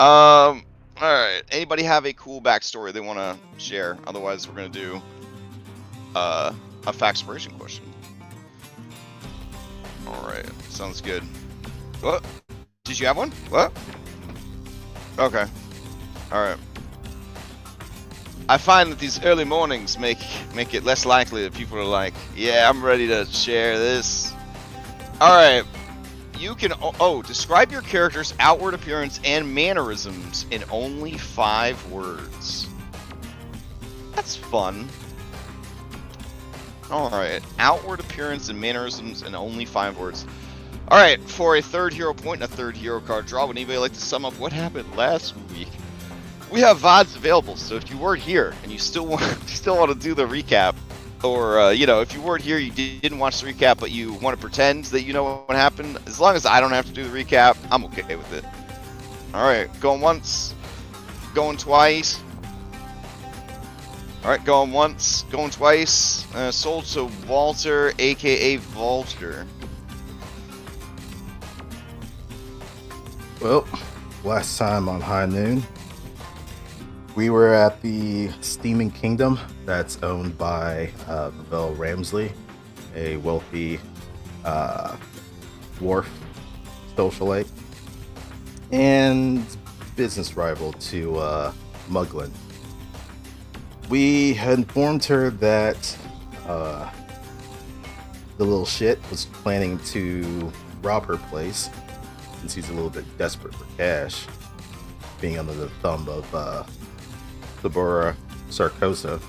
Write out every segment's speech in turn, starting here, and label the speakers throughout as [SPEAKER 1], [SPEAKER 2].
[SPEAKER 1] All right. Anybody have a cool backstory they want to share? Otherwise, we're gonna do a factspiration question. All right. Sounds good. What? Did you have one? What? Okay. All right. I find that these early mornings make it less likely that people are like, yeah, I'm ready to share this. All right. You can describe your character's outward appearance and mannerisms in only 5 words. That's fun. All right, outward appearance and mannerisms in only 5 words. All right, for a 3rd hero point and a 3rd hero card draw, would anybody like to sum up what happened last week? We have VODs available, so if you weren't here and you still want to do the recap, or if you weren't here, you didn't watch the recap, but you want to pretend that you know what happened, as long as I don't have to do the recap, I'm okay with it. All right, going once, going twice. All right, going once, going twice. Sold to Walter, aka Volter.
[SPEAKER 2] Well, last time on High Noon, we were at the Steaming Kingdom that's owned by Lavelle Ramsley, a wealthy dwarf socialite and business rival to Muglin. We had informed her that the little shit was planning to rob her place, since he's a little bit desperate for cash, being under the thumb of Deborah Sarkosa.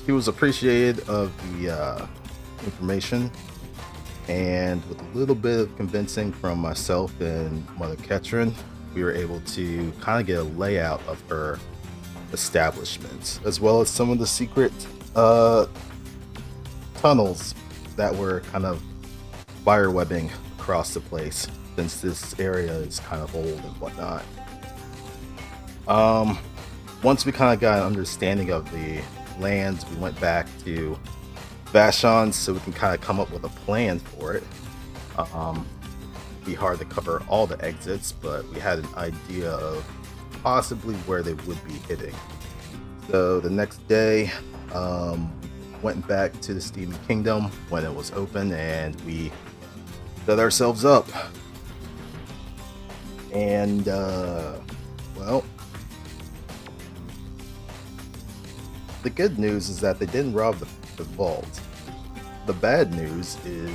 [SPEAKER 2] He was appreciated of the information, and with a little bit of convincing from myself and Mother Ketrin, we were able to kind of get a layout of her establishments, as well as some of the secret tunnels that were kind of firewebbing across the place, since this area is kind of old and whatnot. Once we kind of got an understanding of the lands, we went back to Vashon so we can kind of come up with a plan for it. Be hard to cover all the exits, but we had an idea of possibly where they would be hitting. So the next day, went back to the Steaming Kingdom when it was open, and we set ourselves up. And well, the good news is that they didn't rob the vault. The bad news is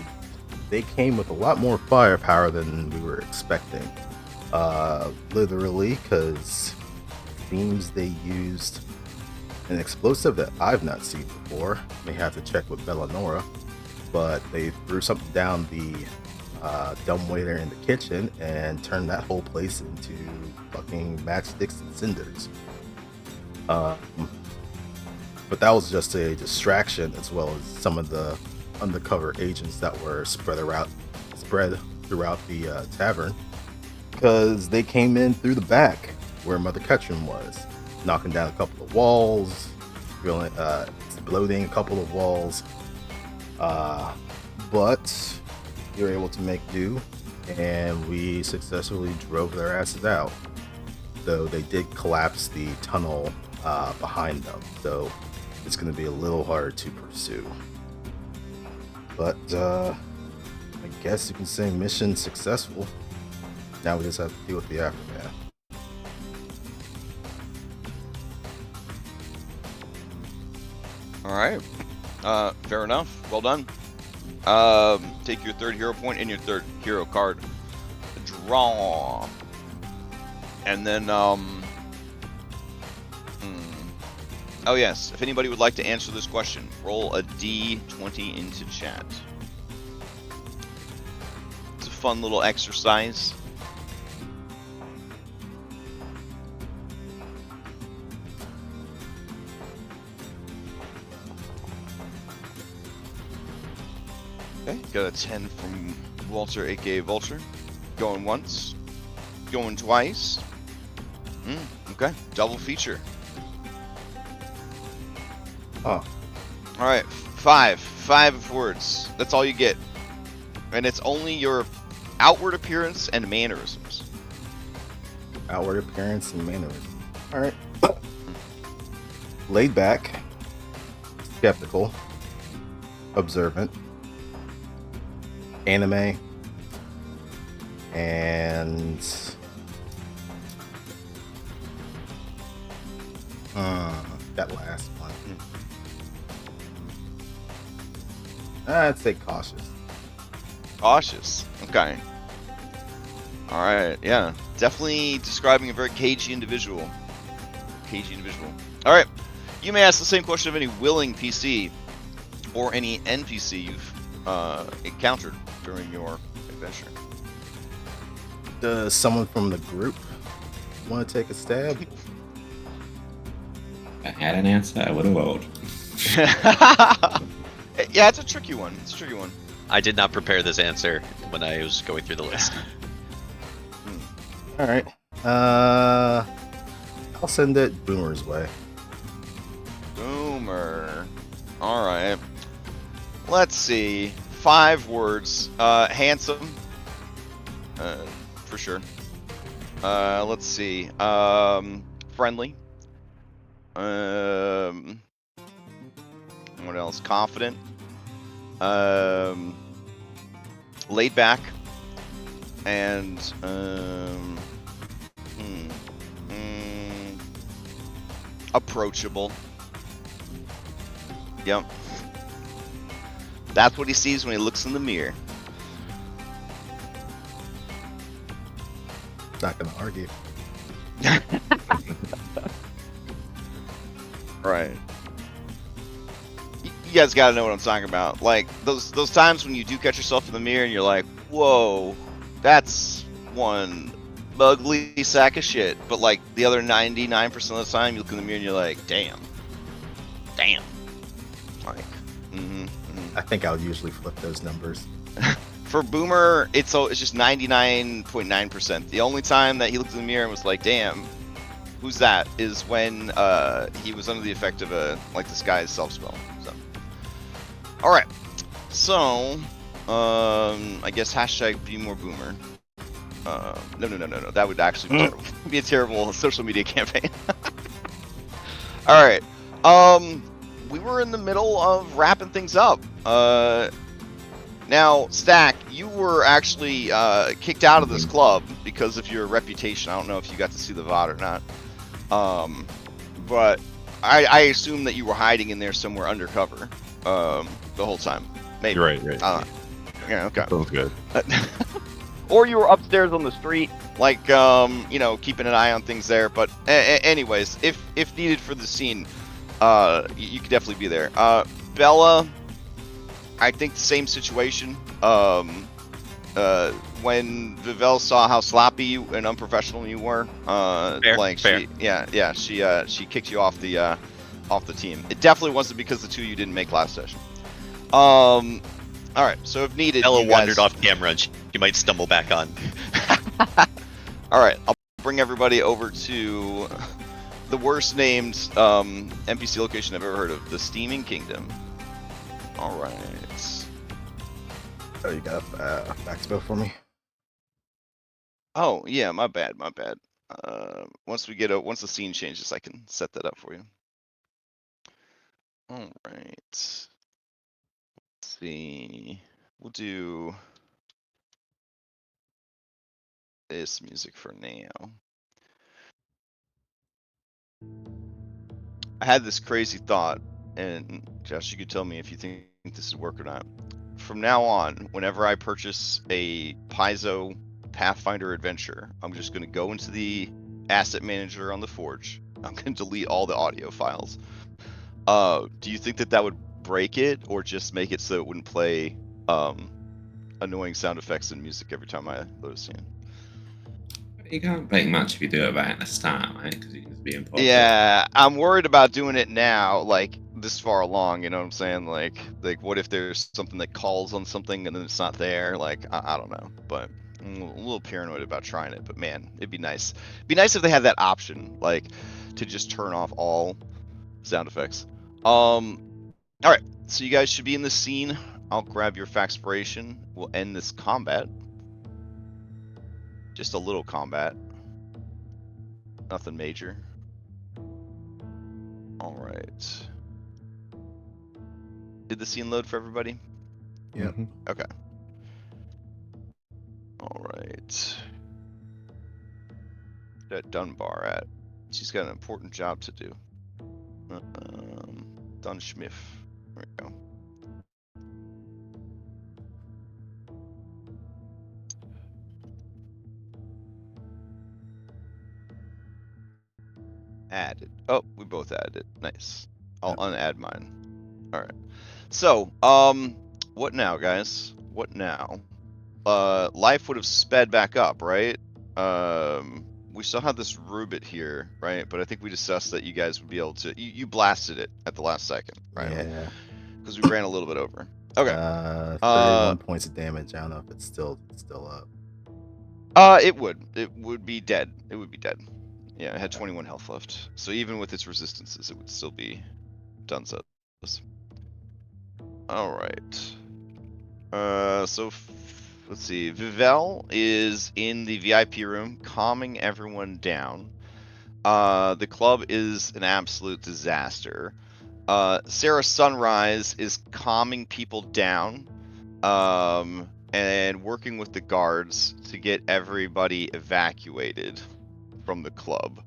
[SPEAKER 2] they came with a lot more firepower than we were expecting. Literally, because it seems they used an explosive that I've not seen before. May have to check with Bellanora, but they threw something down the dumbwaiter in the kitchen and turned that whole place into fucking matchsticks and cinders. But that was just a distraction, as well as some of the undercover agents that were spread throughout the tavern, because they came in through the back where Mother Ketrin was, knocking down a couple of walls, exploding a couple of walls, but we were able to make do, and we successfully drove their asses out, though they did collapse the tunnel behind them, so it's going to be a little harder to pursue. But I guess you can say mission successful. Now we just have to deal with the aftermath.
[SPEAKER 1] All right. Fair enough. Well done. Take your 3rd hero point and your 3rd hero card. Draw. And then, oh yes, if anybody would like to answer this question, roll a D20 into chat. It's a fun little exercise. Okay, got a 10 from Walter, aka Vulture. Going once, going twice. Okay, double feature.
[SPEAKER 2] Oh.
[SPEAKER 1] All right, 5 words. That's all you get, and it's only your outward appearance and mannerisms.
[SPEAKER 2] outward appearance and mannerism. All right. Laid back, skeptical, observant, anime, and that last one. I'd say cautious.
[SPEAKER 1] Cautious. Okay. All right. Yeah. Definitely describing a very cagey individual. All right. You may ask the same question of any willing PC or any NPC you've encountered during your adventure.
[SPEAKER 2] Does someone from the group want to take a stab?
[SPEAKER 3] If I had an answer, I would have rolled.
[SPEAKER 1] Yeah, it's a tricky one.
[SPEAKER 4] I did not prepare this answer when I was going through the list.
[SPEAKER 2] All right. I'll send it Boomer's way.
[SPEAKER 1] Boomer. All right. Let's see. 5 words. Handsome. For sure. Let's see. Friendly. What else? Confident. Laid back. And approachable. Yep. That's what he sees when he looks in the mirror.
[SPEAKER 2] Not gonna argue.
[SPEAKER 1] Right. You guys gotta know what I'm talking about. Like those times when you do catch yourself in the mirror and you're like, whoa, that's one ugly sack of shit. But like the other 99% of the time you look in the mirror and you're like, damn. Like,
[SPEAKER 2] I think I'll usually flip those numbers.
[SPEAKER 1] For Boomer, it's just 99.9%. The only time that he looked in the mirror and was like, damn, who's that, is when he was under the effect of a disguise self-spell. So, all right. So, I guess hashtag be more Boomer. No. That would actually be terrible. Be a terrible social media campaign. All right. We were in the middle of wrapping things up. Now, Stack, you were actually kicked out of this club because of your reputation. I don't know if you got to see the VOD or not. But I assume that you were hiding in there somewhere undercover the whole time. Maybe.
[SPEAKER 5] Right.
[SPEAKER 1] Yeah, okay.
[SPEAKER 5] Sounds good.
[SPEAKER 1] Or you were upstairs on the street, keeping an eye on things there. But anyways, if needed for the scene, you could definitely be there. Bella, I think the same situation. When Vivel saw how sloppy and unprofessional you were,
[SPEAKER 4] Fair.
[SPEAKER 1] She kicked you off the team. It definitely wasn't because the two of you didn't make last session. All right, so if needed,
[SPEAKER 4] Ella
[SPEAKER 1] you guys...
[SPEAKER 4] wandered off camera and she might stumble back on.
[SPEAKER 1] All right, I'll bring everybody over to the worst named NPC location I've ever heard of, the Steaming Kingdom. All right.
[SPEAKER 2] Oh, you got a back spell for me?
[SPEAKER 1] Oh yeah, my bad. Once the scene changes, I can set that up for you. All right. Let's see. We'll do this music for now. I had this crazy thought, and Josh, you could tell me if you think this would work or not. From now on, whenever I purchase a Paizo Pathfinder adventure, I'm just going to go into the asset manager on the Forge. I'm going to delete all the audio files. Do you think that would break it, or just make it so it wouldn't play annoying sound effects and music every time I load a scene?
[SPEAKER 3] You can't break much if you do it right at the start, right? Because you can just be important.
[SPEAKER 1] Yeah, I'm worried about doing it now, like this far along. You know what I'm saying? Like what if there's something that calls on something and then it's not there? Like I don't know, but I'm a little paranoid about trying it. But man, it'd be nice. It'd be nice if they had that option, like to just turn off all sound effects. All right, so you guys should be in the scene. I'll grab your Faxpiration. We'll end this combat. Just a little combat. Nothing major. All right. Did the scene load for everybody?
[SPEAKER 2] Yep.
[SPEAKER 1] Okay. All right. That Dunbar at? She's got an important job to do. Dunschmiff. There we go. Added. Oh, we both added it. Nice. I'll unadd mine. All right. So, what now, guys? What now? Life would have sped back up, right? We still have this Rubit here, right? But I think we discussed that you guys would be able to. You blasted it at the last second, right?
[SPEAKER 2] Yeah.
[SPEAKER 1] Because we ran a little bit over. Okay.
[SPEAKER 2] 31 points of damage. I don't know if it's still up.
[SPEAKER 1] It would be dead. It would be dead. Yeah, it had 21 health left. So even with its resistances, it would still be done. So, all right. So let's see. Vivel is in the VIP room, calming everyone down. The club is an absolute disaster. Sarah Sunrise is calming people down, and working with the guards to get everybody evacuated from the club.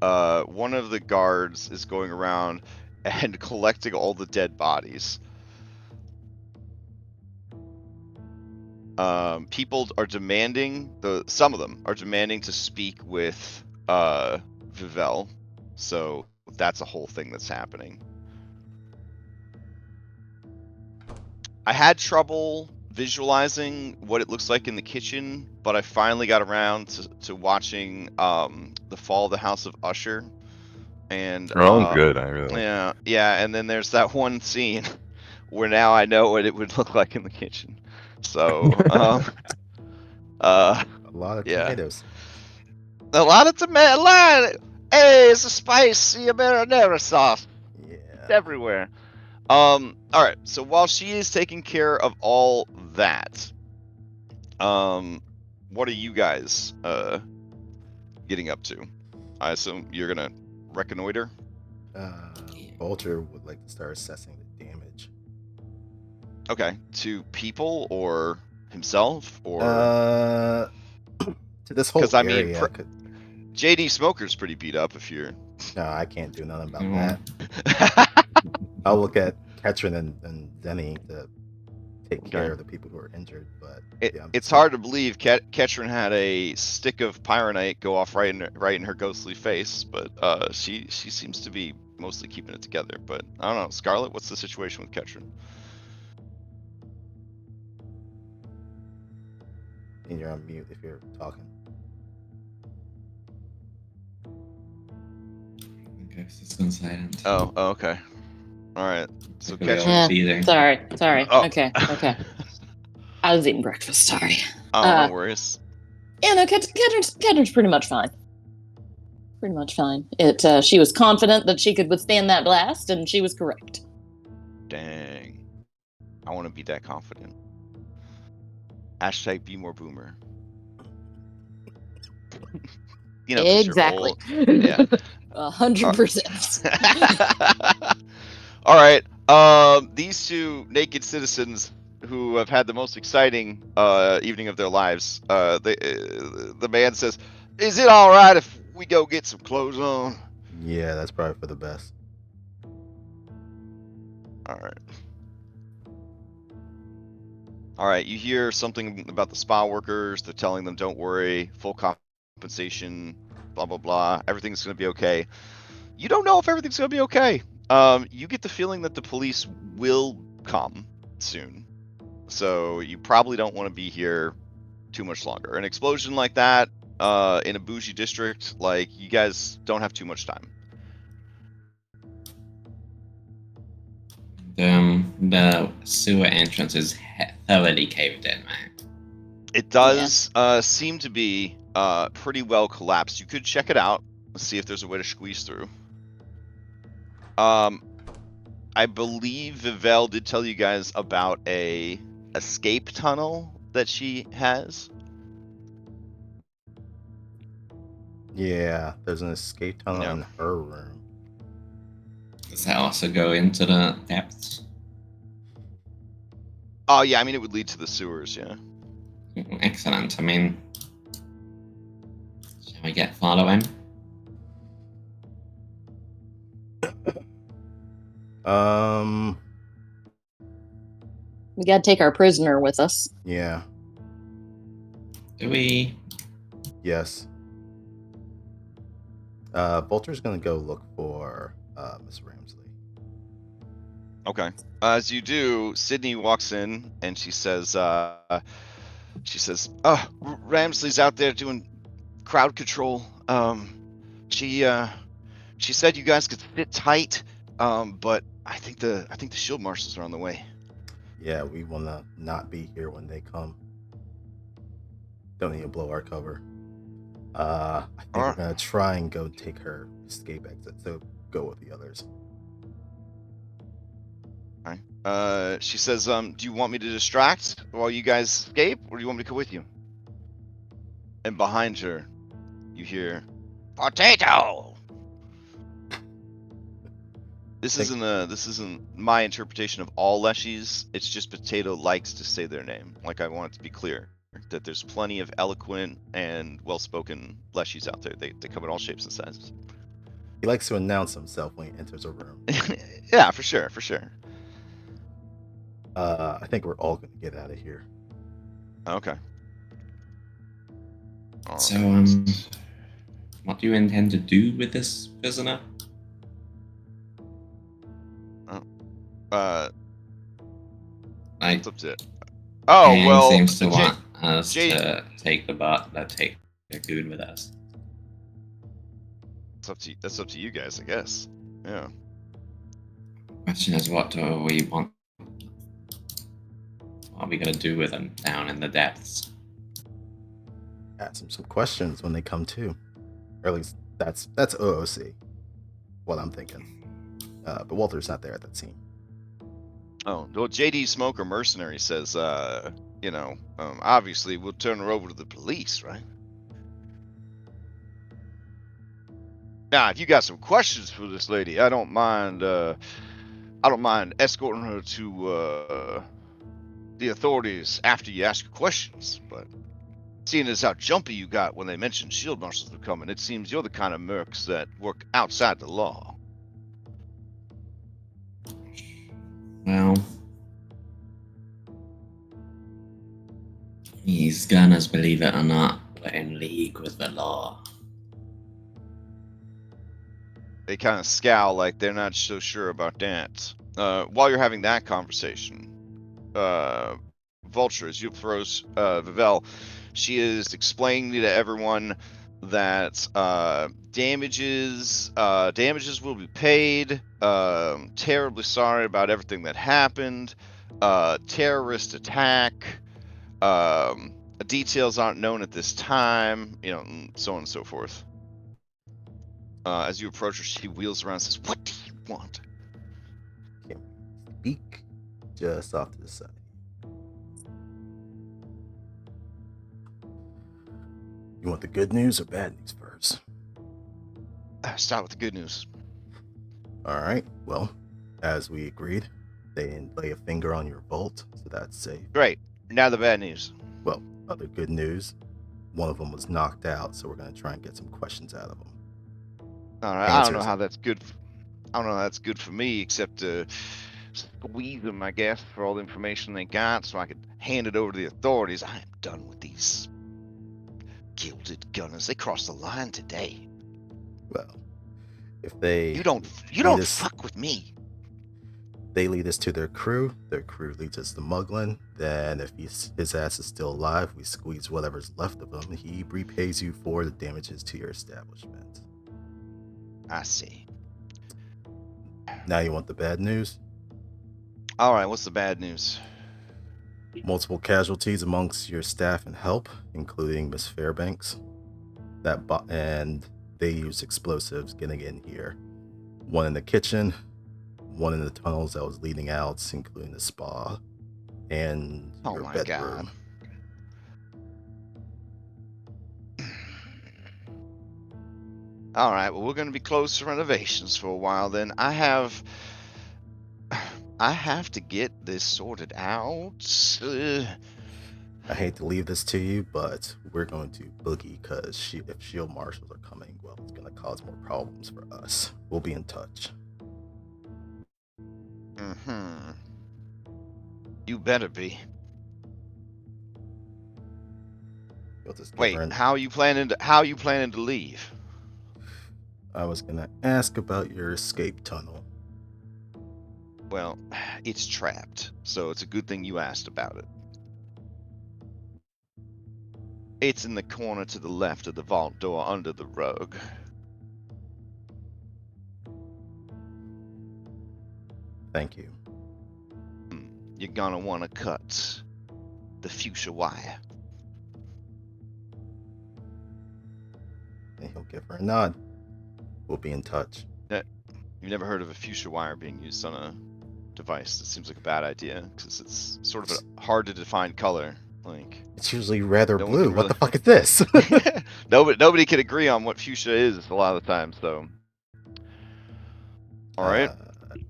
[SPEAKER 1] One of the guards is going around and collecting all the dead bodies. People are demanding, some of them are demanding to speak with Vivel, so that's a whole thing that's happening. I had trouble visualizing what it looks like in the kitchen, but I finally got around to watching The Fall of the House of Usher. And
[SPEAKER 5] good. I really like
[SPEAKER 1] yeah, and then there's that one scene where now I know what it would look like in the kitchen. So,
[SPEAKER 2] A lot of
[SPEAKER 1] yeah.
[SPEAKER 2] tomatoes.
[SPEAKER 1] A lot of tomato. Hey, it's a spicy marinara sauce.
[SPEAKER 2] Yeah.
[SPEAKER 1] It's everywhere. All right. So while she is taking care of all that, what are you guys getting up to? I assume you're gonna reconnoiter.
[SPEAKER 2] Vulture would like to start assessing the damage.
[SPEAKER 1] Okay. To people or himself or
[SPEAKER 2] To this whole
[SPEAKER 1] because I mean,
[SPEAKER 2] area.
[SPEAKER 1] JD Smoker's pretty beat up. If you're
[SPEAKER 2] No, I can't do nothing about
[SPEAKER 3] Oh.
[SPEAKER 2] that. I'll look at Ketrin and Denny to take care
[SPEAKER 1] Okay.
[SPEAKER 2] of the people who are injured. But
[SPEAKER 1] it's hard to believe Ketrin had a stick of pyronite go off right in her ghostly face, but she seems to be mostly keeping it together. But I don't know, Scarlet, what's the situation with Ketrin?
[SPEAKER 2] And you're on mute if you're talking.
[SPEAKER 3] Ghost has gone silent.
[SPEAKER 1] Oh, okay. All right. So
[SPEAKER 3] Maybe
[SPEAKER 1] Ketrin.
[SPEAKER 3] I'll be there.
[SPEAKER 6] Sorry.
[SPEAKER 1] Oh.
[SPEAKER 6] Okay. I was eating breakfast. Sorry.
[SPEAKER 1] Oh, no worries.
[SPEAKER 6] Yeah, no, Ketrin's pretty much fine. Pretty much fine. She was confident that she could withstand that blast, and she was correct.
[SPEAKER 1] Dang. I want to be that confident. Hashtag be more boomer. You know, 'cause you're
[SPEAKER 6] Exactly.
[SPEAKER 1] old. Yeah.
[SPEAKER 6] 100%.
[SPEAKER 1] All right. These two naked citizens who have had the most exciting evening of their lives. The man says, "Is it all right if we go get some clothes on?"
[SPEAKER 2] Yeah, that's probably for the best.
[SPEAKER 1] All right. All right. You hear something about the spa workers. They're telling them, "Don't worry, full compensation. Blah blah blah. Everything's gonna be okay." You don't know if everything's gonna be okay. You get the feeling that the police will come soon. So you probably don't want to be here too much longer. An explosion like that in a bougie district, like, you guys don't have too much time.
[SPEAKER 3] The sewer entrance is thoroughly caved in, right?
[SPEAKER 1] It does seem to be pretty well collapsed. You could check it out. Let's see if there's a way to squeeze through. I believe Vivel did tell you guys about a escape tunnel that she has.
[SPEAKER 2] Yeah, there's an escape tunnel
[SPEAKER 1] Yeah.
[SPEAKER 2] in her room.
[SPEAKER 3] Does that also go into the depths?
[SPEAKER 1] Oh, yeah, I mean, it would lead to the sewers, yeah.
[SPEAKER 3] Excellent. I mean, shall we get following?
[SPEAKER 6] We gotta take our prisoner with us.
[SPEAKER 2] Yeah,
[SPEAKER 3] Do we?
[SPEAKER 2] yes. Bolter's gonna go look for Miss Ramsley.
[SPEAKER 1] Okay. As you do, Sydney walks in and she says, "Oh, Ramsley's out there doing crowd control. She said you guys could sit tight, but I think the shield marshals are on the way."
[SPEAKER 2] Yeah, we wanna not be here when they come. Don't need to blow our cover. I think we're
[SPEAKER 1] Alright.
[SPEAKER 2] gonna try and go take her escape exit, so go with the others.
[SPEAKER 1] She says, "Do you want me to distract while you guys escape, or do you want me to come with you?" And behind her, you hear, "Potato!" This isn't my interpretation of all Leshies. It's just Potato likes to say their name. Like, I want it to be clear that there's plenty of eloquent and well-spoken Leshies out there. They come in all shapes and sizes.
[SPEAKER 2] He likes to announce himself when he enters a room.
[SPEAKER 1] Yeah, for sure.
[SPEAKER 2] I think we're all gonna get out of here.
[SPEAKER 1] Okay.
[SPEAKER 3] So, what do you intend to do with this prisoner?
[SPEAKER 1] It's up to it. Oh,
[SPEAKER 3] Anne
[SPEAKER 1] well,
[SPEAKER 3] seems to
[SPEAKER 1] Jay-
[SPEAKER 3] want us
[SPEAKER 1] Jay-
[SPEAKER 3] to take the butler, take the goon with us.
[SPEAKER 1] that's up to you guys, I guess. Yeah.
[SPEAKER 3] Question is, what do we want? What are we gonna do with them down in the depths?
[SPEAKER 2] Ask them some questions when they come to. Or at least that's OOC. What I'm thinking. But Walter's not there at that scene.
[SPEAKER 1] Oh, well, JD Smoker Mercenary says, obviously we'll turn her over to the police, right? Now, if you got some questions for this lady, I don't mind escorting her to the authorities after you ask your questions. But seeing as how jumpy you got when they mentioned shield marshals were coming, it seems you're the kind of mercs that work outside the law.
[SPEAKER 3] Well, these gunners, believe it or not, were in league with the law.
[SPEAKER 1] They kind of scowl like they're not so sure about that. While you're having that conversation, Vulture, as you approach Vivel, she is explaining to everyone that damages will be paid. Terribly sorry about everything that happened. Terrorist attack. Details aren't known at this time. And so on and so forth. As you approach her, she wheels around and says, "What do you want?"
[SPEAKER 2] Speak just off to the side. You want the good news or bad news first?
[SPEAKER 1] Start with the good news.
[SPEAKER 2] All right. Well, as we agreed, they didn't lay a finger on your vault, so that's safe.
[SPEAKER 1] Great. Now the bad news.
[SPEAKER 2] Well, other good news. One of them was knocked out, so we're going to try and get some questions out of them.
[SPEAKER 1] All right. I don't know how that's good. I don't know how that's good for me, except to squeeze them, I guess, for all the information they got, so I could hand it over to the authorities. I am done with these Gilded Gunners. They crossed the line today.
[SPEAKER 2] Well, if they
[SPEAKER 1] You don't fuck with me.
[SPEAKER 2] They lead us to their crew leads us to Muglin. Then if his ass is still alive, we squeeze whatever's left of him. He repays you for the damages to your establishment.
[SPEAKER 1] I see.
[SPEAKER 2] Now you want the bad news?
[SPEAKER 1] All right, what's the bad news?
[SPEAKER 2] Multiple casualties amongst your staff and help, including Miss Fairbanks. And they used explosives getting in here. One in the kitchen, one in the tunnels that was leading out, including the spa, and your bedroom.
[SPEAKER 1] God. All right. Well, we're going to be closed to renovations for a while. Then I have to get this sorted out.
[SPEAKER 2] I hate to leave this to you, but we're going to boogie because if shield marshals are coming, well, it's going to cause more problems for us. We'll be in touch.
[SPEAKER 1] Mm-hmm. You better be.
[SPEAKER 2] We'll just give
[SPEAKER 1] Wait,
[SPEAKER 2] her an...
[SPEAKER 1] how are you planning to leave?
[SPEAKER 2] I was going to ask about your escape tunnel.
[SPEAKER 1] Well, it's trapped, so it's a good thing you asked about it. It's in the corner to the left of the vault door under the rug.
[SPEAKER 2] Thank you.
[SPEAKER 1] You're gonna want to cut the fuchsia wire.
[SPEAKER 2] And he'll give her a nod. We'll be in touch.
[SPEAKER 1] You've never heard of a fuchsia wire being used on a device? It seems like a bad idea because it's sort of a hard to define color. Like
[SPEAKER 2] it's usually rather
[SPEAKER 1] no
[SPEAKER 2] blue.
[SPEAKER 1] What
[SPEAKER 2] really... the fuck is this?
[SPEAKER 1] Nobody can agree on what fuchsia is a lot of the time. So, all right.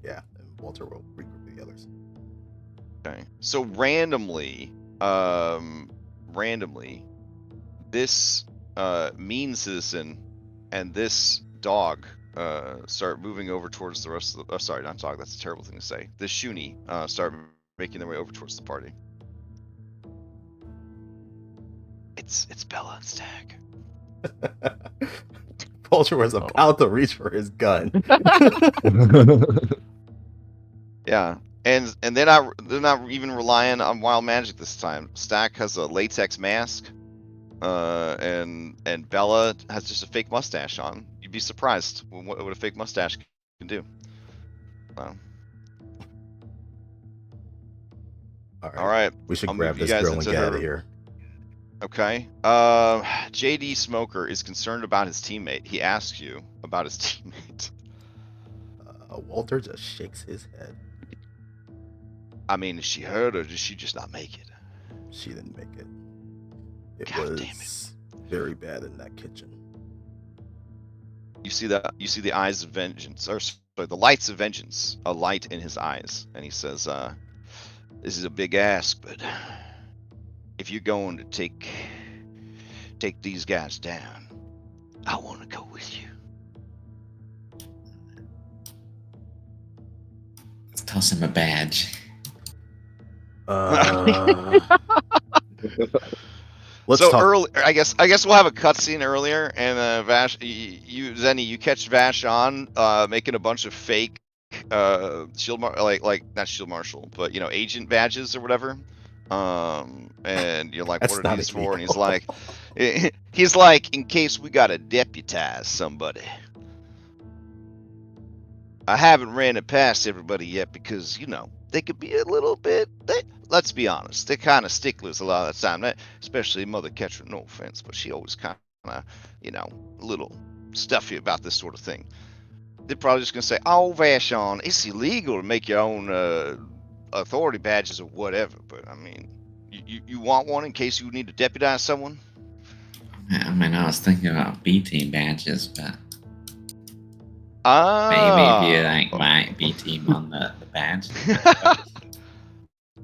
[SPEAKER 2] Yeah, and Walter will regroup the others.
[SPEAKER 1] Okay. So randomly, this mean citizen and this dog start moving over towards the rest of the. Oh, sorry, not dog. That's a terrible thing to say. This Shuni start making their way over towards the party. It's Bella and Stag.
[SPEAKER 2] Vulture was about to reach for his gun.
[SPEAKER 1] Yeah, and they're not even relying on wild magic this time. Stack has a latex mask, and Bella has just a fake mustache on. You'd be surprised what a fake mustache can do. Wow. All right.
[SPEAKER 2] We should
[SPEAKER 1] I'll
[SPEAKER 2] grab
[SPEAKER 1] move you
[SPEAKER 2] this
[SPEAKER 1] guys
[SPEAKER 2] girl and
[SPEAKER 1] into
[SPEAKER 2] get out
[SPEAKER 1] her-
[SPEAKER 2] of here.
[SPEAKER 1] Okay. JD Smoker is concerned about his teammate. He asks you about his teammate.
[SPEAKER 2] Walter just shakes his head.
[SPEAKER 1] I mean, is she hurt or did she just not make it?
[SPEAKER 2] She didn't make it. It
[SPEAKER 1] God damn
[SPEAKER 2] was very bad in that kitchen.
[SPEAKER 1] You see the eyes of vengeance, or sorry, the lights of vengeance, a light in his eyes, and he says, "This is a big ask, but if you're going to take these guys down, I want to go with you."
[SPEAKER 3] Let's toss him a badge.
[SPEAKER 2] Let's
[SPEAKER 1] so
[SPEAKER 2] talk.
[SPEAKER 1] early, I guess we'll have a cutscene earlier, and Vash, Zenny, you catch Vash on making a bunch of fake shield like not shield marshal, but agent badges or whatever. And you're like,
[SPEAKER 2] That's
[SPEAKER 1] what are
[SPEAKER 2] not
[SPEAKER 1] these for?
[SPEAKER 2] illegal.
[SPEAKER 1] And he's like, in case we gotta deputize somebody. I haven't ran it past everybody yet because they could be a little bit. Let's be honest, they're kind of sticklers a lot of the time. Especially Mother Ketcher. No offense, but she always kind of, a little stuffy about this sort of thing. They're probably just gonna say, "Oh, Vashon, it's illegal to make your own authority badges or whatever." But I mean, you want one in case you need to deputize someone?
[SPEAKER 3] I mean, I was thinking about B team badges, but
[SPEAKER 1] Ah,
[SPEAKER 3] maybe if you write B team on the badge.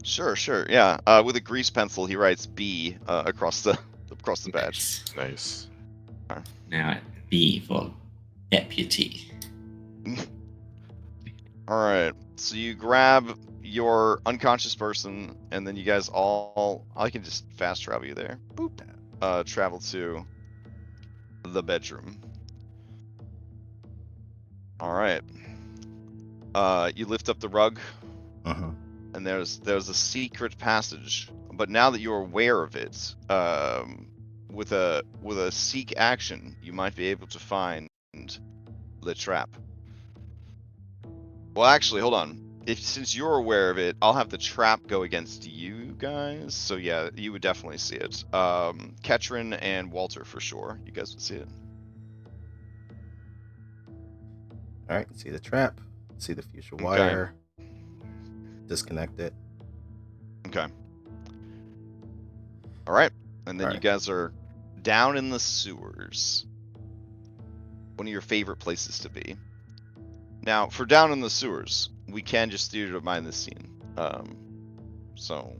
[SPEAKER 1] Sure, yeah. With a grease pencil, he writes B across the badge.
[SPEAKER 5] Nice.
[SPEAKER 3] Now B for deputy.
[SPEAKER 1] All right. So you grab your unconscious person, and then you guys all. I can just fast travel you there. Boop. Travel to the bedroom. All right. You lift up the rug, and there's a secret passage. But now that you're aware of it, with a seek action, you might be able to find the trap. Well, actually, hold on. Since you're aware of it, I'll have the trap go against you guys. So yeah, you would definitely see it. Ketrin and Walter for sure. You guys would see it.
[SPEAKER 2] All right, see the trap, see the fuchsia wire, disconnect it.
[SPEAKER 1] Okay. All right, and then you guys are down in the sewers. your favorite places to be. Now, for down in the sewers, we can just steer to mind this scene. So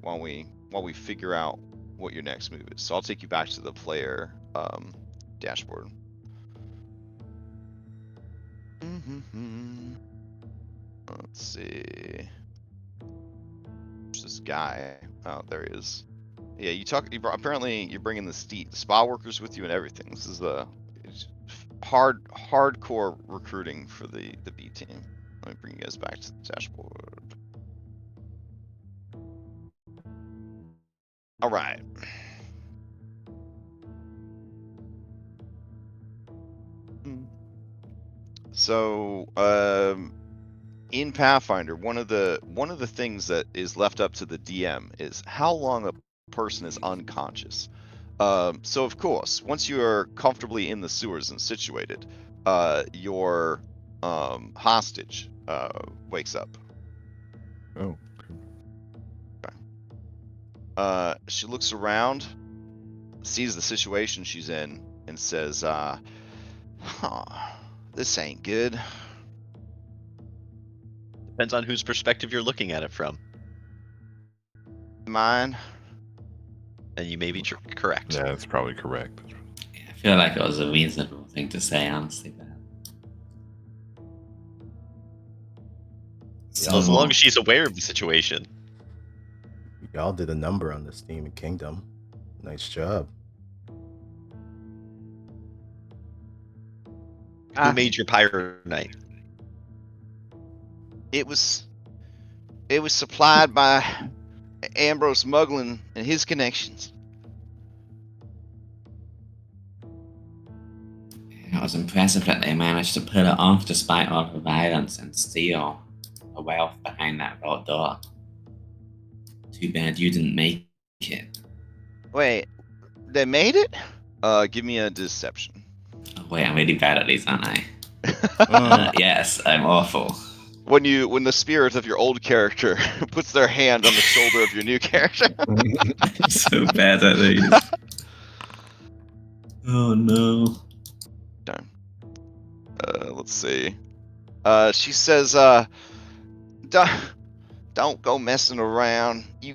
[SPEAKER 1] while we figure out what your next move is, so I'll take you back to the player dashboard. Let's see. There's this guy. Oh, there he is. Yeah, apparently you're bringing the spa workers with you and everything. This is hardcore recruiting for the B team. Let me bring you guys back to the dashboard. All right. So, in Pathfinder, one of the things that is left up to the DM is how long a person is unconscious. So of course, once you are comfortably in the sewers and situated, your hostage wakes up.
[SPEAKER 5] Oh.
[SPEAKER 1] Okay. She looks around, sees the situation she's in, and says, this ain't good.
[SPEAKER 4] Depends on whose perspective you're looking at it from.
[SPEAKER 1] Mine.
[SPEAKER 4] And you may be correct.
[SPEAKER 5] Yeah, that's probably correct.
[SPEAKER 3] Yeah, I feel like it was a reasonable thing to say, honestly. But...
[SPEAKER 4] So as long as she's aware of the situation.
[SPEAKER 2] Y'all did a number on this team in Kingdom. Nice job.
[SPEAKER 4] Who made your pirate knight?
[SPEAKER 1] It was supplied by Ambrose Muglin and his connections.
[SPEAKER 3] It was impressive that they managed to pull it off despite all the violence and steal the wealth behind that vault door. Too bad you didn't make it.
[SPEAKER 1] Wait, they made it? Give me a deception.
[SPEAKER 3] Oh, wait, I'm really bad at these, aren't I? Yes, I'm awful.
[SPEAKER 1] When the spirit of your old character puts their hand on the shoulder of your new character.
[SPEAKER 3] I'm so bad at these. Oh no.
[SPEAKER 1] Let's see. She says, don't go messing around. You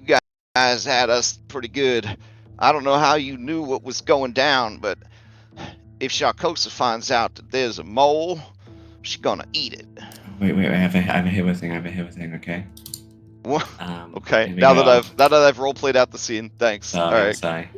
[SPEAKER 1] guys had us pretty good. I don't know how you knew what was going down, but if Sharkosa finds out that there's a mole, she's gonna eat it.
[SPEAKER 3] Wait, I have a hero thing, okay?
[SPEAKER 1] What? Okay, now that I've role played out the scene, thanks.
[SPEAKER 3] Oh,
[SPEAKER 1] all right,
[SPEAKER 3] sorry.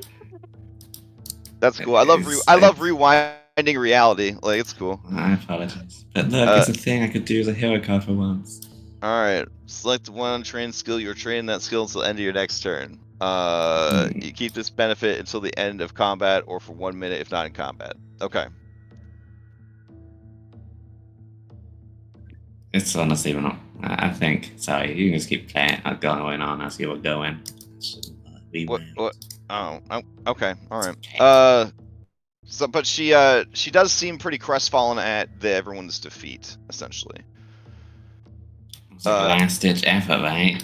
[SPEAKER 1] That's cool. I love rewinding reality. Like, it's cool.
[SPEAKER 3] I apologize. But look, it's a thing I could do as a hero card for once.
[SPEAKER 1] All right, select one trained skill. You're training that skill until the end of your next turn. You keep this benefit until the end of combat or for 1 minute if not in combat. Okay.
[SPEAKER 3] It's honestly not. I think. Sorry, you can just keep playing. Going on as you were going.
[SPEAKER 1] What? Oh, okay. All right. So, but she does seem pretty crestfallen at everyone's defeat, essentially.
[SPEAKER 3] It's like last ditch effort, right?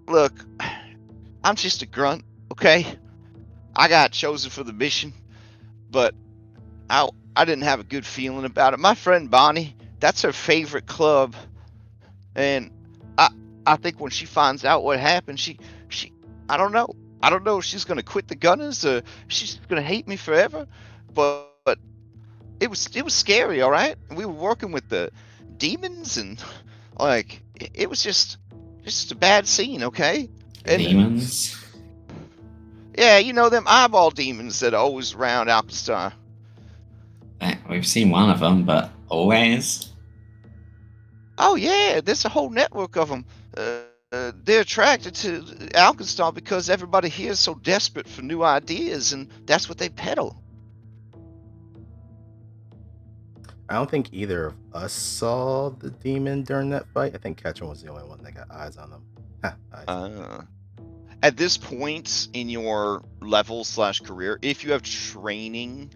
[SPEAKER 1] Look, I'm just a grunt, okay? I got chosen for the mission, but I didn't have a good feeling about it. My friend Bonnie, that's her favorite club, and I think when she finds out what happened, she I don't know if she's gonna quit the Gunners or she's gonna hate me forever, but it was scary, all right. We were working with the demons and like it was just a bad scene, okay? And
[SPEAKER 3] demons.
[SPEAKER 1] yeah, you know them eyeball demons that are always around Alkenstar.
[SPEAKER 3] We've seen one of them, but always.
[SPEAKER 1] Oh yeah, there's a whole network of them. They're attracted to Alkenstar because everybody here is so desperate for new ideas, and that's what they peddle.
[SPEAKER 2] I don't think either of us saw the demon during that fight. I think Ketchum was the only one that got eyes on them. Eyes.
[SPEAKER 1] At this point in your level/career, if you have training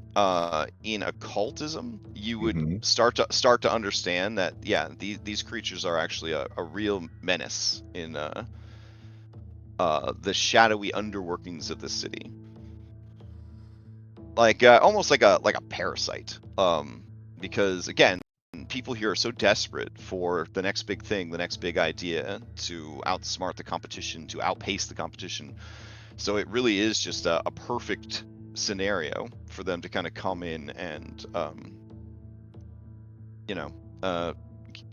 [SPEAKER 1] in occultism, you would start to understand that these creatures are actually a real menace in the shadowy underworkings of the city. like almost like a parasite. Because again, people here are so desperate for the next big thing, the next big idea, to outsmart the competition, to outpace the competition. So it really is just a perfect scenario for them to kind of come in and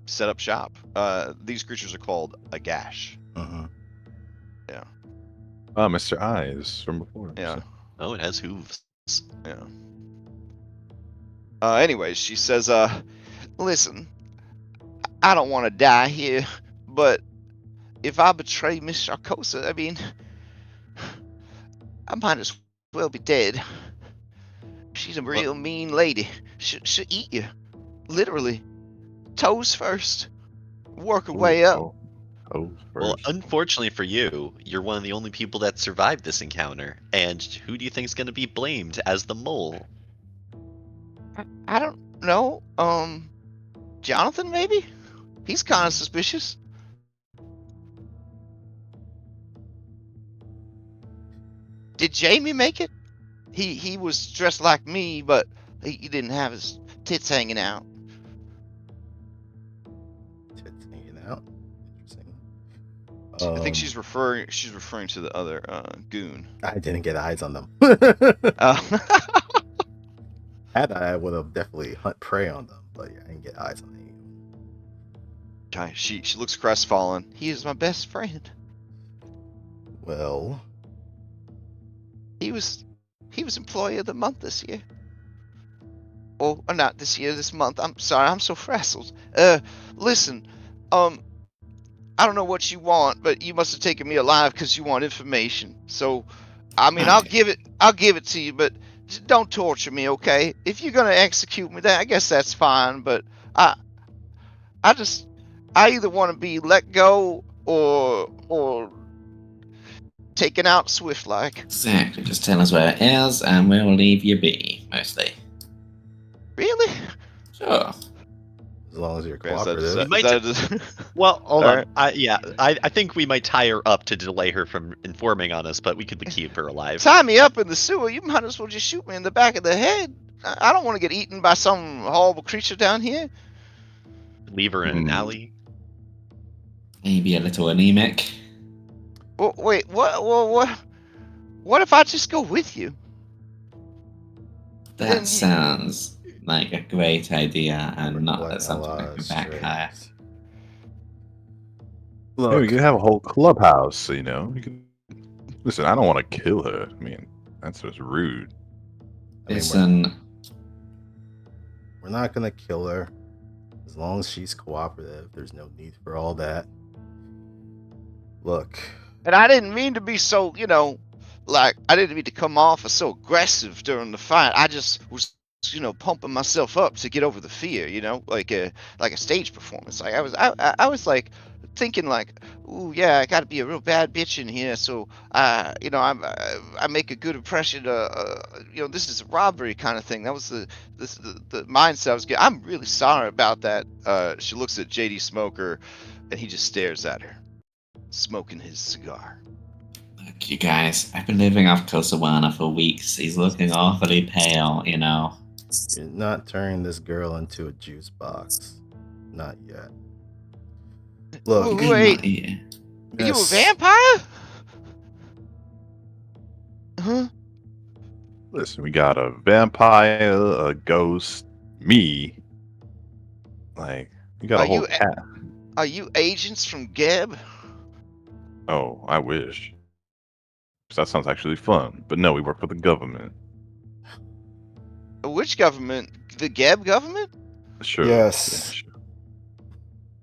[SPEAKER 1] set up shop. These creatures are called a gash.
[SPEAKER 2] Uh-huh.
[SPEAKER 1] Yeah.
[SPEAKER 5] Mr. Eyes from before.
[SPEAKER 1] Yeah.
[SPEAKER 5] So.
[SPEAKER 4] Oh, it has hooves.
[SPEAKER 1] Yeah. Anyways, she says, listen, I don't want to die here, but if I betray Miss Sharkosa, I mean, I might as well be dead. She's a real mean lady. She'll eat you. Literally. Toes first. Work her way up.
[SPEAKER 5] Oh,
[SPEAKER 4] Well,
[SPEAKER 5] first.
[SPEAKER 4] unfortunately for you, you're one of the only people that survived this encounter. And who do you think is going to be blamed as the mole?
[SPEAKER 1] I don't know. Jonathan, maybe? He's kind of suspicious. Did Jamie make it? He was dressed like me, but he didn't have his tits hanging out.
[SPEAKER 2] Tits hanging out. Interesting.
[SPEAKER 1] I think she's referring to the other goon.
[SPEAKER 2] I didn't get eyes on them.
[SPEAKER 1] Uh,
[SPEAKER 2] Had I would have definitely hunt prey on them, but yeah, I didn't get eyes on them.
[SPEAKER 1] she looks crestfallen. He is my best friend.
[SPEAKER 2] Well,
[SPEAKER 1] He was employee of the month this year. Or not this year, this month. I'm sorry, I'm so frazzled. Listen, I don't know what you want, but you must have taken me alive because you want information. So, I mean, I'll give it to you, but don't torture me, okay? If you're gonna execute me, then I guess that's fine. But I either want to be let go or taken out swift like.
[SPEAKER 3] Exactly. Just tell us where it is, and we'll leave you be, mostly.
[SPEAKER 1] Really?
[SPEAKER 3] Sure.
[SPEAKER 2] as long as you're
[SPEAKER 1] Okay, is that-
[SPEAKER 2] cooperative.
[SPEAKER 1] is that-
[SPEAKER 4] Well, hold on.
[SPEAKER 1] Alright.
[SPEAKER 4] I think we might tie her up to delay her from informing on us, but we could keep her alive.
[SPEAKER 1] Tie me up in the sewer. You might as well just shoot me in the back of the head. I don't want to get eaten by some horrible creature down here.
[SPEAKER 4] Leave her in an alley.
[SPEAKER 3] Maybe a little anemic.
[SPEAKER 1] Well, wait, what if I just go with you? Then
[SPEAKER 3] That
[SPEAKER 1] you-
[SPEAKER 3] sounds like a great idea, and not
[SPEAKER 2] What
[SPEAKER 3] that something I
[SPEAKER 2] outlaws,
[SPEAKER 3] could backfire.
[SPEAKER 2] straight.
[SPEAKER 5] Hey, we
[SPEAKER 2] Look,
[SPEAKER 5] could have a whole clubhouse, you know. You could listen. I don't want to kill her. I mean, that's just rude.
[SPEAKER 2] I mean,
[SPEAKER 3] Listen,
[SPEAKER 2] we're not gonna kill her. As long as she's cooperative, there's no need for all that. Look,
[SPEAKER 1] And I didn't mean to be so, like, I didn't mean to come off as so aggressive during the fight. I just was, pumping myself up to get over the fear, like a stage performance. Like I was like thinking like, ooh, yeah, I got to be a real bad bitch in here. So, I make a good impression. This is a robbery kind of thing. That was the mindset I was getting. I'm really sorry about that. She looks at JD Smoker, and he just stares at her, smoking his cigar.
[SPEAKER 3] look, you guys, I've been living off Kosawana for weeks. He's looking awfully pale,
[SPEAKER 2] you're not turning this girl into a juice box. Not yet. Look,
[SPEAKER 1] Ooh, wait.
[SPEAKER 3] Not yet.
[SPEAKER 1] Are you a
[SPEAKER 2] Miss-
[SPEAKER 1] vampire? Huh?
[SPEAKER 5] Listen, we got a vampire, a ghost, me. Like, we got
[SPEAKER 1] Are
[SPEAKER 5] a whole
[SPEAKER 1] you-
[SPEAKER 5] cat.
[SPEAKER 1] Are you agents from Geb?
[SPEAKER 5] Oh, I wish. 'Cause that sounds actually fun. But no, we work for the government.
[SPEAKER 1] Which government? The Geb government?
[SPEAKER 5] Sure.
[SPEAKER 2] Yes.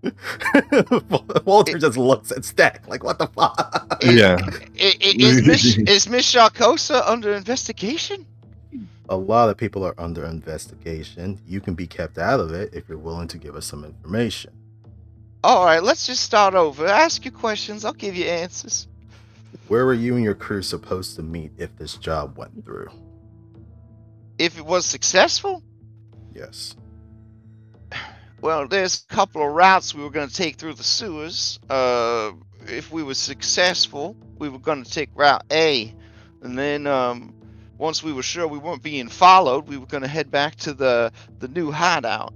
[SPEAKER 5] Yeah, sure.
[SPEAKER 2] Walter just looks at Stack like, what the fuck?
[SPEAKER 5] Yeah.
[SPEAKER 1] Is Miss Sharkosa under investigation?
[SPEAKER 2] A lot of people are under investigation. You can be kept out of it if you're willing to give us some information.
[SPEAKER 1] All right, let's just start over. Ask your questions. I'll give you answers.
[SPEAKER 2] Where were you and your crew supposed to meet if this job went through?
[SPEAKER 1] If it was successful,
[SPEAKER 2] Yes.
[SPEAKER 1] well, there's a couple of routes we were going to take through the sewers. If we were successful, we were going to take Route A, and then once we were sure we weren't being followed, we were going to head back to the new hideout.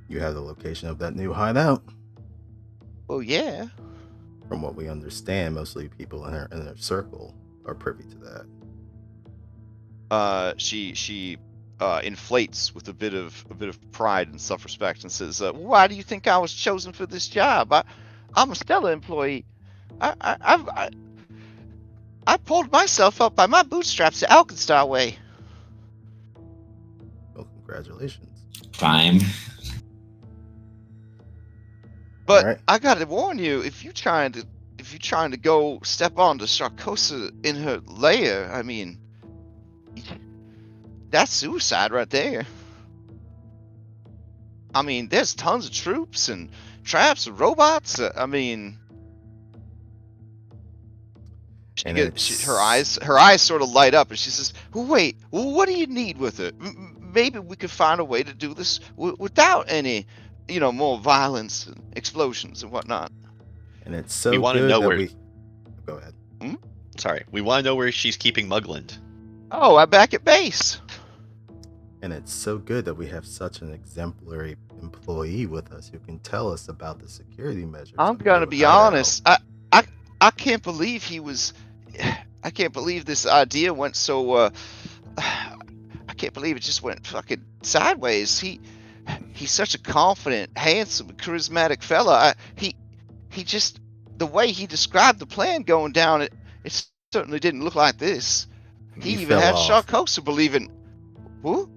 [SPEAKER 2] You have the location of that new hideout.
[SPEAKER 1] Oh yeah.
[SPEAKER 2] From what we understand, mostly people in her circle are privy to that.
[SPEAKER 1] She inflates with a bit of pride and self-respect and says, "Why do you think I was chosen for this job? I'm a stellar employee. I pulled myself up by my bootstraps the Alkenstar way."
[SPEAKER 2] Well, congratulations.
[SPEAKER 3] Crime.
[SPEAKER 1] But
[SPEAKER 2] Alright.
[SPEAKER 1] I gotta warn you, if you're trying to go step on to Sharkosa in her lair, I mean, that's suicide right there. I mean, there's tons of troops and traps and robots. I mean,
[SPEAKER 2] And
[SPEAKER 1] her eyes sort of light up, and she says, "Wait, what do you need with it? Maybe we could find a way to do this without any, more violence and explosions and whatnot."
[SPEAKER 2] And it's so
[SPEAKER 4] We wanna
[SPEAKER 2] good
[SPEAKER 4] know
[SPEAKER 2] that
[SPEAKER 4] where-
[SPEAKER 2] we. Go ahead.
[SPEAKER 4] Sorry, we want to know where she's keeping Mugland.
[SPEAKER 1] Oh, I'm back at base.
[SPEAKER 2] And it's so good that we have such an exemplary employee with us who can tell us about the security measures.
[SPEAKER 1] I'm
[SPEAKER 2] of the
[SPEAKER 1] gonna
[SPEAKER 2] new
[SPEAKER 1] be
[SPEAKER 2] hideout.
[SPEAKER 1] honest. I can't believe he was. I can't believe this idea went so. I can't believe it just went fucking sideways. He's such a confident, handsome, charismatic fella. He just, the way he described the plan going down, it certainly didn't look like this. He even
[SPEAKER 2] fell
[SPEAKER 1] had
[SPEAKER 2] off.
[SPEAKER 1] Sharkosa believing. Who?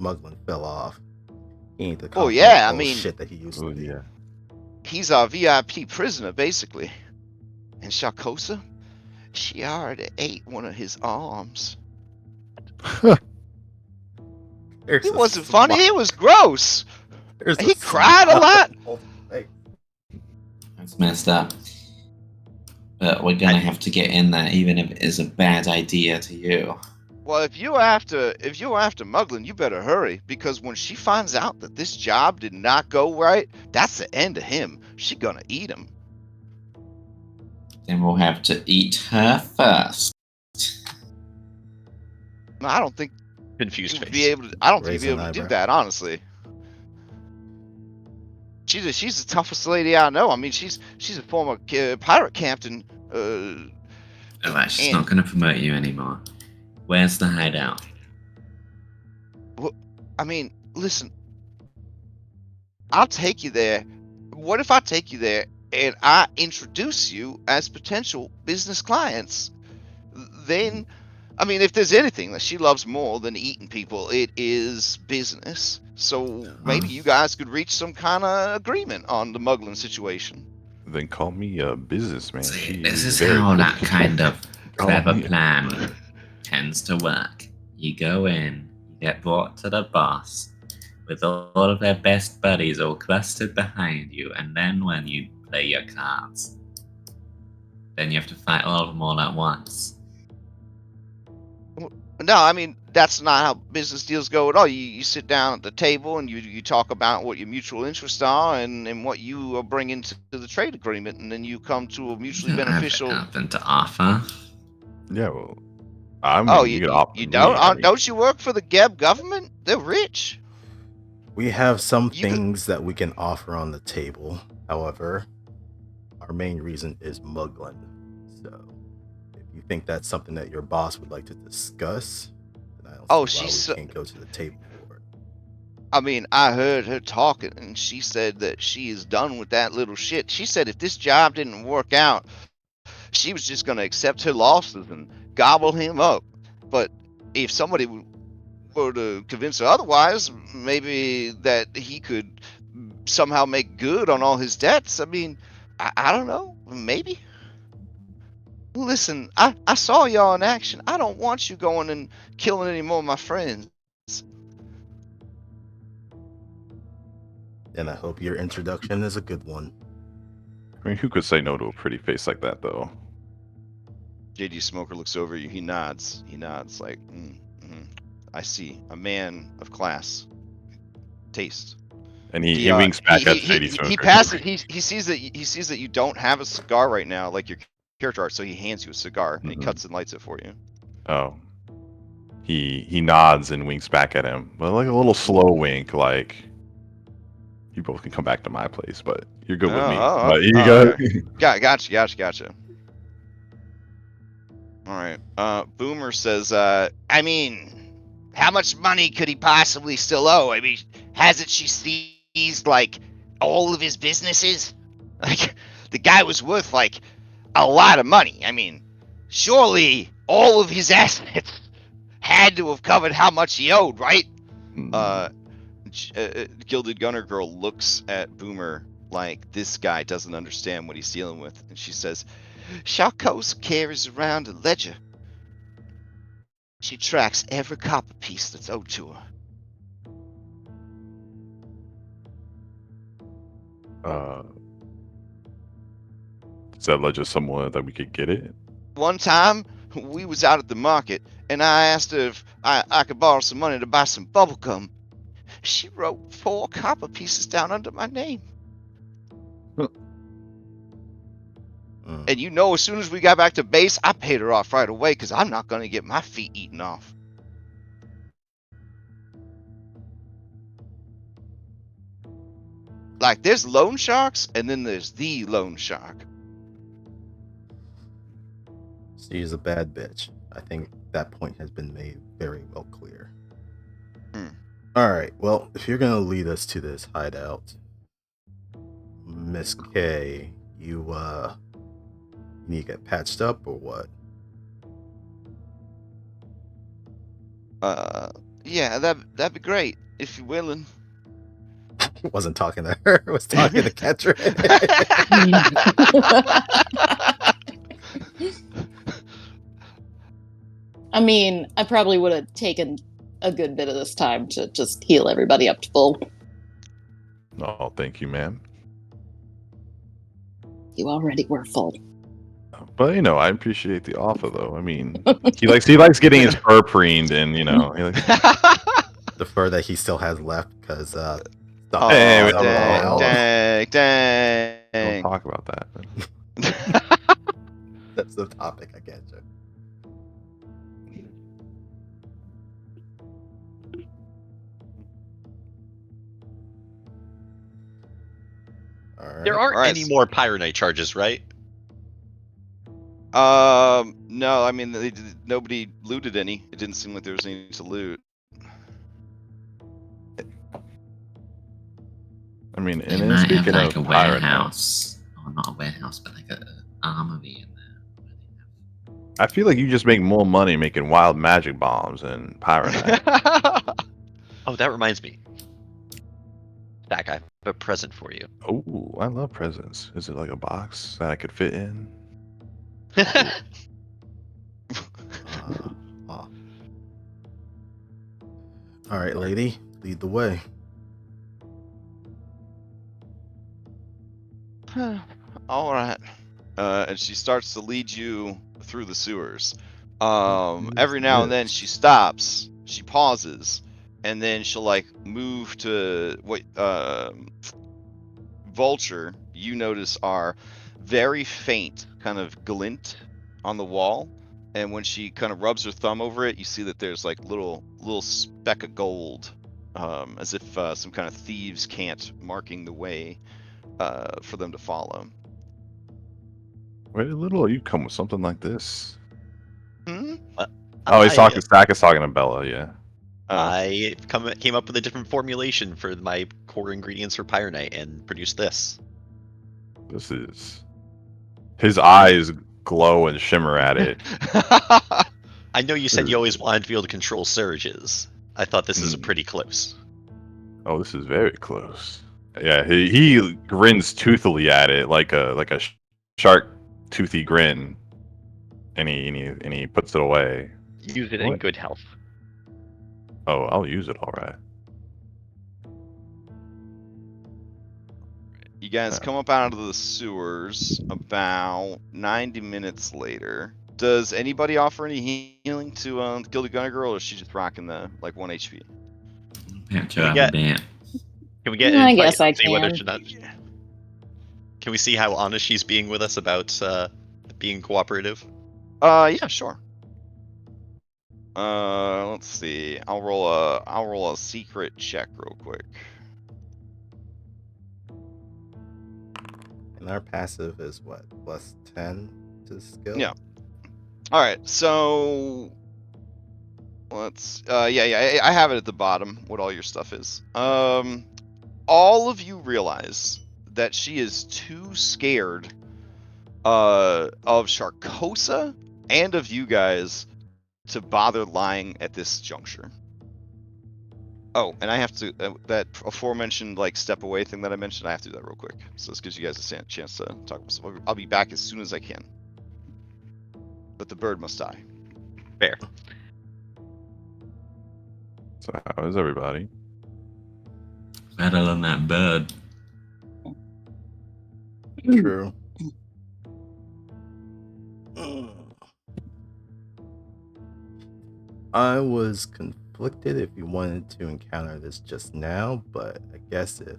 [SPEAKER 2] Muglin fell off. He ain't the
[SPEAKER 1] Oh yeah, I
[SPEAKER 2] confident
[SPEAKER 1] mean,
[SPEAKER 2] shit that he used
[SPEAKER 5] Oh
[SPEAKER 2] to be.
[SPEAKER 5] yeah.
[SPEAKER 1] he's our VIP prisoner basically. And Sharkosa, she already ate one of his arms.
[SPEAKER 2] There's
[SPEAKER 1] It
[SPEAKER 2] a
[SPEAKER 1] wasn't funny.
[SPEAKER 2] smile.
[SPEAKER 1] It was gross.
[SPEAKER 2] There's
[SPEAKER 1] He
[SPEAKER 2] a
[SPEAKER 1] cried a
[SPEAKER 2] smile
[SPEAKER 1] lot.
[SPEAKER 2] on his face.
[SPEAKER 3] That's messed up. But we're gonna have to get in there, even if it is a bad idea to you.
[SPEAKER 1] Well, if you're after Muglin, you better hurry, because when she finds out that this job did not go right, that's the end of him. She gonna eat him.
[SPEAKER 3] Then we'll have to eat her first.
[SPEAKER 1] No, I don't think
[SPEAKER 4] Confused
[SPEAKER 1] you would
[SPEAKER 4] face.
[SPEAKER 1] be able to. I don't think you'd be
[SPEAKER 2] Raising
[SPEAKER 1] able to do
[SPEAKER 2] eyebrow.
[SPEAKER 1] that, honestly. She's the toughest lady I know. I mean, she's a former pirate captain.
[SPEAKER 3] Alright, she's
[SPEAKER 1] And-
[SPEAKER 3] not gonna promote you anymore. Where's the hideout?
[SPEAKER 1] I mean, listen. I'll take you there. What if I take you there and I introduce you as potential business clients? Then, I mean, if there's anything that she loves more than eating people, it is business. So maybe you guys could reach some kind of agreement on the Muglin situation.
[SPEAKER 5] Then call me a businessman.
[SPEAKER 3] See,
[SPEAKER 5] She
[SPEAKER 3] this is
[SPEAKER 5] very
[SPEAKER 3] how that
[SPEAKER 5] quick.
[SPEAKER 3] kind of
[SPEAKER 5] Call
[SPEAKER 3] clever
[SPEAKER 5] me a-
[SPEAKER 3] plan tends to work. You go in, you get brought to the boss with all of their best buddies all clustered behind you, and then when you play your cards, then you have to fight all of them all at once.
[SPEAKER 1] No, I mean, that's not how business deals go at all. You sit down at the table and you talk about what your mutual interests are and what you are bringing to the trade agreement, and then you come to a mutually
[SPEAKER 3] You don't
[SPEAKER 1] beneficial.
[SPEAKER 3] have nothing to offer.
[SPEAKER 5] Yeah, well, I mean,
[SPEAKER 1] Oh,
[SPEAKER 5] you
[SPEAKER 1] you
[SPEAKER 5] could opt
[SPEAKER 1] you
[SPEAKER 5] me,
[SPEAKER 1] don't?
[SPEAKER 5] I mean,
[SPEAKER 1] Don't you work for the Geb government? They're rich.
[SPEAKER 2] We have some
[SPEAKER 1] You could-
[SPEAKER 2] things that we can offer on the table. However, our main reason is Muglin. So, if you think that's something that your boss would like to discuss, then I don't
[SPEAKER 1] Oh,
[SPEAKER 2] see why
[SPEAKER 1] she's
[SPEAKER 2] we can't go to the table for it.
[SPEAKER 1] I mean, I heard her talking, and she said that she is done with that little shit. She said if this job didn't work out, she was just going to accept her losses and gobble him up. But if somebody were to convince her otherwise, maybe that he could somehow make good on all his debts. I mean, I don't know. Maybe. Listen, I saw y'all in action. I don't want you going and killing any more of my friends.
[SPEAKER 2] And I hope your introduction is a good one.
[SPEAKER 5] I mean, who could say no to a pretty face like that, though?
[SPEAKER 1] JD Smoker looks over you. He nods. Like, I see. A man of class, taste.
[SPEAKER 5] And he winks back at Shady Smoker.
[SPEAKER 1] He passes. He sees that you don't have a cigar right now, like you're character art, so he hands you a cigar and he
[SPEAKER 5] Mhm.
[SPEAKER 1] cuts and lights it for you.
[SPEAKER 5] Oh. He nods and winks back at him, but like a little slow wink, like you both can come back to my place, but you're good with me. But here you go.
[SPEAKER 1] Okay. Gotcha. All right. Boomer says, I mean, how much money could he possibly still owe? I mean, hasn't she seized like all of his businesses? Like, the guy was worth like a lot of money. I mean, surely all of his assets had to have covered how much he owed, right? Gilded Gunner girl looks at Boomer like this guy doesn't understand what he's dealing with, and she says, Shalkos carries around a ledger. She tracks every copper piece that's owed to her.
[SPEAKER 5] Is that ledger somewhere that we could get it?
[SPEAKER 1] One time, we was out at the market, and I asked her if I could borrow some money to buy some bubblegum. She wrote 4 copper pieces down under my name. And you know, as soon as we got back to base, I paid her off right away because I'm not going to get my feet eaten off. Like, there's loan sharks, and then there's the loan shark.
[SPEAKER 2] She's a bad bitch. I think that point has been made very well clear. All right. Well, if you're gonna lead us to this hideout, Miss K, you need to get patched up or what?
[SPEAKER 1] Yeah, that'd be great if you're willing.
[SPEAKER 2] Wasn't talking to her. Was talking to Ketcher.
[SPEAKER 6] I mean, I probably would have taken a good bit of this time to just heal everybody up to full.
[SPEAKER 5] No, thank you, ma'am.
[SPEAKER 6] You already were full.
[SPEAKER 5] But you know, I appreciate the offer, though. I mean, he likes getting his fur preened, and you know, he likes...
[SPEAKER 2] the fur that he still has left because
[SPEAKER 1] Oh,
[SPEAKER 5] Hey,
[SPEAKER 1] dang.
[SPEAKER 5] Don't talk about that.
[SPEAKER 2] That's the topic. I get you. All right.
[SPEAKER 4] There aren't
[SPEAKER 1] Alright,
[SPEAKER 4] any more Pyronite charges, right?
[SPEAKER 1] No, I mean, nobody looted any. It didn't seem like there was any to loot.
[SPEAKER 5] I mean,
[SPEAKER 3] They
[SPEAKER 5] and then
[SPEAKER 3] might have
[SPEAKER 5] speaking
[SPEAKER 3] like
[SPEAKER 5] of
[SPEAKER 3] a
[SPEAKER 5] pirate,
[SPEAKER 3] warehouse, or not a warehouse, but like a armory in there.
[SPEAKER 5] I feel like you just make more money making wild magic bombs and pyronite.
[SPEAKER 4] Oh, that reminds me. Stack, I have a present for you.
[SPEAKER 5] Oh, I love presents. Is it like a box that I could fit in?
[SPEAKER 2] All right, lady, lead the way.
[SPEAKER 1] All right. And she starts to lead you through the sewers. Every now and then she stops, she pauses, and then she'll like move to what Vulture, you notice are very faint kind of glint on the wall. And when she kind of rubs her thumb over it, you see that there's like little speck of gold, as if some kind of thieves' cant marking the way for them to follow.
[SPEAKER 5] Where did little you come with something like this?
[SPEAKER 1] Hmm?
[SPEAKER 5] Oh, he's talking. Stack is talking to Bella. Yeah.
[SPEAKER 4] I came up with a different formulation for my core ingredients for Pyronite and produced this.
[SPEAKER 5] This is. His eyes glow and shimmer at it.
[SPEAKER 4] I know you said you always wanted to be able to control surges. I thought this is pretty close.
[SPEAKER 5] Oh, this is very close. Yeah, he grins toothily at it like a shark toothy grin, and he puts it away.
[SPEAKER 7] Use it in good health.
[SPEAKER 5] Oh, I'll use it. All right.
[SPEAKER 1] You guys come up out of the sewers about 90 minutes later. Does anybody offer any healing to Gilded Gunner Girl, or is she just rocking the like 1 HP?
[SPEAKER 4] Can we get
[SPEAKER 6] I
[SPEAKER 4] insight
[SPEAKER 6] guess I
[SPEAKER 4] and see whether
[SPEAKER 6] can.
[SPEAKER 4] she not... Can we see how honest she's being with us about being cooperative?
[SPEAKER 1] Yeah, sure. Let's see. I'll roll a secret check real quick.
[SPEAKER 2] And our passive is what? +10 to skill?
[SPEAKER 1] Yeah. All right. So let's. Yeah. I have it at the bottom. What all your stuff is. All of you realize that she is too scared of Sharkosa and of you guys to bother lying at this juncture. Oh, and I have to that aforementioned like step away thing that I mentioned. I have to do that real quick. So this gives you guys a chance to talk. I'll be back as soon as I can. But the bird must die.
[SPEAKER 4] Fair.
[SPEAKER 5] So how is everybody?
[SPEAKER 3] Better than that bird.
[SPEAKER 2] True. I was conflicted if you wanted to encounter this just now, but I guess if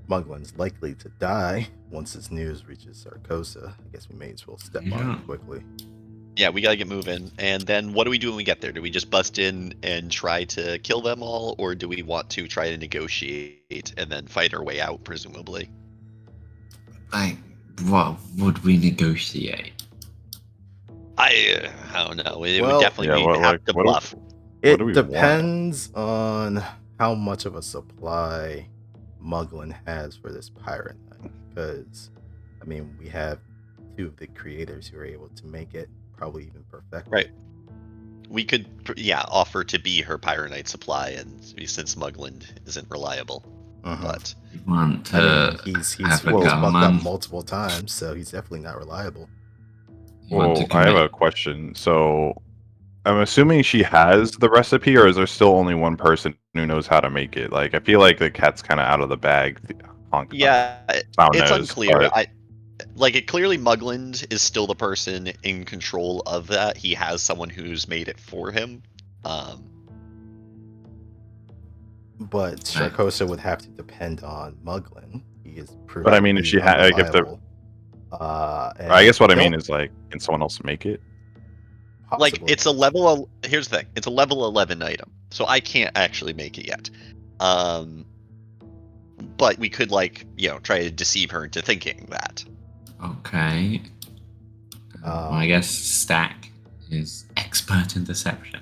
[SPEAKER 2] Muglin's likely to die once this news reaches Sarkosa, I guess we may as well step on
[SPEAKER 3] Yeah.
[SPEAKER 2] it quickly.
[SPEAKER 4] Yeah, we gotta get moving. And then what do we do when we get there? Do we just bust in and try to kill them all, or do we want to try to negotiate and then fight our way out, presumably?
[SPEAKER 3] Like, what would we negotiate?
[SPEAKER 4] I don't know. It
[SPEAKER 2] Well,
[SPEAKER 4] would definitely
[SPEAKER 5] yeah,
[SPEAKER 4] have to
[SPEAKER 5] what do-
[SPEAKER 4] bluff.
[SPEAKER 2] It
[SPEAKER 5] do we want?
[SPEAKER 2] depends on how much of a supply Muglin has for this pirate night. Because, I mean, we have two of the creators who are able to make it, probably even perfect.
[SPEAKER 4] Right. We could, offer to be her Pyronite supply, and since Mugland isn't reliable. But
[SPEAKER 3] We want
[SPEAKER 2] I
[SPEAKER 3] to
[SPEAKER 2] mean, he's
[SPEAKER 3] have a
[SPEAKER 2] fucked up
[SPEAKER 3] government.
[SPEAKER 2] multiple times, so he's definitely not reliable.
[SPEAKER 3] We want
[SPEAKER 5] Well,
[SPEAKER 3] to
[SPEAKER 5] I have
[SPEAKER 3] commit-
[SPEAKER 5] a question. So, I'm assuming she has the recipe, or is there still only one person who knows how to make it? Like, I feel like the cat's kind of out of the bag.
[SPEAKER 4] yeah,
[SPEAKER 5] Clown
[SPEAKER 4] it's
[SPEAKER 5] knows,
[SPEAKER 4] unclear.
[SPEAKER 5] but-
[SPEAKER 4] It clearly Mugland is still the person in control of that. He has someone who's made it for him.
[SPEAKER 2] But Sharkosa would have to depend on Muglin. He is proven.
[SPEAKER 5] But I mean,
[SPEAKER 2] to
[SPEAKER 5] if
[SPEAKER 2] be
[SPEAKER 5] she had, like, if the,
[SPEAKER 2] unreliable.
[SPEAKER 5] I guess what I mean
[SPEAKER 2] don't-
[SPEAKER 5] is like, can someone else make it?
[SPEAKER 4] Like
[SPEAKER 2] possibly.
[SPEAKER 4] it's a level. Here's the thing. It's a level 11 item, so I can't actually make it yet. But we could try to deceive her into thinking that.
[SPEAKER 3] Okay. I guess Stack is expert in deception.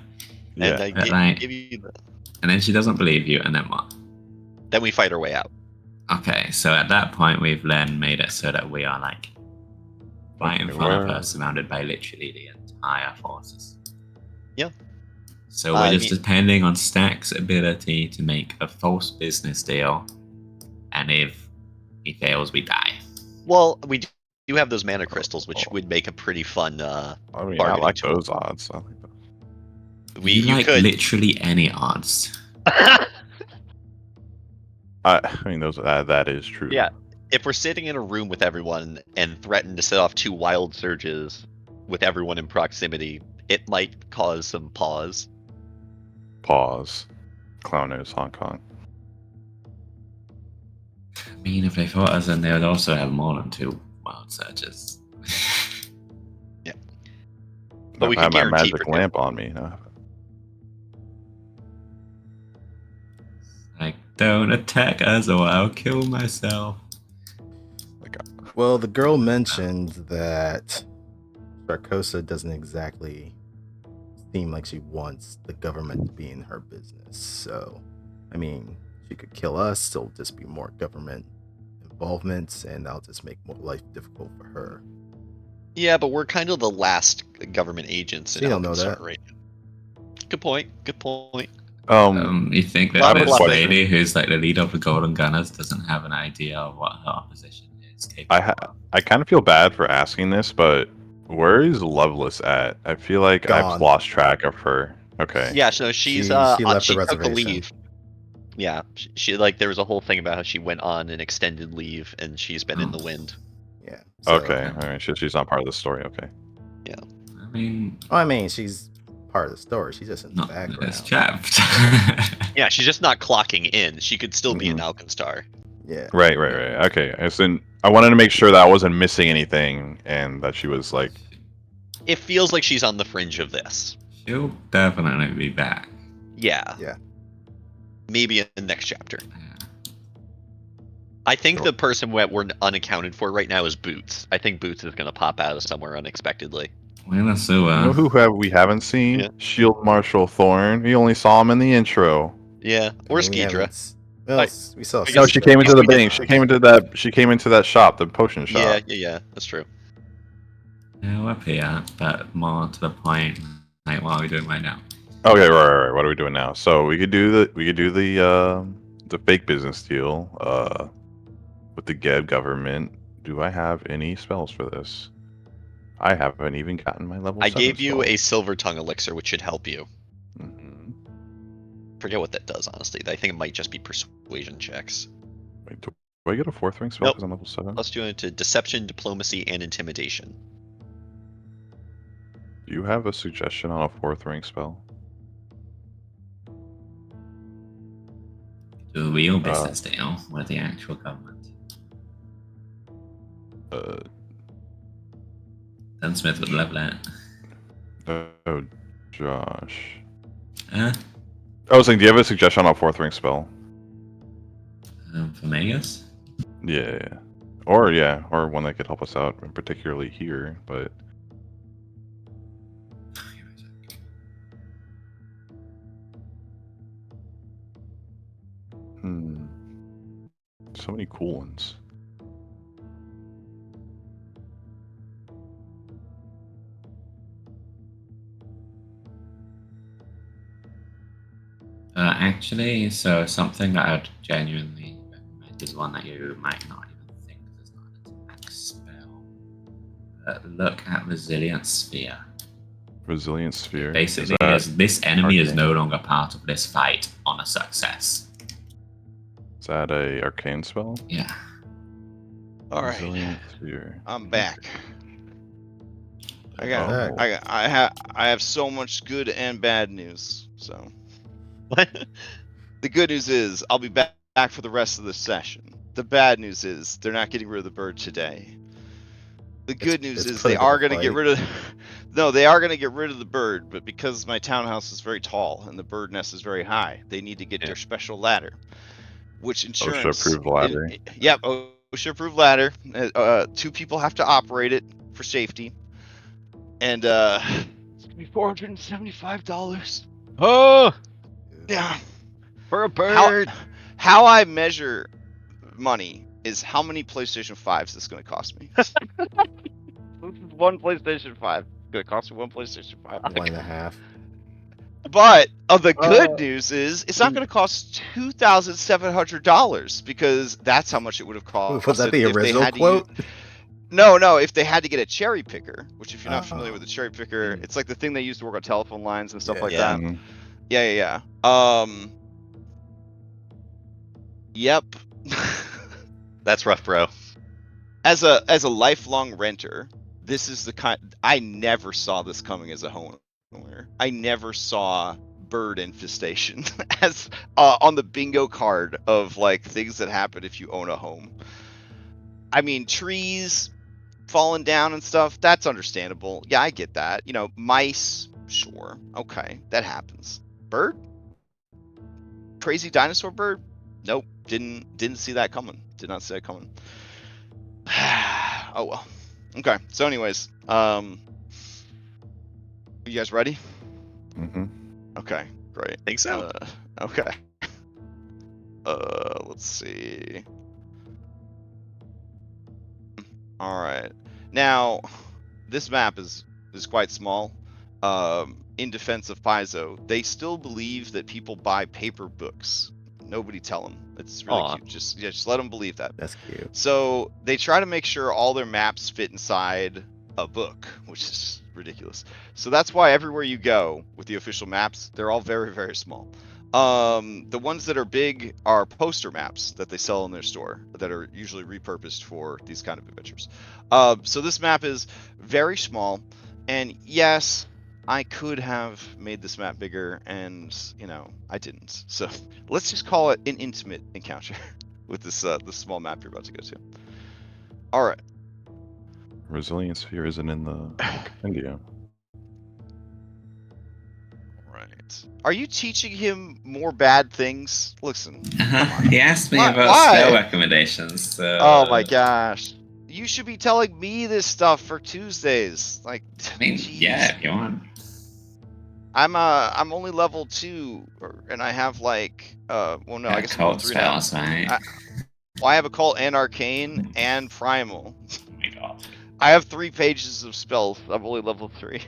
[SPEAKER 5] Yeah.
[SPEAKER 4] And I
[SPEAKER 3] But like-
[SPEAKER 4] give you the,
[SPEAKER 3] And then she doesn't believe you, and then what?
[SPEAKER 4] then we fight our way out.
[SPEAKER 3] Okay, so at that point, we've then made it so that we are like right in
[SPEAKER 5] Okay,
[SPEAKER 3] front of
[SPEAKER 5] where-
[SPEAKER 3] her, surrounded by literally the entire forces.
[SPEAKER 4] Yeah.
[SPEAKER 3] So we're
[SPEAKER 4] I
[SPEAKER 3] just
[SPEAKER 4] mean-
[SPEAKER 3] depending on Stack's ability to make a false business deal, and if he fails, we die.
[SPEAKER 4] Well, we do have those mana crystals, which would make a pretty fun.
[SPEAKER 5] I mean, I
[SPEAKER 4] bargaining
[SPEAKER 5] like
[SPEAKER 4] tool.
[SPEAKER 5] those odds. I like those.
[SPEAKER 3] You like
[SPEAKER 4] could.
[SPEAKER 3] literally any odds.
[SPEAKER 5] I mean, those that is true.
[SPEAKER 4] Yeah. If we're sitting in a room with everyone and threaten to set off 2 wild surges with everyone in proximity, it might cause some pause.
[SPEAKER 5] Pause. Clown knows Hong Kong.
[SPEAKER 3] I mean, if they fought us, then they would also have more than 2 wild surges.
[SPEAKER 4] But we
[SPEAKER 5] I have
[SPEAKER 4] can
[SPEAKER 5] my
[SPEAKER 4] guarantee
[SPEAKER 5] magic
[SPEAKER 4] for-
[SPEAKER 5] lamp on me.
[SPEAKER 3] Like, don't attack us or I'll kill myself.
[SPEAKER 2] Well, the girl mentioned that Sharkosa doesn't exactly seem like she wants the government to be in her business. So, I mean, she could kill us, there'll just be more government involvement, and that'll just make more life difficult for her.
[SPEAKER 4] Yeah, but we're kind of the last government agents in
[SPEAKER 2] She don't know
[SPEAKER 4] Alkenstar
[SPEAKER 2] that.
[SPEAKER 4] right now. Good point. Good point.
[SPEAKER 3] You think
[SPEAKER 4] Lot
[SPEAKER 3] that
[SPEAKER 4] of
[SPEAKER 3] this
[SPEAKER 4] bluffing.
[SPEAKER 3] lady who's like the leader of the Golden Gunners doesn't have an idea of what her opposition is capable of?
[SPEAKER 5] I kind of feel bad for asking this, but where is Loveless at? I feel like I've
[SPEAKER 2] Gone.
[SPEAKER 5] lost track of her. Okay.
[SPEAKER 4] Yeah, so she's
[SPEAKER 2] She left the
[SPEAKER 4] she took a
[SPEAKER 2] reservation.
[SPEAKER 4] leave. Yeah, she like there was a whole thing about how she went on an extended leave and she's been in the wind.
[SPEAKER 2] Yeah. So,
[SPEAKER 5] Okay. All right. She's not part of the story. Okay.
[SPEAKER 3] I mean,
[SPEAKER 2] I mean, she's part of the story. She's just in the
[SPEAKER 3] not
[SPEAKER 2] background.
[SPEAKER 3] as trapped.
[SPEAKER 4] Yeah, she's just not clocking in. She could still be in
[SPEAKER 5] Mhm.
[SPEAKER 4] Alkenstar.
[SPEAKER 2] Yeah.
[SPEAKER 5] Right. Okay. I wanted to make sure that I wasn't missing anything, and that she was like,
[SPEAKER 4] It feels like she's on the fringe of this.
[SPEAKER 3] She'll definitely be back.
[SPEAKER 4] Yeah,
[SPEAKER 2] Yeah.
[SPEAKER 4] maybe in the next chapter.
[SPEAKER 3] Yeah.
[SPEAKER 4] I think
[SPEAKER 2] Sure.
[SPEAKER 4] the person that we're unaccounted for right now is Boots. I think Boots is going to pop out of somewhere unexpectedly.
[SPEAKER 3] We're in a sewer.
[SPEAKER 5] you know who we haven't seen?
[SPEAKER 4] Yeah.
[SPEAKER 5] Shield Marshal Thorn. We only saw him in the intro.
[SPEAKER 4] Yeah,
[SPEAKER 2] I
[SPEAKER 4] or
[SPEAKER 2] mean, we
[SPEAKER 4] Skeedra.
[SPEAKER 2] haven't well,
[SPEAKER 4] I-
[SPEAKER 2] we saw.
[SPEAKER 4] I
[SPEAKER 5] No,
[SPEAKER 4] guess
[SPEAKER 5] she
[SPEAKER 2] Skeedra.
[SPEAKER 5] came into the
[SPEAKER 4] we did
[SPEAKER 5] thing.
[SPEAKER 4] not.
[SPEAKER 5] She came into that shop, the potion shop.
[SPEAKER 4] Yeah, that's true.
[SPEAKER 3] Yeah, we're here, but more to the point, like what are we doing right now?
[SPEAKER 5] Okay, right. What are we doing now? So we could do the fake business deal with the Geb government. Do I have any spells for this? I haven't even gotten my level.
[SPEAKER 4] I
[SPEAKER 5] 7
[SPEAKER 4] gave you
[SPEAKER 5] spell.
[SPEAKER 4] a Silver Tongue elixir, which should help you.
[SPEAKER 5] Mhm.
[SPEAKER 4] Forget what that does, honestly. I think it might just be persuasion checks.
[SPEAKER 5] Wait, do I get a 4th ring spell
[SPEAKER 4] Nope.
[SPEAKER 5] because I'm level 7?
[SPEAKER 4] Plus 2 into deception, diplomacy, and intimidation.
[SPEAKER 5] Do you have a suggestion on a 4th ring spell?
[SPEAKER 3] Do a real business deal with the actual government. Then Smith would level it.
[SPEAKER 5] Oh, Josh.
[SPEAKER 3] Uh,
[SPEAKER 5] I was saying, do you have a suggestion on a 4th ring spell?
[SPEAKER 3] for Magus?
[SPEAKER 5] Yeah. Or one that could help us out, particularly here, but so many cool ones.
[SPEAKER 3] Actually, so something that I'd genuinely recommend is one that you might not even think is not an attack spell. Look at Resilient Sphere.
[SPEAKER 5] Resilient Sphere.
[SPEAKER 3] Basically,
[SPEAKER 5] Is
[SPEAKER 3] this enemy is
[SPEAKER 5] arcane?
[SPEAKER 3] no longer part of this fight on a success.
[SPEAKER 5] that a arcane spell?
[SPEAKER 3] Yeah.
[SPEAKER 1] All right,
[SPEAKER 5] Resilient Sphere.
[SPEAKER 1] I'm back. I
[SPEAKER 5] Oh.
[SPEAKER 1] I have so much good and bad news. So
[SPEAKER 4] What?
[SPEAKER 1] the good news is I'll be back for the rest of the session. The bad news is they're not getting rid of the bird today. The good news
[SPEAKER 2] it's
[SPEAKER 1] is
[SPEAKER 2] part
[SPEAKER 1] they
[SPEAKER 2] of the
[SPEAKER 1] are going to get
[SPEAKER 2] fight.
[SPEAKER 1] rid of. No, they are going to get rid of the bird, but because my townhouse is very tall and the bird nest is very high, they need to get their special ladder, which insurance.
[SPEAKER 5] approved ladder.
[SPEAKER 1] Yep, OSHA approved ladder. 2 people have to operate it for safety, and it's gonna be $475.
[SPEAKER 4] Oh,
[SPEAKER 1] Yeah.
[SPEAKER 4] for a bird.
[SPEAKER 1] How I measure money is how many PlayStation 5s this is going to cost me. This is one PlayStation 5. It's going to cost me one PlayStation 5.
[SPEAKER 2] 1.5.
[SPEAKER 1] But the good news is it's not going to cost $2,700 because that's how much it would have cost.
[SPEAKER 2] Was that the
[SPEAKER 1] if they
[SPEAKER 2] original
[SPEAKER 1] had to
[SPEAKER 2] quote?
[SPEAKER 1] No, if they had to get a cherry picker, which if you're not familiar
[SPEAKER 2] Oh.
[SPEAKER 1] with a cherry picker, it's like the thing they use to work on telephone lines and stuff like
[SPEAKER 4] Yeah.
[SPEAKER 1] that.
[SPEAKER 5] Mhm.
[SPEAKER 1] Yeah. Yep.
[SPEAKER 4] That's rough, bro.
[SPEAKER 1] As a lifelong renter, this is the kind I never saw this coming as a homeowner. I never saw bird infestation as on the bingo card of like things that happen if you own a home. I mean, trees falling down and stuff, that's understandable. Yeah, I get that. You know, mice, sure. Okay, that happens. Bird? Crazy dinosaur bird? Nope, didn't see that coming. Did not see that coming. Oh well. Okay. So anyways, you guys ready?
[SPEAKER 5] Mhm.
[SPEAKER 1] Okay, great.
[SPEAKER 4] Think so?
[SPEAKER 1] Okay. Let's see. All right. Now, this map is quite small. In defense of Paizo, they still believe that people buy paper books. Nobody tell them. It's really
[SPEAKER 4] Aw.
[SPEAKER 1] cute. Just let them believe that.
[SPEAKER 2] That's cute.
[SPEAKER 1] So they try to make sure all their maps fit inside a book, which is ridiculous. So that's why everywhere you go with the official maps, they're all very, very small. The ones that are big are poster maps that they sell in their store that are usually repurposed for these kind of adventures. So this map is very small, and yes, I could have made this map bigger, and you know, I didn't. So let's just call it an intimate encounter. with this small map you're about to go to. All right.
[SPEAKER 5] Resilient sphere isn't in the compendium.
[SPEAKER 1] Right. Are you teaching him more bad things? Listen.
[SPEAKER 3] He asked me
[SPEAKER 1] Why-
[SPEAKER 3] about
[SPEAKER 1] why?
[SPEAKER 3] spell recommendations. So,
[SPEAKER 1] Oh my gosh. You should be telling me this stuff for Tuesdays. Like,
[SPEAKER 3] I mean,
[SPEAKER 1] jeez.
[SPEAKER 3] yeah, if you want.
[SPEAKER 1] I'm only level 2, and I have like well no, I guess I'm level
[SPEAKER 3] Cult
[SPEAKER 1] 3 now.
[SPEAKER 3] spells, right?
[SPEAKER 1] Well, I have occult and arcane and primal.
[SPEAKER 3] Oh my god.
[SPEAKER 1] I have 3 pages of spells. I'm only level 3.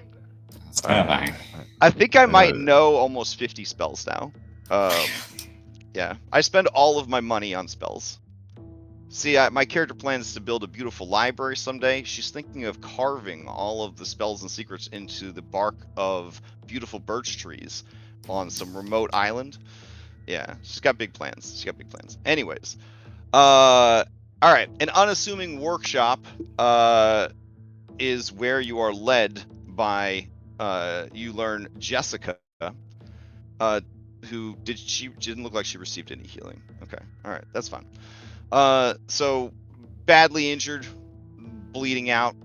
[SPEAKER 3] That's terrifying.
[SPEAKER 1] I think I
[SPEAKER 5] know.
[SPEAKER 1] might know almost 50 spells now. Yeah, I spend all of my money on spells. See, my character plans to build a beautiful library someday. She's thinking of carving all of the spells and secrets into the bark of beautiful birch trees on some remote island. Yeah, she's got big plans. She's got big plans. Anyways, all right. An unassuming workshop is where you are led by. You learn Jessica, who didn't look like she received any healing. Okay, all right, that's fine. So badly injured, bleeding out,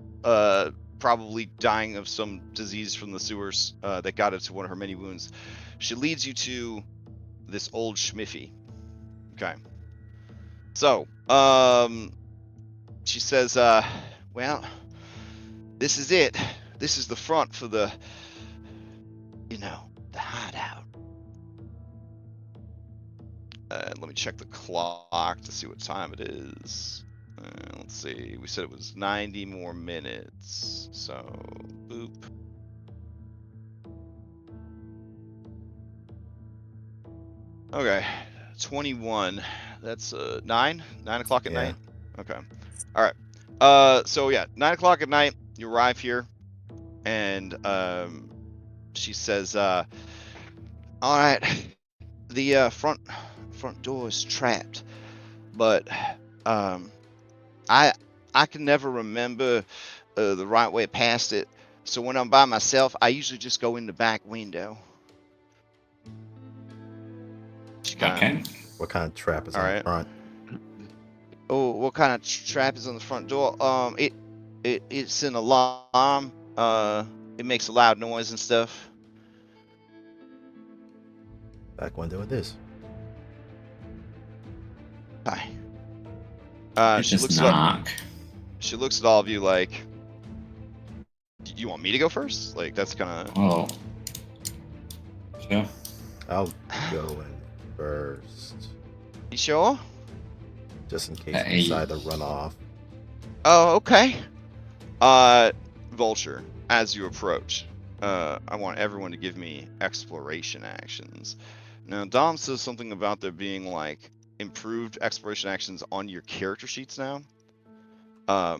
[SPEAKER 1] probably dying of some disease from the sewers that got into one of her many wounds. She leads you to this old schmiffy. Okay. So, she says, well, this is it. This is the front for the hideout. Let me check the clock to see what time it is. Let's see. We said it was 90 more minutes. So, boop. Okay, 21. That's 9 o'clock at
[SPEAKER 2] Yeah.
[SPEAKER 1] night. Okay. All right. So yeah, 9 o'clock at night. You arrive here, and she says, "All right, the front door is trapped, but I can never remember the right way past it. So when I'm by myself, I usually just go in the back window." She kinda-
[SPEAKER 3] Okay.
[SPEAKER 2] What kind of trap is
[SPEAKER 1] All
[SPEAKER 2] on
[SPEAKER 1] right.
[SPEAKER 2] the front?
[SPEAKER 1] Oh, what kind of trap is on the front door? It's an alarm. It makes a loud noise and stuff.
[SPEAKER 2] Back window it is.
[SPEAKER 1] Hi.
[SPEAKER 3] You
[SPEAKER 1] She
[SPEAKER 3] just
[SPEAKER 1] looks at
[SPEAKER 3] knock.
[SPEAKER 1] she looks at all of you like, you want me to go first? Like that's kind of.
[SPEAKER 3] Oh. Sure.
[SPEAKER 2] I'll go in first,
[SPEAKER 1] You sure?
[SPEAKER 2] just in case
[SPEAKER 3] Hey.
[SPEAKER 2] we decide to run off.
[SPEAKER 1] Oh, okay. Vulture, as you approach, I want everyone to give me exploration actions. Now, Dom says something about there being like improved exploration actions on your character sheets now. I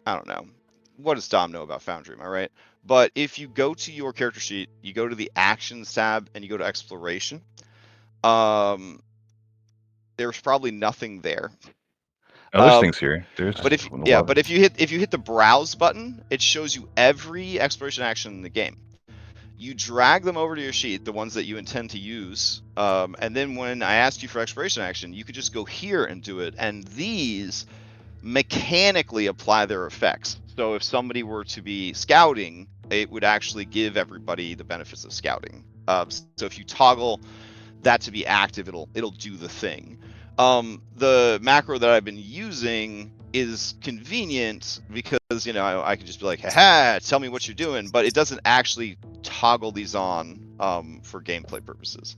[SPEAKER 1] don't know. What does Dom know about Foundry? Am I right? But if you go to your character sheet, you go to the actions tab and you go to exploration. There's probably nothing there.
[SPEAKER 5] Oh, there's
[SPEAKER 1] Um,
[SPEAKER 5] things here. There's
[SPEAKER 1] But if
[SPEAKER 5] a
[SPEAKER 1] yeah,
[SPEAKER 5] lot.
[SPEAKER 1] but if you hit the browse button, it shows you every exploration action in the game. You drag them over to your sheet, the ones that you intend to use, and then when I ask you for exploration action, you could just go here and do it, and these mechanically apply their effects. So if somebody were to be scouting, it would actually give everybody the benefits of scouting. So if you toggle that to be active, it'll do the thing. The macro that I've been using is convenient because I can just be like, haha, tell me what you're doing, but it doesn't actually toggle these on for gameplay purposes.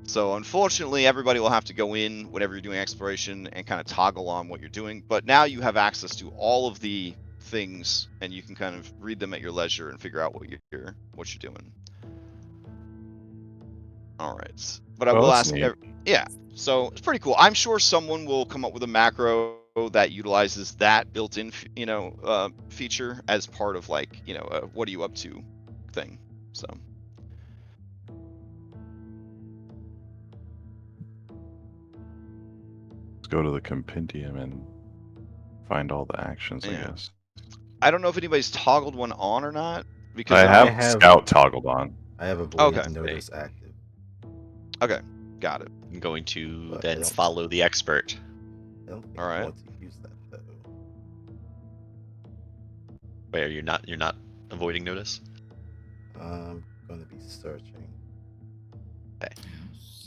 [SPEAKER 1] So unfortunately, everybody will have to go in whenever you're doing exploration and kind of toggle on what you're doing. But now you have access to all of the things, and you can kind of read them at your leisure and figure out what you're doing. All right, but I
[SPEAKER 5] Oh,
[SPEAKER 1] will
[SPEAKER 5] that's
[SPEAKER 1] ask.
[SPEAKER 5] neat.
[SPEAKER 1] Yeah, so it's pretty cool. I'm sure someone will come up with a macro that utilizes that built-in, feature as part of like, a what are you up to thing. So.
[SPEAKER 5] Let's go to the compendium and find all the actions, I
[SPEAKER 1] Yeah.
[SPEAKER 5] guess.
[SPEAKER 1] I don't know if anybody's toggled one on or not because
[SPEAKER 5] I have
[SPEAKER 2] have-
[SPEAKER 5] Scout toggled on.
[SPEAKER 2] I have avoid
[SPEAKER 1] Okay.
[SPEAKER 2] notice active.
[SPEAKER 1] Okay, got it.
[SPEAKER 4] I'm going to
[SPEAKER 2] But I
[SPEAKER 4] then
[SPEAKER 2] don't-
[SPEAKER 4] follow the expert.
[SPEAKER 2] I don't think
[SPEAKER 1] All right.
[SPEAKER 2] I want to use that though.
[SPEAKER 4] Where you're not avoiding notice.
[SPEAKER 2] I'm going to be searching.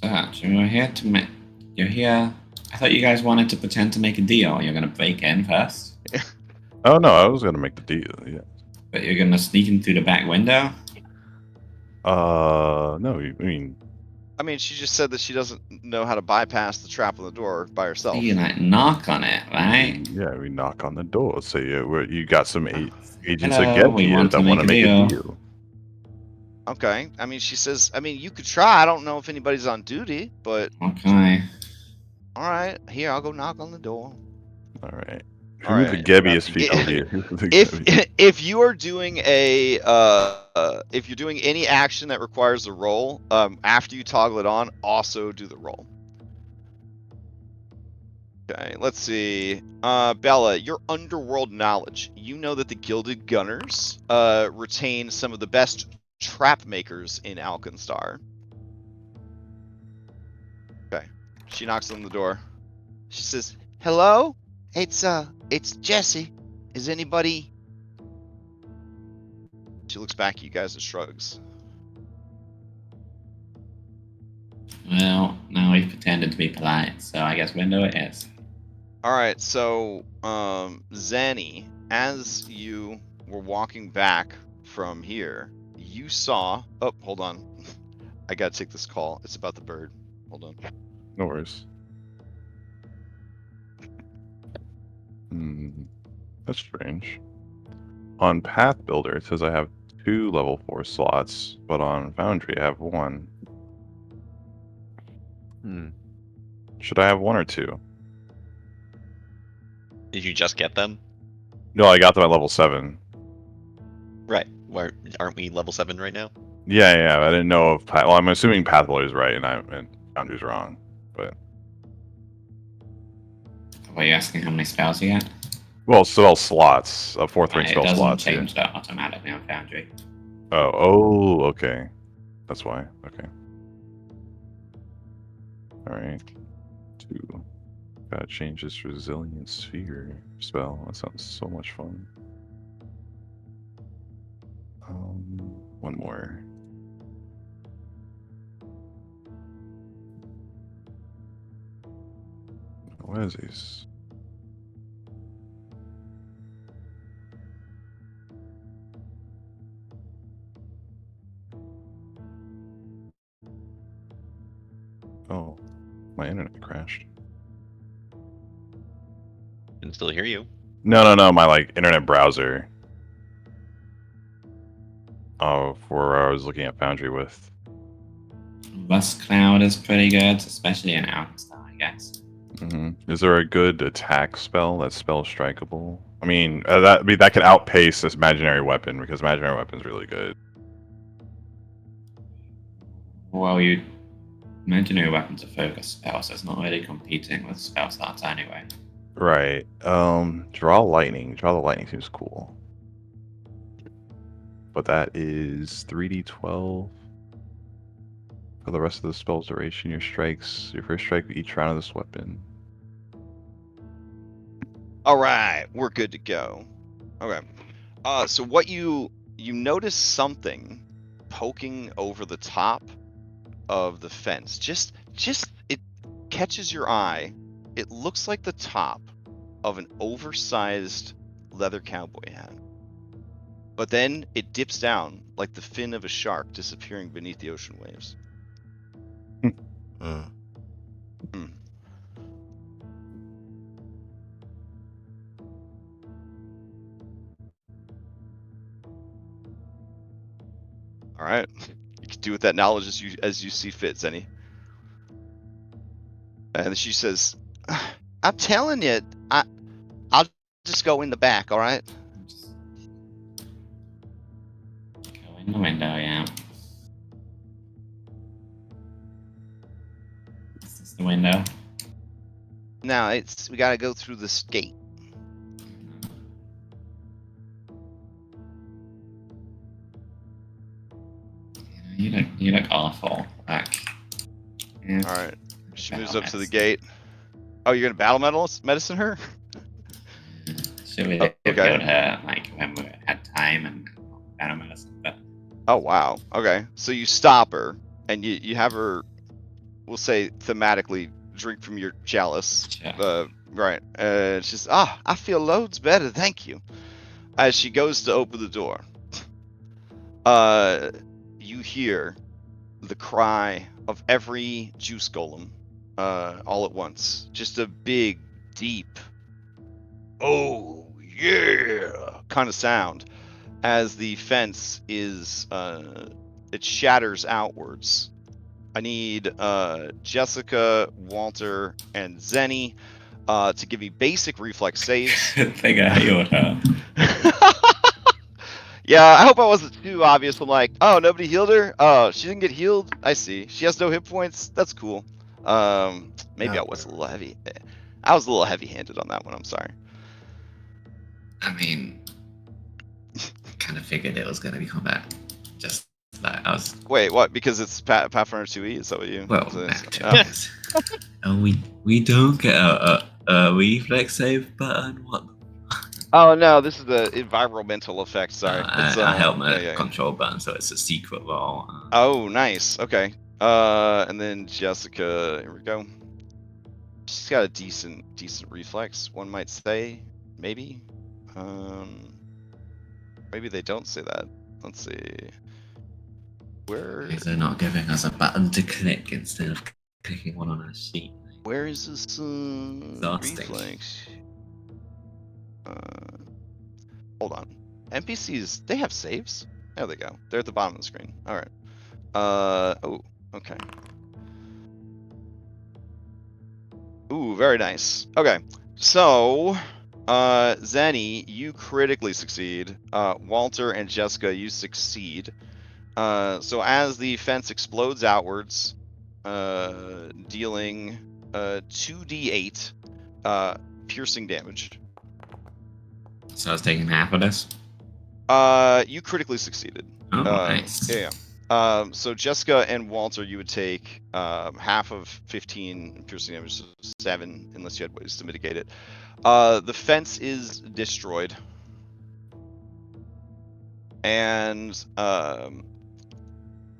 [SPEAKER 3] Search. You're here to make. You're here. I thought you guys wanted to pretend to make a deal. You're gonna break in first,
[SPEAKER 5] Oh no, I was gonna make the deal. Yeah.
[SPEAKER 3] but you're gonna sneak in through the back window.
[SPEAKER 5] No. I mean,
[SPEAKER 1] I mean, she just said that she doesn't know how to bypass the trap on the door by
[SPEAKER 3] So
[SPEAKER 1] herself.
[SPEAKER 3] you like knock on it, right?
[SPEAKER 5] we knock on the door. Say you got some agents
[SPEAKER 3] Hello,
[SPEAKER 5] of
[SPEAKER 3] we
[SPEAKER 5] Gedge
[SPEAKER 3] want
[SPEAKER 5] that
[SPEAKER 3] to
[SPEAKER 5] want to
[SPEAKER 3] make a
[SPEAKER 5] make a
[SPEAKER 3] deal.
[SPEAKER 5] deal.
[SPEAKER 1] Okay. I mean, she says. I mean, you could try. I don't know if anybody's on duty, but
[SPEAKER 3] Okay.
[SPEAKER 1] all right. Here, I'll go knock on the door.
[SPEAKER 5] All right.
[SPEAKER 1] All
[SPEAKER 5] Who are the
[SPEAKER 1] right.
[SPEAKER 5] Gebbiest
[SPEAKER 4] Yeah.
[SPEAKER 5] people here? Who are the
[SPEAKER 1] If
[SPEAKER 5] Gebbiest?
[SPEAKER 1] if you are doing if you're doing any action that requires a roll, after you toggle it on, also do the roll. Okay, let's see. Bella, your underworld knowledge. You know that the Gilded Gunners retain some of the best trap makers in Alkenstar. Okay. She knocks on the door. She says, "Hello? It's Jesse. Is anybody?" She looks back at you guys and shrugs.
[SPEAKER 3] Well, now we've pretended to be polite, so I guess window it is.
[SPEAKER 1] All right, so Zanny, as you were walking back from here, you saw. Oh, hold on. I gotta take this call. It's about the bird. Hold on.
[SPEAKER 5] No worries. That's strange. On Path Builder, it says I have 2 level 4 slots, but on Foundry I have 1. Should I have 1 or 2?
[SPEAKER 4] Did you just get them?
[SPEAKER 5] No, I got them at level 7.
[SPEAKER 4] Right. Where aren't we level 7 right now?
[SPEAKER 5] Yeah. I didn't know if well, I'm assuming Path Builder is right and Foundry's wrong, but
[SPEAKER 3] Were you asking how many spells you get?
[SPEAKER 5] well, spell slots, 4th rank
[SPEAKER 3] It
[SPEAKER 5] spell
[SPEAKER 3] doesn't
[SPEAKER 5] slots. Yeah.
[SPEAKER 3] change that automatically on Foundry.
[SPEAKER 5] Oh, okay. That's why. Okay. All right. 2. Gotta change this resilient sphere spell. That sounds so much fun. 1 more. What is this? Oh, my internet crashed.
[SPEAKER 4] Can still hear you.
[SPEAKER 5] No. My internet browser. Oh, for where I was looking at Foundry with.
[SPEAKER 3] Rust Cloud is pretty good, especially in Alkenstar, I guess.
[SPEAKER 5] Is there a good attack spell that's spell strikeable? I mean, that could outpace this imaginary weapon because imaginary weapon's really good.
[SPEAKER 3] Well, imaginary weapons are focus spells, so it's not really competing with spell slots anyway.
[SPEAKER 5] Right. Draw lightning. Draw the lightning seems cool. But that is 3d12 for the rest of the spell's duration. Your first strike with each round of this weapon.
[SPEAKER 1] All right, we're good to go. Okay. So what you notice something poking over the top of the fence. Just it catches your eye. It looks like the top of an oversized leather cowboy hat. But then it dips down like the fin of a shark disappearing beneath the ocean waves. All right. You can do with that knowledge as you see fit, Zenny. And she says, "I'm telling you, I'll just go in the back, all right?"
[SPEAKER 3] Just go in the window, yeah. This is the window.
[SPEAKER 1] Now we gotta go through this gate.
[SPEAKER 3] You look awful. Like, yeah.
[SPEAKER 1] All right. She moves up to the gate. Oh, you're gonna battle medicine her?
[SPEAKER 3] Should we
[SPEAKER 1] Oh,
[SPEAKER 3] have
[SPEAKER 1] okay.
[SPEAKER 3] killed her like when we had time and battle medicine? But
[SPEAKER 1] Oh wow. Okay. So you stop her and you have her, we'll say thematically, drink from your chalice.
[SPEAKER 3] sure.
[SPEAKER 1] Right. She's I feel loads better, thank you. As she goes to open the door, you hear the cry of every juice golem, all at once. Just a big, deep, oh yeah, kind of sound as the fence is it shatters outwards. I need Jessica, Walter, and Zenny to give me basic reflex saves.
[SPEAKER 3] Good thing I healed her.
[SPEAKER 1] Yeah, I hope I wasn't too obvious. I'm like, oh, nobody healed her. Oh, she didn't get healed. I see. She has no hit points. That's cool. Maybe I was a little heavy. I was a little heavy-handed on that one. I'm sorry.
[SPEAKER 3] I mean, kind of figured it was going to be combat. Just like I was.
[SPEAKER 1] Wait, what? Because it's Pathfinder 2E? Is that what you?
[SPEAKER 3] Well,
[SPEAKER 1] is it-
[SPEAKER 3] back
[SPEAKER 1] oh.
[SPEAKER 3] to this. Oh, we don't get a reflex save button. What?
[SPEAKER 1] Oh no, this is the environmental effect. Sorry,
[SPEAKER 3] I help my
[SPEAKER 1] yeah.
[SPEAKER 3] control button, so it's a secret roll.
[SPEAKER 1] Oh, nice. Okay. And then Jessica. Here we go. She's got a decent reflex. One might say, maybe. Maybe they don't say that. Let's see. Where?
[SPEAKER 3] Because they're not giving us a button to click instead of clicking one on a sheet.
[SPEAKER 1] Where is this
[SPEAKER 3] Exhausting.
[SPEAKER 1] reflex? Hold on. NPCs, they have saves? There they go. They're at the bottom of the screen. Alright. Oh, okay. Ooh, very nice. Okay. So, Zenny, you critically succeed. Walter and Jessica, you succeed. So as the fence explodes outwards, dealing 2d8 piercing damage.
[SPEAKER 3] So I was taking half of this.
[SPEAKER 1] You critically succeeded.
[SPEAKER 3] Oh, nice.
[SPEAKER 1] Yeah. So Jessica and Walter, you would take half of 15 piercing damage, so 7, unless you had ways to mitigate it. The fence is destroyed, and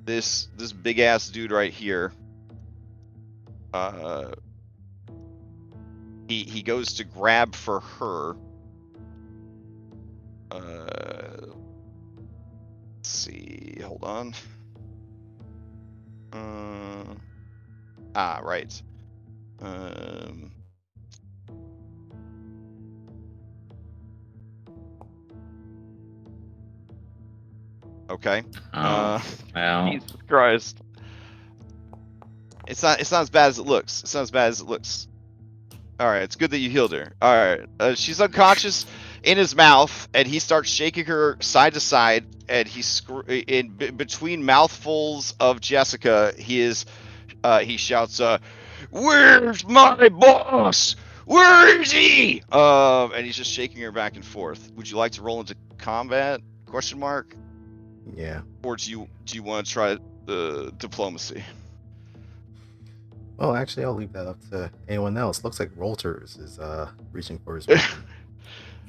[SPEAKER 1] this big ass dude right here, he goes to grab for her. Let's see. Hold on. Right. Okay.
[SPEAKER 3] Oh, well.
[SPEAKER 1] Jesus Christ. It's not as bad as it looks. It's not as bad as it looks. Alright, it's good that you healed her. Alright. She's unconscious in his mouth, and he starts shaking her side to side, and he's between mouthfuls of Jessica, he shouts, "Where's my boss? Where is he?" And he's just shaking her back and forth. Would you like to roll into combat? Question mark.
[SPEAKER 2] Yeah.
[SPEAKER 1] Or do you want to try the diplomacy?
[SPEAKER 2] Well, actually, I'll leave that up to anyone else. Looks like Rolters is reaching for his weapon.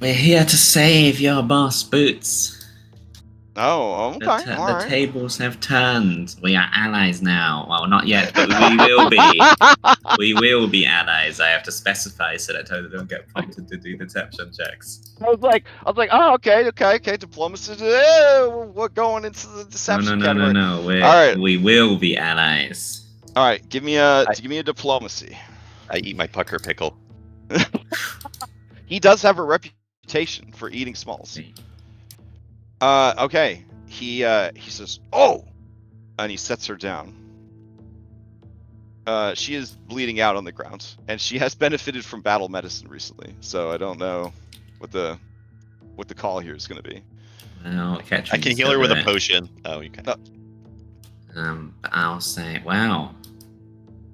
[SPEAKER 3] We're here to save your boss, Boots.
[SPEAKER 1] Oh, okay.
[SPEAKER 3] The tables have turned. We are allies now. Well, not yet, but we will be. We will be allies. I have to specify so that I don't get prompted to do deception checks.
[SPEAKER 1] I was like, oh, okay. Diplomacy. We're going into the deception category.
[SPEAKER 3] No.
[SPEAKER 1] All right.
[SPEAKER 3] We will be allies.
[SPEAKER 1] All right, give me a diplomacy.
[SPEAKER 4] I eat my pucker pickle.
[SPEAKER 1] He does have a reputation for eating smalls. Okay. He says, "Oh," and he sets her down. She is bleeding out on the ground, and she has benefited from battle medicine recently. So I don't know what the call here is going to be.
[SPEAKER 3] Well,
[SPEAKER 4] I can heal her with a potion. Oh, you can.
[SPEAKER 3] But I'll say, wow,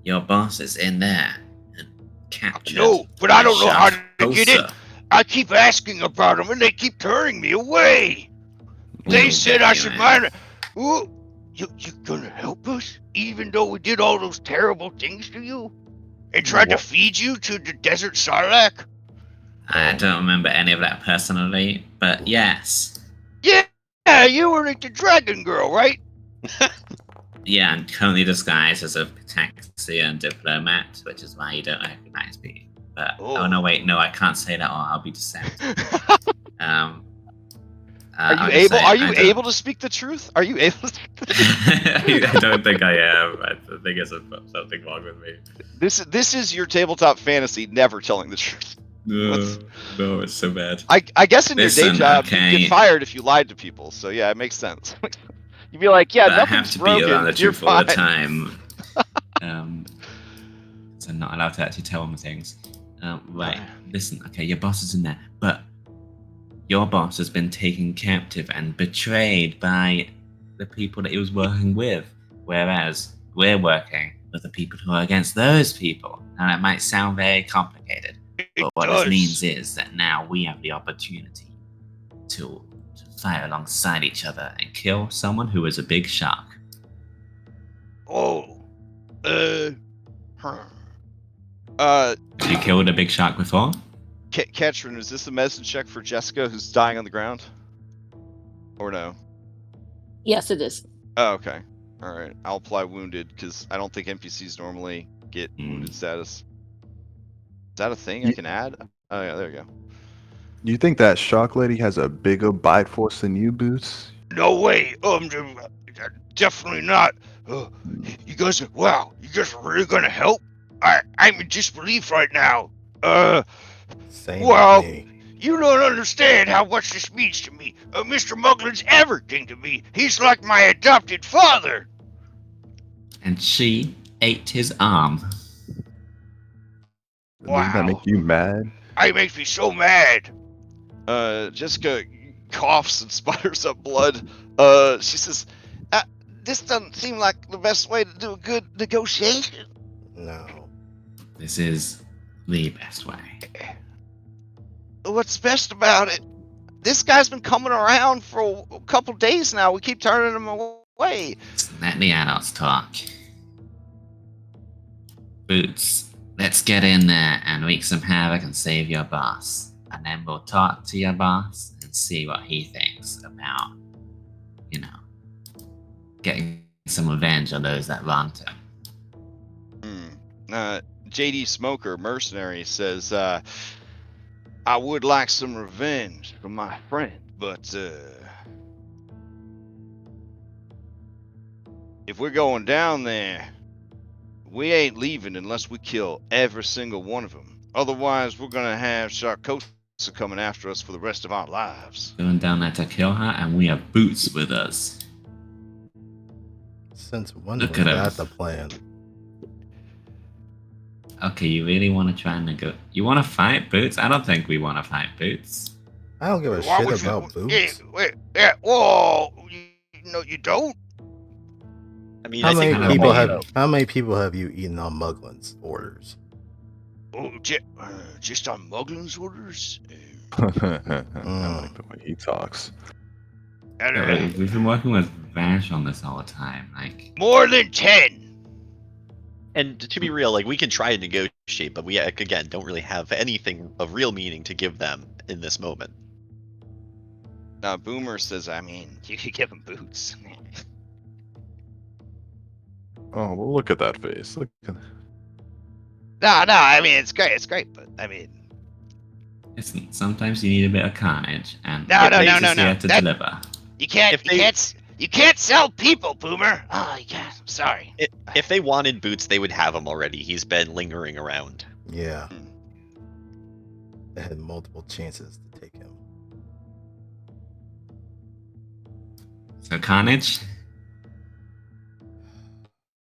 [SPEAKER 3] your boss is in there and captured.
[SPEAKER 1] No, but I don't know how to get in.
[SPEAKER 3] Sharkosa.
[SPEAKER 1] I keep asking about them, and they keep turning me away. They
[SPEAKER 3] We'll
[SPEAKER 1] said
[SPEAKER 3] get
[SPEAKER 1] I
[SPEAKER 3] you
[SPEAKER 1] should
[SPEAKER 3] in.
[SPEAKER 1] mind. Ooh, you gonna help us, even though we did all those terrible things to you? And tried to
[SPEAKER 5] What?
[SPEAKER 1] feed you to the desert sarlacc?
[SPEAKER 3] I don't remember any of that personally, but yes.
[SPEAKER 1] Yeah, you were like the dragon girl, right?
[SPEAKER 3] Yeah, I'm currently disguised as a Taxian diplomat, which is why you don't recognize me. But oh no, wait, no, I can't say that, or I'll be deceived.
[SPEAKER 1] Are you
[SPEAKER 3] I'll just
[SPEAKER 1] able?
[SPEAKER 3] say
[SPEAKER 1] Are
[SPEAKER 3] I
[SPEAKER 1] you
[SPEAKER 3] don't-
[SPEAKER 1] able to speak the truth? Are you able to speak the truth?
[SPEAKER 3] I don't think I am. I think there's something wrong with me.
[SPEAKER 1] This is your tabletop fantasy, never telling the truth.
[SPEAKER 3] No, it's so bad.
[SPEAKER 1] I guess in your
[SPEAKER 3] Listen,
[SPEAKER 1] day job
[SPEAKER 3] okay.
[SPEAKER 1] you'd get fired if you lied to people. So yeah, it makes sense. You'd be like, yeah,
[SPEAKER 3] But I have
[SPEAKER 1] nothing's
[SPEAKER 3] to
[SPEAKER 1] broken.
[SPEAKER 3] be around the
[SPEAKER 1] You're
[SPEAKER 3] truth all the
[SPEAKER 1] fine.
[SPEAKER 3] time. So I'm not allowed to actually tell them things. Right. Listen, okay, your boss is in there, but your boss has been taken captive and betrayed by the people that he was working with, whereas we're working with the people who are against those people. Now that might sound very complicated, but what this means is that now we have the opportunity to fight alongside each other and kill someone who is a big shark. Have you killed a big shark before?
[SPEAKER 1] Ketrin, is this a medicine check for Jessica who's dying on the ground? Or no?
[SPEAKER 6] Yes, it is.
[SPEAKER 1] Oh, okay. All right. I'll apply wounded because I don't think NPCs normally get wounded status. Is that a thing I can add? Oh yeah, there you go.
[SPEAKER 5] You think that shark lady has a bigger bite force than you, Boots?
[SPEAKER 1] No way. Definitely not. You guys are really gonna help? I'm in disbelief right now.
[SPEAKER 2] Same
[SPEAKER 1] Well,
[SPEAKER 2] with me.
[SPEAKER 1] you don't understand how much this means to me. Mr. Muglin's everything to me. He's like my adopted father.
[SPEAKER 3] And she ate his arm.
[SPEAKER 5] Doesn't that make you mad?
[SPEAKER 1] It makes me so mad. Jessica coughs and sputters up blood. She says, this doesn't seem like the best way to do a good negotiation.
[SPEAKER 2] No.
[SPEAKER 3] This is the best way.
[SPEAKER 1] What's best about it? This guy's been coming around for a couple days now. We keep turning him away.
[SPEAKER 3] Let the adults talk. Boots, let's get in there and wreak some havoc and save your boss. And then we'll talk to your boss and see what he thinks about, getting some revenge on those that wronged him.
[SPEAKER 1] JD Smoker, mercenary, says, I would like some revenge from my friend, but if we're going down there, we ain't leaving unless we kill every single one of them. Otherwise, we're gonna have Sharkosa coming after us for the rest of our lives.
[SPEAKER 3] Going down there to kill her, and we have Boots with us.
[SPEAKER 2] Since when
[SPEAKER 3] Look
[SPEAKER 2] was
[SPEAKER 3] at
[SPEAKER 2] that
[SPEAKER 3] him.
[SPEAKER 2] the plan?
[SPEAKER 3] Okay, you really want to try and you want to fight Boots? I don't think we want to fight Boots.
[SPEAKER 2] I don't give a
[SPEAKER 1] Why
[SPEAKER 2] shit
[SPEAKER 1] would
[SPEAKER 2] about
[SPEAKER 1] you,
[SPEAKER 2] Boots.
[SPEAKER 1] whoa, you don't?
[SPEAKER 4] I mean,
[SPEAKER 2] How
[SPEAKER 4] I think
[SPEAKER 2] many
[SPEAKER 3] I
[SPEAKER 2] people
[SPEAKER 3] mean-
[SPEAKER 2] have you eaten on Muglin's orders?
[SPEAKER 1] Oh, just on Muglin's orders?
[SPEAKER 5] I like the way he talks.
[SPEAKER 3] We've been working with Vash on this all the time.
[SPEAKER 1] More than 10.
[SPEAKER 4] And to be real, we can try and negotiate, but we again don't really have anything of real meaning to give them in this moment.
[SPEAKER 1] Boomer says, you could give him Boots.
[SPEAKER 5] Oh, well, look at that face. Look at...
[SPEAKER 1] No, it's great, but
[SPEAKER 3] Listen, sometimes you need a bit of carnage, and
[SPEAKER 1] No,
[SPEAKER 3] Boots
[SPEAKER 1] no,
[SPEAKER 3] is here to
[SPEAKER 1] that-
[SPEAKER 3] deliver.
[SPEAKER 1] you can't,
[SPEAKER 4] If
[SPEAKER 1] you can't sell people, Boomer. Oh, you can't. I'm sorry.
[SPEAKER 4] If they wanted Boots, they would have him already. He's been lingering around.
[SPEAKER 2] Yeah. They had multiple chances to take him.
[SPEAKER 3] So Carnage?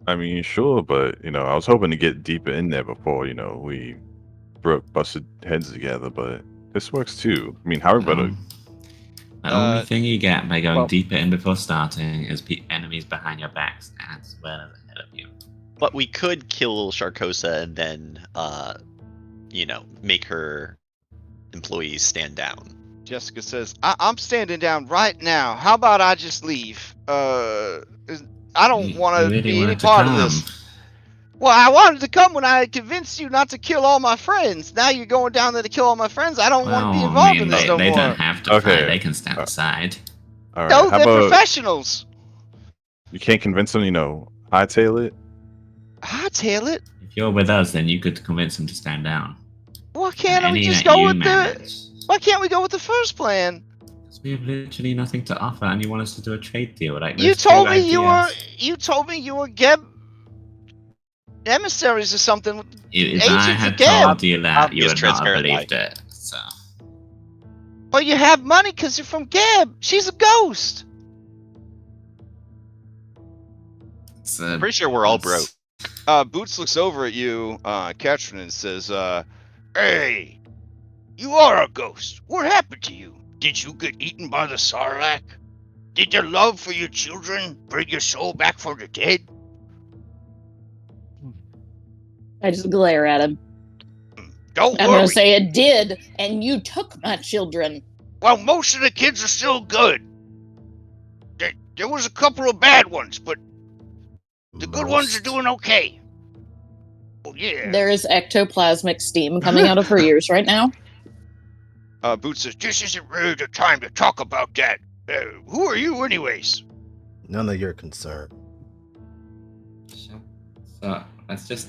[SPEAKER 5] I mean, sure, but I was hoping to get deeper in there before we busted heads together. But this works too. I mean, how about
[SPEAKER 3] The only thing you get by going
[SPEAKER 4] well-
[SPEAKER 3] deeper in before starting is enemies behind your backs as well as ahead of you.
[SPEAKER 4] But we could kill Sharkosa and then, make her employees stand down.
[SPEAKER 1] Jessica says, I'm standing down right now. How about I just leave? I don't want to be any part of this. Well, I wanted to come when I convinced you not to kill all my friends. Now you're going down there to kill all my friends. I don't want to be
[SPEAKER 3] Well, I
[SPEAKER 1] involved in
[SPEAKER 3] mean,
[SPEAKER 1] this no
[SPEAKER 3] they don't
[SPEAKER 1] more.
[SPEAKER 3] have to
[SPEAKER 5] Okay.
[SPEAKER 3] fight. They can stand aside.
[SPEAKER 5] All right.
[SPEAKER 1] No,
[SPEAKER 5] How
[SPEAKER 1] they're
[SPEAKER 5] about
[SPEAKER 1] professionals.
[SPEAKER 5] you can't convince them? Hightail it.
[SPEAKER 1] Hightail it.
[SPEAKER 3] If you're with us, then you could convince them to stand down.
[SPEAKER 1] Why
[SPEAKER 3] And
[SPEAKER 1] can't we
[SPEAKER 3] any
[SPEAKER 1] just
[SPEAKER 3] that
[SPEAKER 1] go
[SPEAKER 3] you
[SPEAKER 1] with the?
[SPEAKER 3] manage.
[SPEAKER 1] Why can't we go with the first plan?
[SPEAKER 3] Because we have literally nothing to offer, and you want us to do a trade deal. Like
[SPEAKER 1] You
[SPEAKER 3] those two
[SPEAKER 1] told me you were.
[SPEAKER 3] ideas.
[SPEAKER 1] You told me you were Geb emissaries or something.
[SPEAKER 3] If I
[SPEAKER 1] Agents of
[SPEAKER 3] had
[SPEAKER 1] Geb.
[SPEAKER 3] told you that, you
[SPEAKER 4] Obvious
[SPEAKER 3] would not have
[SPEAKER 4] transparent
[SPEAKER 3] believed it. So
[SPEAKER 1] But you have money because you're from Geb. She's a ghost.
[SPEAKER 3] it's,
[SPEAKER 4] I'm pretty sure we're all broke.
[SPEAKER 1] Boots looks over at you, Katrin, and says, "Hey, you are a ghost. What happened to you? Did you get eaten by the Sarlacc? Did your love for your children bring your soul back from the dead?"
[SPEAKER 6] I just glare at him.
[SPEAKER 1] Don't
[SPEAKER 6] I'm
[SPEAKER 1] worry.
[SPEAKER 6] gonna say it did, and you took my children.
[SPEAKER 1] Well, most of the kids are still good. There was a couple of bad ones, but the good ones are doing okay. Oh, yeah.
[SPEAKER 6] There is ectoplasmic steam coming out of her ears right now.
[SPEAKER 1] Boots says, "This isn't really the time to talk about that. Who are you anyways?"
[SPEAKER 2] None of your concern.
[SPEAKER 3] So let's just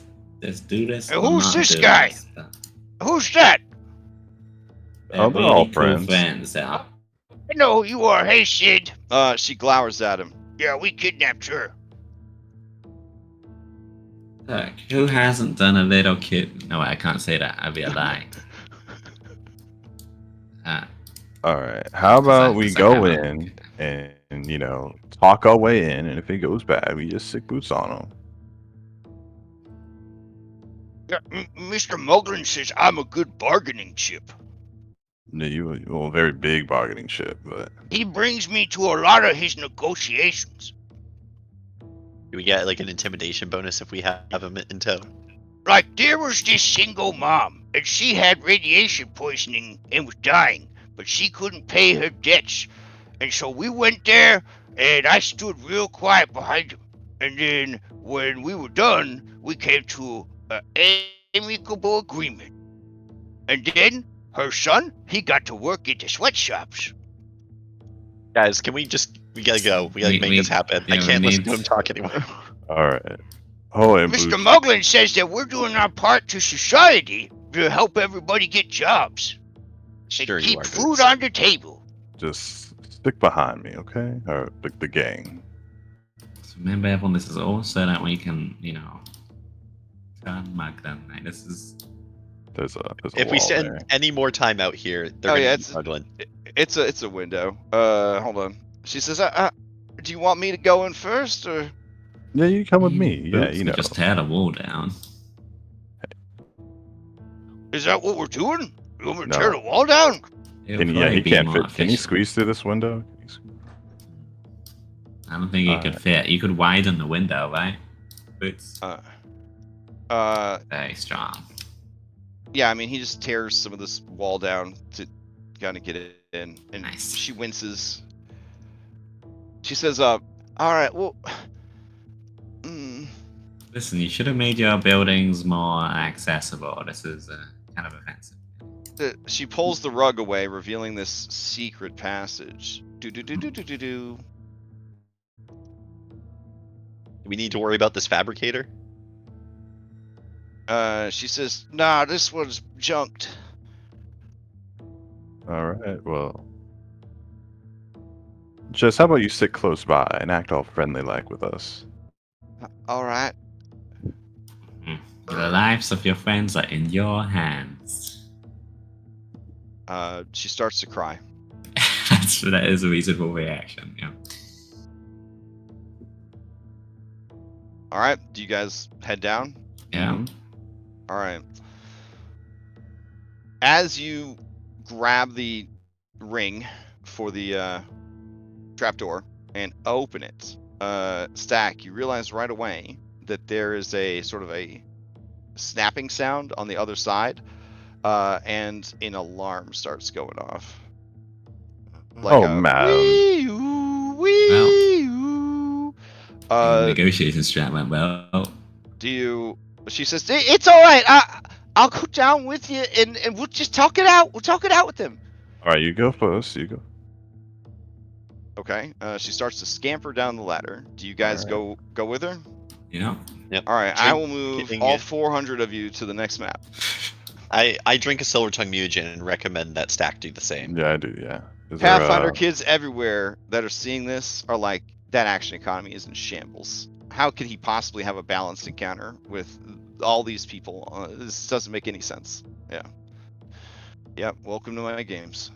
[SPEAKER 3] do this.
[SPEAKER 1] Hey,
[SPEAKER 3] or
[SPEAKER 1] who's
[SPEAKER 3] not
[SPEAKER 1] this
[SPEAKER 3] do
[SPEAKER 1] guy?
[SPEAKER 3] this.
[SPEAKER 1] Who's that?
[SPEAKER 5] Oh, they're all friends.
[SPEAKER 3] Yeah.
[SPEAKER 1] I know who you are. Hey, Sid. She glowers at him. Yeah, we kidnapped her.
[SPEAKER 3] Look, who hasn't done a little kid? No, I can't say that. I'd be a lie.
[SPEAKER 5] All right. How about we go in and talk our way in, and if it goes bad, we just stick boots on them.
[SPEAKER 1] Yeah, Mr. Muglin says I'm a good bargaining chip.
[SPEAKER 5] A very big bargaining chip, but
[SPEAKER 1] He brings me to a lot of his negotiations.
[SPEAKER 4] Do we get like an intimidation bonus if we have him in tow?
[SPEAKER 1] Like, there was this single mom, and she had radiation poisoning and was dying, but she couldn't pay her debts. And so we went there, and I stood real quiet behind him. And then, when we were done, we came to an amicable agreement. And then, her son, he got to work in the sweatshops.
[SPEAKER 4] Guys, we gotta go. We gotta make this happen. I can't listen to him talk anymore.
[SPEAKER 5] all right. Oh, and
[SPEAKER 1] Mr.
[SPEAKER 5] boots.
[SPEAKER 1] Muglin says that we're doing our part to society to help everybody get jobs.
[SPEAKER 4] Sure,
[SPEAKER 1] And
[SPEAKER 4] you
[SPEAKER 1] keep
[SPEAKER 4] are.
[SPEAKER 1] food
[SPEAKER 4] Boots.
[SPEAKER 1] on the table.
[SPEAKER 5] Just stick behind me, okay? Or the gang.
[SPEAKER 3] So remember, everyone, this is all so that we can, turn Magdalene. Like, this is.
[SPEAKER 5] There's a
[SPEAKER 4] If we
[SPEAKER 5] wall
[SPEAKER 4] spend
[SPEAKER 5] there.
[SPEAKER 4] any more time out here, they're
[SPEAKER 1] Oh,
[SPEAKER 4] gonna
[SPEAKER 1] yeah,
[SPEAKER 4] be struggling.
[SPEAKER 1] It's a window. Hold on. She says, do you want me to go in first, or?
[SPEAKER 5] Yeah, you come with me. Yeah,
[SPEAKER 3] Boots
[SPEAKER 5] you
[SPEAKER 3] could
[SPEAKER 5] know.
[SPEAKER 3] just tear the wall down.
[SPEAKER 1] Is that what we're doing? You want me to
[SPEAKER 5] No.
[SPEAKER 1] tear the wall down?
[SPEAKER 3] It would
[SPEAKER 5] He
[SPEAKER 3] probably be
[SPEAKER 5] can't
[SPEAKER 3] more
[SPEAKER 5] fit. Can you
[SPEAKER 3] efficient.
[SPEAKER 5] squeeze through this window?
[SPEAKER 3] I don't think you could fit. You could widen the window, right? Boots. Very strong.
[SPEAKER 1] Yeah, I mean, he just tears some of this wall down to kind of get it in, and
[SPEAKER 3] Nice.
[SPEAKER 1] she winces. She says, all right, well,
[SPEAKER 3] Listen, you should have made your buildings more accessible. This is kind of offensive.
[SPEAKER 1] she pulls the rug away, revealing this secret passage. Do.
[SPEAKER 4] Do we need to worry about this fabricator?
[SPEAKER 1] She says, nah, this one's junked.
[SPEAKER 5] All right. Well, Jess, how about you sit close by and act all friendly like with us?
[SPEAKER 1] All right.
[SPEAKER 3] The lives of your friends are in your hands.
[SPEAKER 1] She starts to cry.
[SPEAKER 3] That is a reasonable reaction. Yeah.
[SPEAKER 1] All right. Do you guys head down?
[SPEAKER 3] Yeah.
[SPEAKER 1] All right. As you grab the ring for the trapdoor and open it, Stack, you realize right away that there is a sort of a snapping sound on the other side, and an alarm starts going off.
[SPEAKER 5] Madam.
[SPEAKER 1] Wee-oo, wee-oo.
[SPEAKER 3] The negotiation strat went well.
[SPEAKER 1] She says, it's all right. I'll go down with you, and we'll just talk it out. We'll talk it out with him.
[SPEAKER 5] All right, you go first. You go.
[SPEAKER 1] Okay. She starts to scamper down the ladder. Do you guys
[SPEAKER 5] All
[SPEAKER 1] go with her?
[SPEAKER 3] Yeah.
[SPEAKER 1] All right. I will move
[SPEAKER 4] Drinking
[SPEAKER 1] all
[SPEAKER 4] it.
[SPEAKER 1] 400 of you to the next map.
[SPEAKER 4] I drink a silver tongue mutagen and recommend that Stack do the same.
[SPEAKER 5] Yeah, I do. Yeah. Is there,
[SPEAKER 1] Pathfinder kids everywhere that are seeing this are like, that action economy is in shambles. How could he possibly have a balanced encounter with all these people? This doesn't make any sense. Yeah. Yep. Welcome to my games.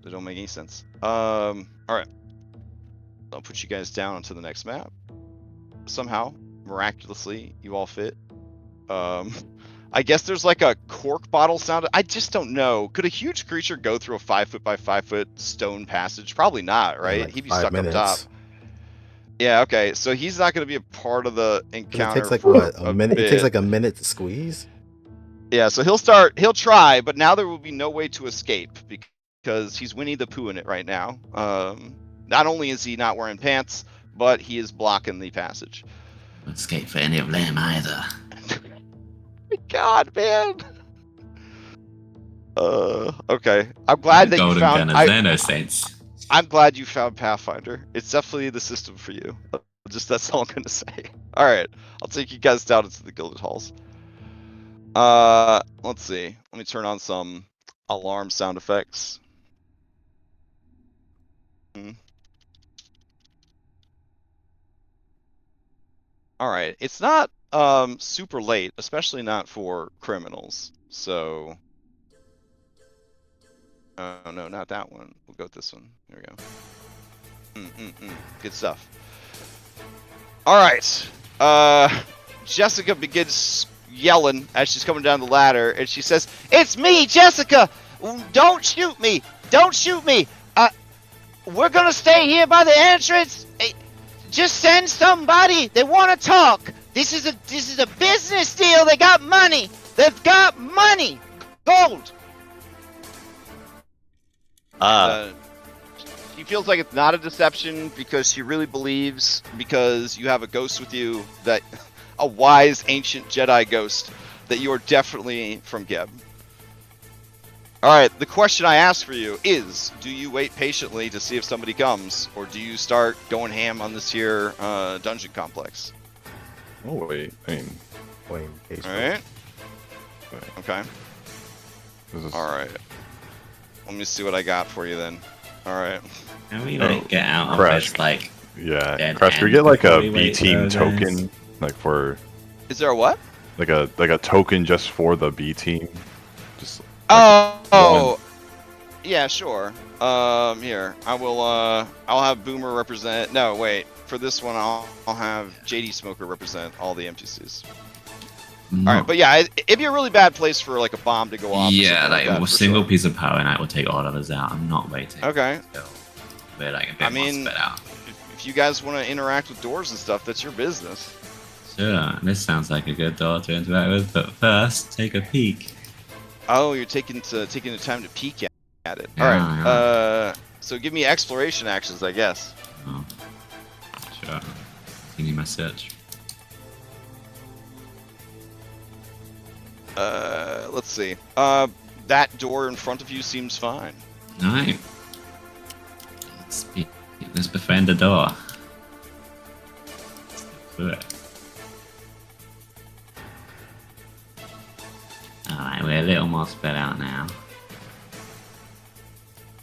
[SPEAKER 1] They don't make any sense. All right. I'll put you guys down onto the next map. Somehow, miraculously, you all fit. I guess there's like a cork bottle sound. I just don't know. Could a huge creature go through a 5 foot by 5 foot stone passage? Probably not, right?
[SPEAKER 2] Like
[SPEAKER 1] He'd be
[SPEAKER 2] 5
[SPEAKER 1] stuck
[SPEAKER 2] minutes.
[SPEAKER 1] up top. Yeah, okay. So he's not going to be a part of the
[SPEAKER 2] 'Cause
[SPEAKER 1] encounter.
[SPEAKER 2] it takes like
[SPEAKER 1] for
[SPEAKER 2] what,
[SPEAKER 1] a
[SPEAKER 2] a minute? It
[SPEAKER 1] bit.
[SPEAKER 2] takes like a minute to squeeze.
[SPEAKER 1] Yeah, so he'll try, but now there will be no way to escape because he's Winnie the Pooh in it right now. Not only is he not wearing pants, but he is blocking the passage.
[SPEAKER 3] Don't escape for any of them either.
[SPEAKER 1] God, man. Okay. I'm glad that you
[SPEAKER 3] Golden
[SPEAKER 1] found.
[SPEAKER 3] Gunners, they're no saints.
[SPEAKER 1] I'm glad you found Pathfinder. It's definitely the system for you. That's all I'm gonna say. All right, I'll take you guys down into the Gilded Halls. Let's see. Let me turn on some alarm sound effects. All right, it's not super late, especially not for criminals. So, oh no, not that one. We'll go with this one. Here we go. Good stuff. All right. Jessica begins yelling as she's coming down the ladder, and she says, "It's me, Jessica! Don't shoot me! Don't shoot me! We're gonna stay here by the entrance. Just send somebody. They want to talk. This is a business deal. They got money. They've got money. Gold." She feels like it's not a deception because she really believes, because you have a ghost with you, that a wise ancient Jedi ghost, that you are definitely from Geb. All right, the question I ask for you is, do you wait patiently to see if somebody comes, or do you start going ham on this here dungeon complex?
[SPEAKER 5] Oh wait, I mean,
[SPEAKER 2] Wait, case
[SPEAKER 1] All right.
[SPEAKER 5] wait,
[SPEAKER 1] Okay.
[SPEAKER 5] this is,
[SPEAKER 1] All right. Let me see what I got for you then. All right.
[SPEAKER 3] Can we like get out of
[SPEAKER 5] Crash.
[SPEAKER 3] this like
[SPEAKER 5] yeah,
[SPEAKER 3] dead
[SPEAKER 5] Crash. We
[SPEAKER 3] end
[SPEAKER 5] get like a
[SPEAKER 3] before we
[SPEAKER 5] B
[SPEAKER 3] wait
[SPEAKER 5] team
[SPEAKER 3] for those?
[SPEAKER 5] token, like for
[SPEAKER 1] Is there a what?
[SPEAKER 5] like a token just for the B team. Just
[SPEAKER 1] Oh, yeah, sure. Here, I will. I'll have Boomer represent. No, wait. For this one, I'll have JD Smoker represent all the NPCs. All right, but yeah, it'd be a really bad place for like a bomb to go off. or
[SPEAKER 3] yeah,
[SPEAKER 1] something
[SPEAKER 3] like
[SPEAKER 1] that,
[SPEAKER 3] a
[SPEAKER 1] for
[SPEAKER 3] single
[SPEAKER 1] sure.
[SPEAKER 3] piece of power and that will take all of us out. I'm not waiting.
[SPEAKER 1] Okay.
[SPEAKER 3] So we're like a bit
[SPEAKER 1] I mean,
[SPEAKER 3] more spread out.
[SPEAKER 1] If you guys want to interact with doors and stuff, that's your business.
[SPEAKER 3] Sure, this sounds like a good door to interact with, but first, take a peek.
[SPEAKER 1] Oh, you're taking the time to peek at it.
[SPEAKER 3] Yeah,
[SPEAKER 1] All right.
[SPEAKER 3] yeah.
[SPEAKER 1] So give me exploration actions, I guess.
[SPEAKER 3] Oh. Sure. Continue my search.
[SPEAKER 1] Let's see. That door in front of you seems fine.
[SPEAKER 3] Alright. Let's befriend the door. Let's look through it. Alright, we're a little more spread out now. Are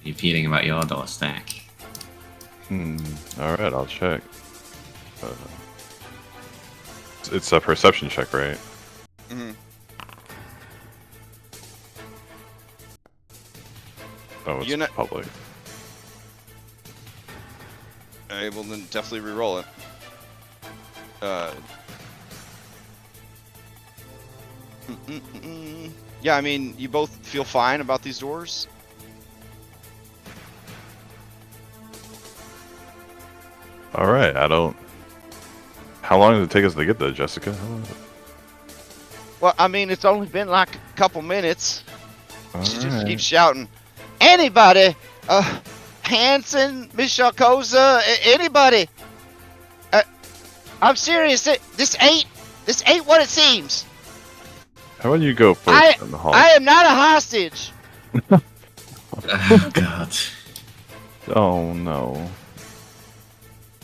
[SPEAKER 3] you feeling about your door, Stack?
[SPEAKER 5] all right, I'll check. It's a perception check, right?
[SPEAKER 1] Mm-hmm.
[SPEAKER 5] Oh, it's
[SPEAKER 1] You know-
[SPEAKER 5] public.
[SPEAKER 1] Alright, well then definitely re-roll it. Yeah, I mean, you both feel fine about these doors?
[SPEAKER 5] All right, I don't. How long did it take us to get there, Jessica? How long?
[SPEAKER 1] Well, I mean, it's only been like a couple minutes. She just
[SPEAKER 5] Alright.
[SPEAKER 1] keeps shouting, "Anybody! Hanson, Miss Sharkoza, anybody! I'm serious. This ain't This ain't what it seems.
[SPEAKER 5] How about you go first in the hall?
[SPEAKER 1] I am not a hostage.
[SPEAKER 3] Oh God.
[SPEAKER 5] Oh no.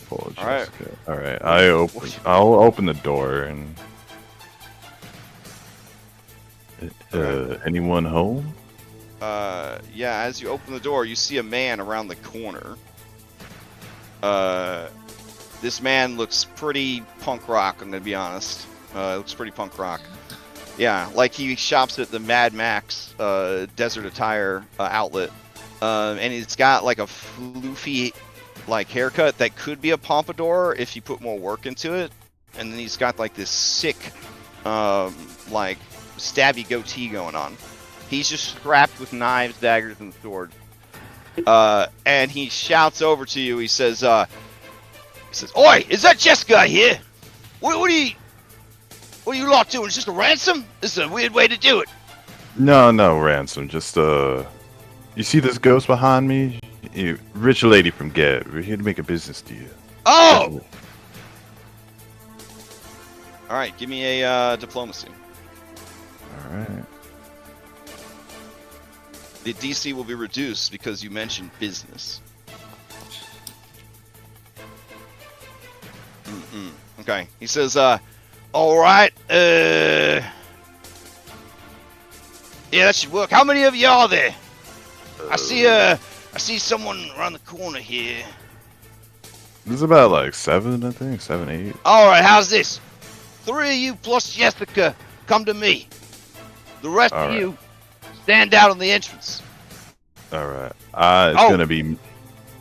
[SPEAKER 5] Poor
[SPEAKER 1] All right.
[SPEAKER 5] Jessica. All right. I'll open the door and. Anyone home?
[SPEAKER 1] Yeah. As you open the door, you see a man around the corner. This man looks pretty punk rock. I'm gonna be honest. Looks pretty punk rock. Yeah, like he shops at the Mad Max Desert Attire outlet, and he's got like a floofy like haircut that could be a pompadour if you put more work into it, and then he's got like this sick like stabby goatee going on. He's just strapped with knives, daggers, and swords. And he shouts over to you. He says, "Oi, is that Jessica here? What are you lot doing? Is this a ransom? This is a weird way to do it."
[SPEAKER 5] No, ransom. Just you see this ghost behind me? You, rich lady from Geb. We're here to make a business deal.
[SPEAKER 1] Oh! All right, give me a diplomacy.
[SPEAKER 5] All right.
[SPEAKER 1] The DC will be reduced because you mentioned business. Okay. He says, all right, yeah, that should work. How many of you are there? I see someone around the corner here.
[SPEAKER 5] There's about like 7, I think. 7, 8.
[SPEAKER 1] All right, how's this? 3 of you plus Jessica come to me. The rest
[SPEAKER 5] All
[SPEAKER 1] of
[SPEAKER 5] right.
[SPEAKER 1] you stand out on the entrance.
[SPEAKER 5] All right. It's gonna be.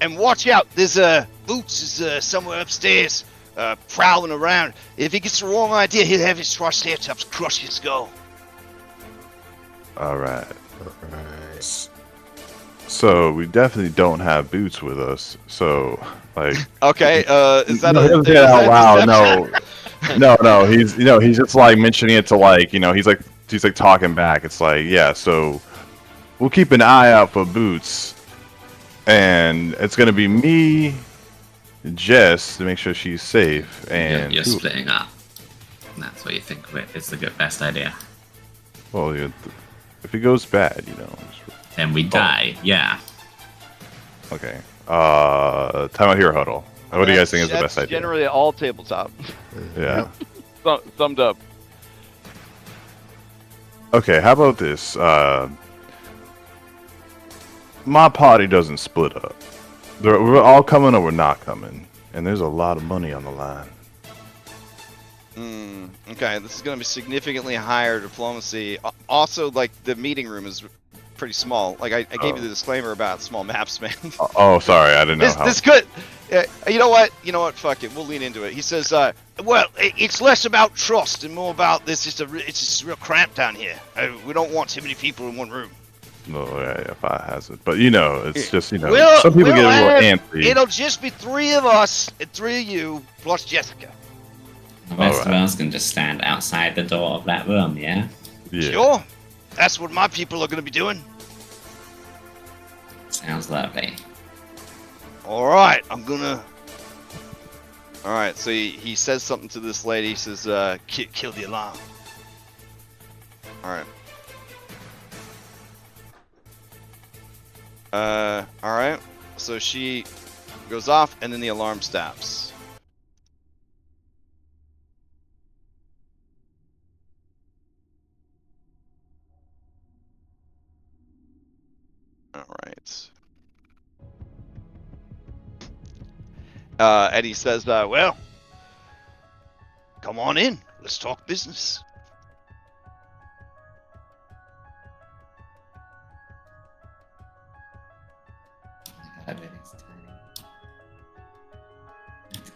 [SPEAKER 1] And watch out. There's Boots is somewhere upstairs, prowling around. If he gets the wrong idea, he'll have his triceratops crush your skull.
[SPEAKER 5] All right.
[SPEAKER 2] Right.
[SPEAKER 5] So we definitely don't have Boots with us. So like.
[SPEAKER 1] Okay. Is that
[SPEAKER 5] No,
[SPEAKER 1] a?
[SPEAKER 5] he doesn't say
[SPEAKER 1] is
[SPEAKER 5] that out
[SPEAKER 1] that
[SPEAKER 5] loud.
[SPEAKER 1] deception?
[SPEAKER 5] No. He's just like mentioning it to like he's like talking back. It's like so we'll keep an eye out for Boots, and it's gonna be me, Jess, to make sure she's safe, and
[SPEAKER 3] You're splitting up. And that's what you think is the best idea.
[SPEAKER 5] well, if it goes bad,
[SPEAKER 3] Then we die. Yeah.
[SPEAKER 5] Okay. Time out here, huddle. What do you guys think is the best idea?
[SPEAKER 7] Generally, at all tabletop.
[SPEAKER 5] Yeah.
[SPEAKER 7] Summed up.
[SPEAKER 5] Okay, how about this? My party doesn't split up. We're all coming or we're not coming. And there's a lot of money on the line.
[SPEAKER 1] Okay, this is going to be significantly higher diplomacy. Also, like, the meeting room is pretty small. Like, I gave you the disclaimer about small maps, man.
[SPEAKER 5] Oh, sorry, I didn't know how.
[SPEAKER 1] This could... you know what? Fuck it. We'll lean into it. He says, well, it's less about trust and more about it's just real cramped down here. We don't want too many people in one room.
[SPEAKER 5] No, yeah, fire hazard. But it's just some people get a little antsy.
[SPEAKER 1] It'll just be 3 of us and 3 of you plus Jessica.
[SPEAKER 3] The rest of us can just stand outside the door of that room, yeah?
[SPEAKER 5] Yeah.
[SPEAKER 1] Sure. That's what my people are going to be doing.
[SPEAKER 3] Sounds lovely.
[SPEAKER 1] All right, I'm gonna. All right, so he says something to this lady. He says, "Kill the alarm." All right. All right. So she goes off, and then the alarm stops. All right. And he says, well, come on in. Let's talk business.
[SPEAKER 3] I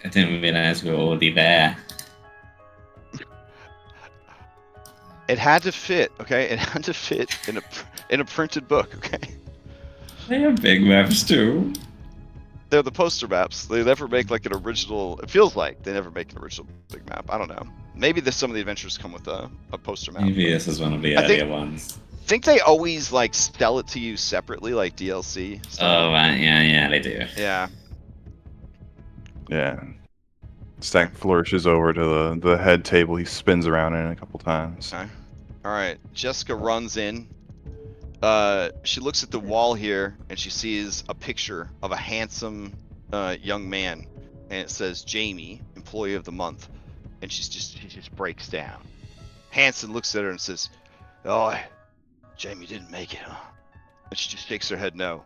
[SPEAKER 3] didn't realize we were already there.
[SPEAKER 1] It had to fit, okay? It had to fit in a printed book, okay?
[SPEAKER 3] They have big maps too.
[SPEAKER 1] They're the poster maps. They never make like an original. It feels like they never make an original big map. I don't know. Maybe some of the adventures come with a poster map.
[SPEAKER 3] Maybe this is one of the
[SPEAKER 1] I think-
[SPEAKER 3] earlier ones.
[SPEAKER 1] I think they always like sell it to you separately, like DLC. So,
[SPEAKER 3] Oh, right, yeah, they do.
[SPEAKER 1] yeah.
[SPEAKER 5] Yeah. Stack flourishes over to the head table. He spins around in it a couple times.
[SPEAKER 1] Okay. All right. Jessica runs in. She looks at the wall here and she sees a picture of a handsome young man, and it says Jamie, Employee of the Month, and she just breaks down. Hanson looks at her and says, "Oh, Jamie didn't make it, huh?" And she just shakes her head no.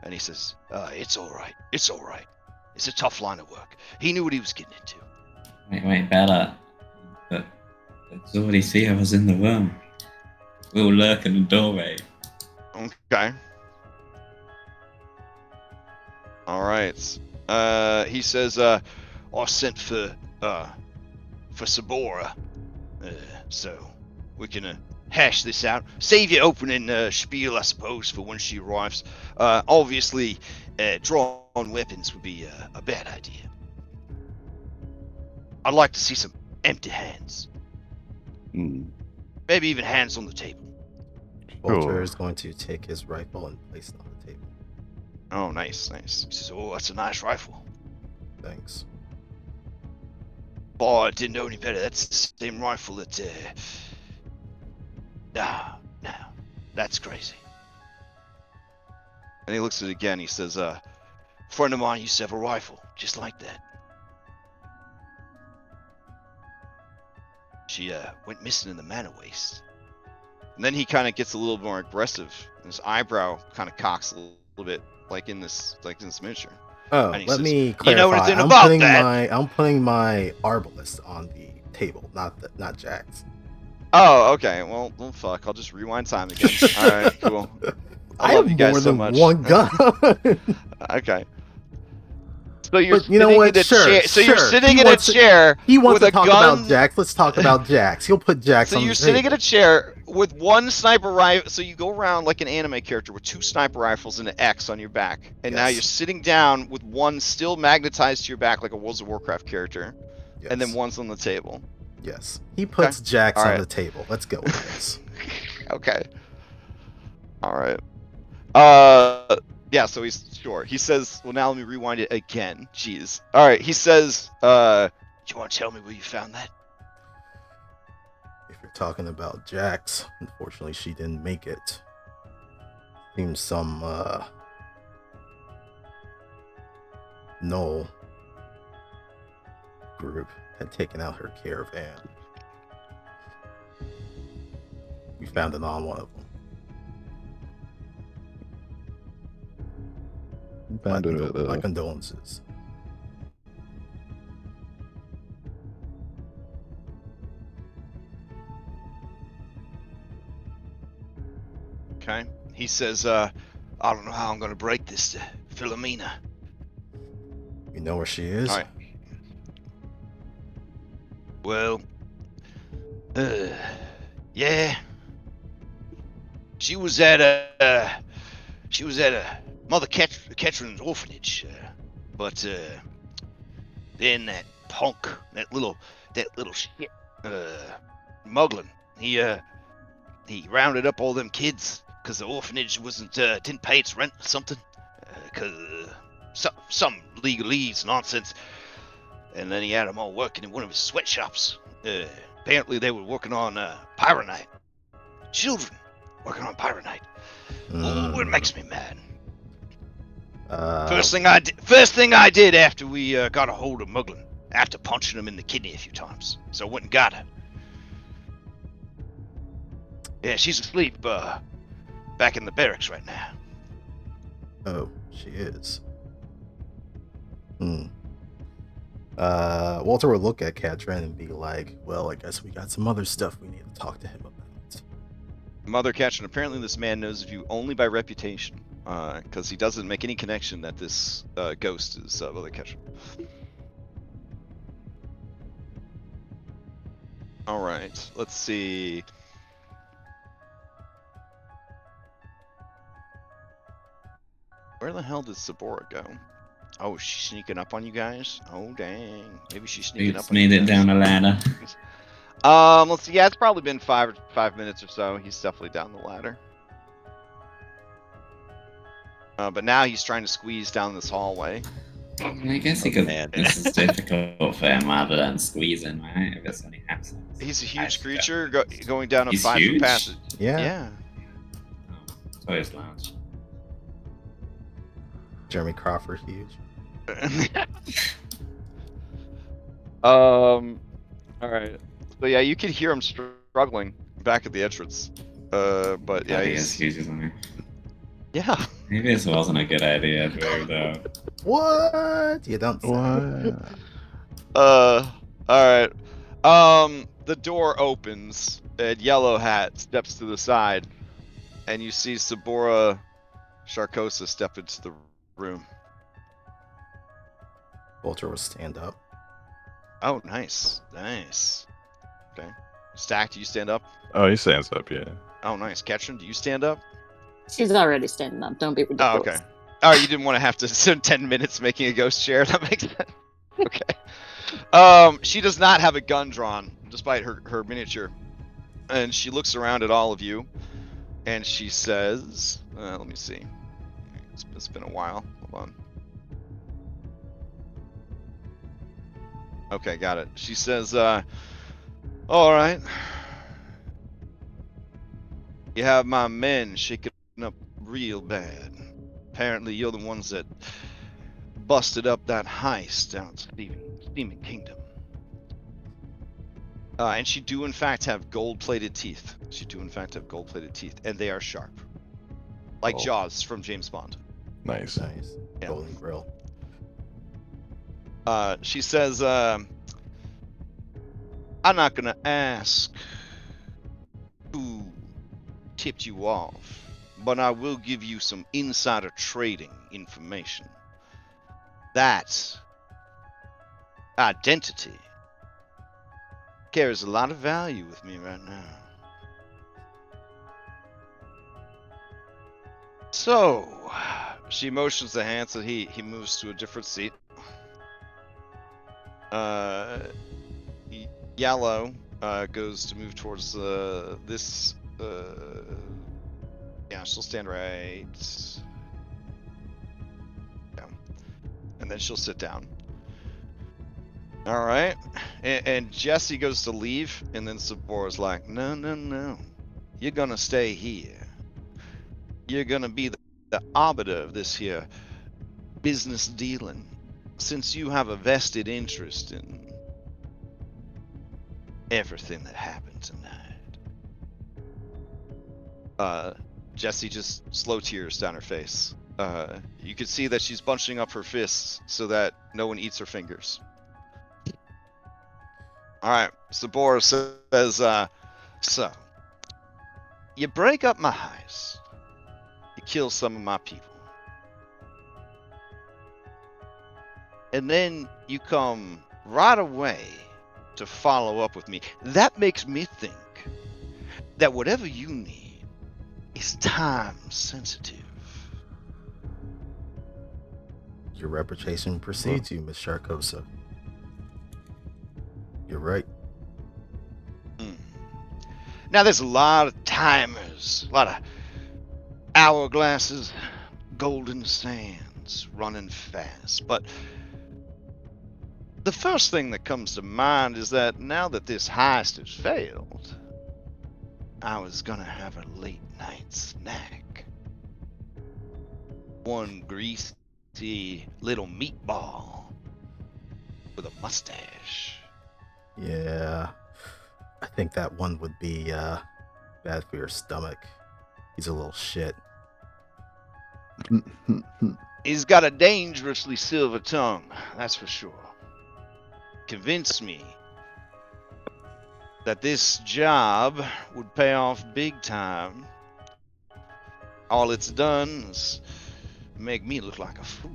[SPEAKER 1] And he says, "It's all right. It's all right. It's a tough line of work. He knew what he was getting into."
[SPEAKER 3] Wait, Bella. But there's already 3 of us in the room. We all lurk in the doorway.
[SPEAKER 1] Okay. All right. He says, "I sent for Sabora, so we can hash this out. Save your opening spiel, I suppose, for when she arrives. Obviously, drawing weapons would be a bad idea. I'd like to see some empty hands. Maybe even hands on the table."
[SPEAKER 2] Walter
[SPEAKER 5] Sure.
[SPEAKER 2] is going to take his rifle and place it on the table.
[SPEAKER 1] Oh, nice, nice. He says, "Oh, that's a nice rifle.
[SPEAKER 2] Thanks.
[SPEAKER 1] Boy, I didn't know any better. That's the same rifle that, no, that's crazy." And he looks at it again. He says, "A friend of mine used to have a rifle just like that. She, went missing in the manor waste." And then he kind of gets a little more aggressive. His eyebrow kind of cocks a little bit, like in this miniature.
[SPEAKER 2] Oh,
[SPEAKER 1] And he
[SPEAKER 2] let
[SPEAKER 1] says,
[SPEAKER 2] me
[SPEAKER 1] "You
[SPEAKER 2] clarify.
[SPEAKER 1] know anything
[SPEAKER 2] I'm
[SPEAKER 1] about
[SPEAKER 2] putting
[SPEAKER 1] that?"
[SPEAKER 2] I'm putting my arbalist on the table, not Jack's.
[SPEAKER 1] Oh, okay. Well, fuck. I'll just rewind time again. All right, cool. I love
[SPEAKER 2] have
[SPEAKER 1] you guys
[SPEAKER 2] more
[SPEAKER 1] so
[SPEAKER 2] than
[SPEAKER 1] much.
[SPEAKER 2] one gun.
[SPEAKER 1] Okay. So you're
[SPEAKER 2] But you know
[SPEAKER 1] sitting
[SPEAKER 2] what?
[SPEAKER 1] in a
[SPEAKER 2] Sure,
[SPEAKER 1] chair. So you're
[SPEAKER 2] sure.
[SPEAKER 1] sitting
[SPEAKER 2] He
[SPEAKER 1] in a
[SPEAKER 2] wants to-
[SPEAKER 1] chair
[SPEAKER 2] He wants
[SPEAKER 1] with
[SPEAKER 2] to
[SPEAKER 1] a
[SPEAKER 2] talk
[SPEAKER 1] gun.
[SPEAKER 2] about Jax. Let's talk about Jax. He'll put Jax
[SPEAKER 1] So
[SPEAKER 2] on
[SPEAKER 1] you're
[SPEAKER 2] the
[SPEAKER 1] sitting in
[SPEAKER 2] table.
[SPEAKER 1] a chair with one sniper rifle. So you go around like an anime character with 2 sniper rifles and an X on your back, and now
[SPEAKER 2] Yes.
[SPEAKER 1] you're sitting down with one still magnetized to your back like a World of Warcraft character,
[SPEAKER 2] Yes.
[SPEAKER 1] and then one's on the table.
[SPEAKER 2] Yes. He puts Jax
[SPEAKER 1] All
[SPEAKER 2] on
[SPEAKER 1] right.
[SPEAKER 2] the table. Let's go with this.
[SPEAKER 1] Okay. All right. Yeah, so he's sure. He says, well, now let me rewind it again. Jeez. All right. He says, "Do you want to tell me where you found that?"
[SPEAKER 2] If you're talking about Jax, unfortunately she didn't make it. Seems some Knoll group had taken out her caravan. We found it on one of them. My condolences.
[SPEAKER 1] Okay. He says, "I don't know how I'm going to break this to Philomena."
[SPEAKER 2] You know where she is?
[SPEAKER 1] All right. Well, yeah. She was at a Mother Catherine's orphanage, but then that punk, that little shit, Muglin, he rounded up all them kids because the orphanage didn't pay its rent or something, because some legalese nonsense, and then he had them all working in one of his sweatshops. Apparently they were working on pyronite. Children working on pyronite. Oh, it makes me mad. First thing I did after we got a hold of Muglin, after punching him in the kidney a few times, so I went and got her. Yeah, she's asleep back in the barracks right now.
[SPEAKER 2] Oh, she is. Walter would look at Katrin and be like, well, I guess we got some other stuff we need to talk to him about.
[SPEAKER 1] Mother Katrin, apparently this man knows of you only by reputation, because he doesn't make any connection that this ghost is Mother Katrin. All right, let's see. Where the hell did Sabora go? Oh, she's sneaking up on you guys? Oh, dang. Maybe she's sneaking up
[SPEAKER 3] Oops,
[SPEAKER 1] on you
[SPEAKER 3] made it
[SPEAKER 1] guys.
[SPEAKER 3] down the ladder.
[SPEAKER 1] Let's see. Yeah, it's probably been 5 minutes or so. He's definitely down the ladder. But now he's trying to squeeze down this hallway.
[SPEAKER 3] I guess he
[SPEAKER 4] Oh,
[SPEAKER 3] could.
[SPEAKER 4] man.
[SPEAKER 3] This is difficult for him rather than squeezing, right? If it's only half size.
[SPEAKER 1] He's a
[SPEAKER 3] I
[SPEAKER 1] huge
[SPEAKER 3] should
[SPEAKER 1] creature
[SPEAKER 3] go.
[SPEAKER 1] going down a
[SPEAKER 3] He's
[SPEAKER 1] 5-foot
[SPEAKER 3] huge?
[SPEAKER 1] passage.
[SPEAKER 2] Yeah.
[SPEAKER 1] Yeah.
[SPEAKER 3] Oh, so he's large.
[SPEAKER 2] Jeremy Crawford, huge.
[SPEAKER 7] All right.
[SPEAKER 1] So yeah, you can hear him struggling back at the entrance. But yeah,
[SPEAKER 3] God, he is
[SPEAKER 1] he's
[SPEAKER 3] huge, isn't he?
[SPEAKER 1] yeah.
[SPEAKER 3] Maybe this wasn't a good idea to move though.
[SPEAKER 2] What? You don't say.
[SPEAKER 5] What?
[SPEAKER 1] All right. The door opens and Yellow Hat steps to the side, and you see Sabora Sharkosa step into the room.
[SPEAKER 2] Walter will stand up.
[SPEAKER 1] Oh, nice, nice. Okay. Stack, do you stand up?
[SPEAKER 5] Oh, he stands up, yeah.
[SPEAKER 1] Oh, nice. Ketchum, do you stand up?
[SPEAKER 6] She's already standing up. Don't be ridiculous.
[SPEAKER 1] Oh, okay. Oh, you didn't want to have to spend 10 minutes making a ghost chair. That makes sense. Okay. She does not have a gun drawn, despite her miniature. And she looks around at all of you, and she says, let me see. It's been a while. Hold on. Okay, got it. She says, all right. You have my men shaking up real bad. Apparently, you're the ones that busted up that heist down at Steaming Kingdom. And she do in fact have gold-plated teeth. She do in fact have gold-plated teeth, and they are sharp, like
[SPEAKER 5] Oh.
[SPEAKER 1] Jaws from James Bond.
[SPEAKER 5] Nice.
[SPEAKER 2] Nice.
[SPEAKER 1] Yeah.
[SPEAKER 2] Golden grill.
[SPEAKER 1] She says, I'm not gonna ask who tipped you off, but I will give you some insider trading information. That identity carries a lot of value with me right now. So, she motions the hand so he moves to a different seat. Yellow goes to move towards this. Yeah, she'll stand right. Yeah, and then she'll sit down. All right, and Jesse goes to leave, and then Sabora's like, no, you're gonna stay here. You're gonna be the arbiter of this here business dealing, since you have a vested interest in everything that happened tonight. Jesse just slow tears down her face. You can see that she's bunching up her fists so that no one eats her fingers. All right, Sabora says, so, you break up my heist. You kill some of my people. And then you come right away to follow up with me. That makes me think that whatever you need is time sensitive.
[SPEAKER 2] Your reputation precedes you, Miss Sharkosa. You're right.
[SPEAKER 1] Now, there's a lot of timers, a lot of hourglasses, golden sands running fast. But the first thing that comes to mind is that now that this heist has failed, I was gonna have a late night snack. One greasy little meatball with a mustache.
[SPEAKER 2] Yeah. I think that one would be bad for your stomach. He's a little shit.
[SPEAKER 1] He's got a dangerously silver tongue, that's for sure. Convinced me that this job would pay off big time. All it's done is make me look like a fool.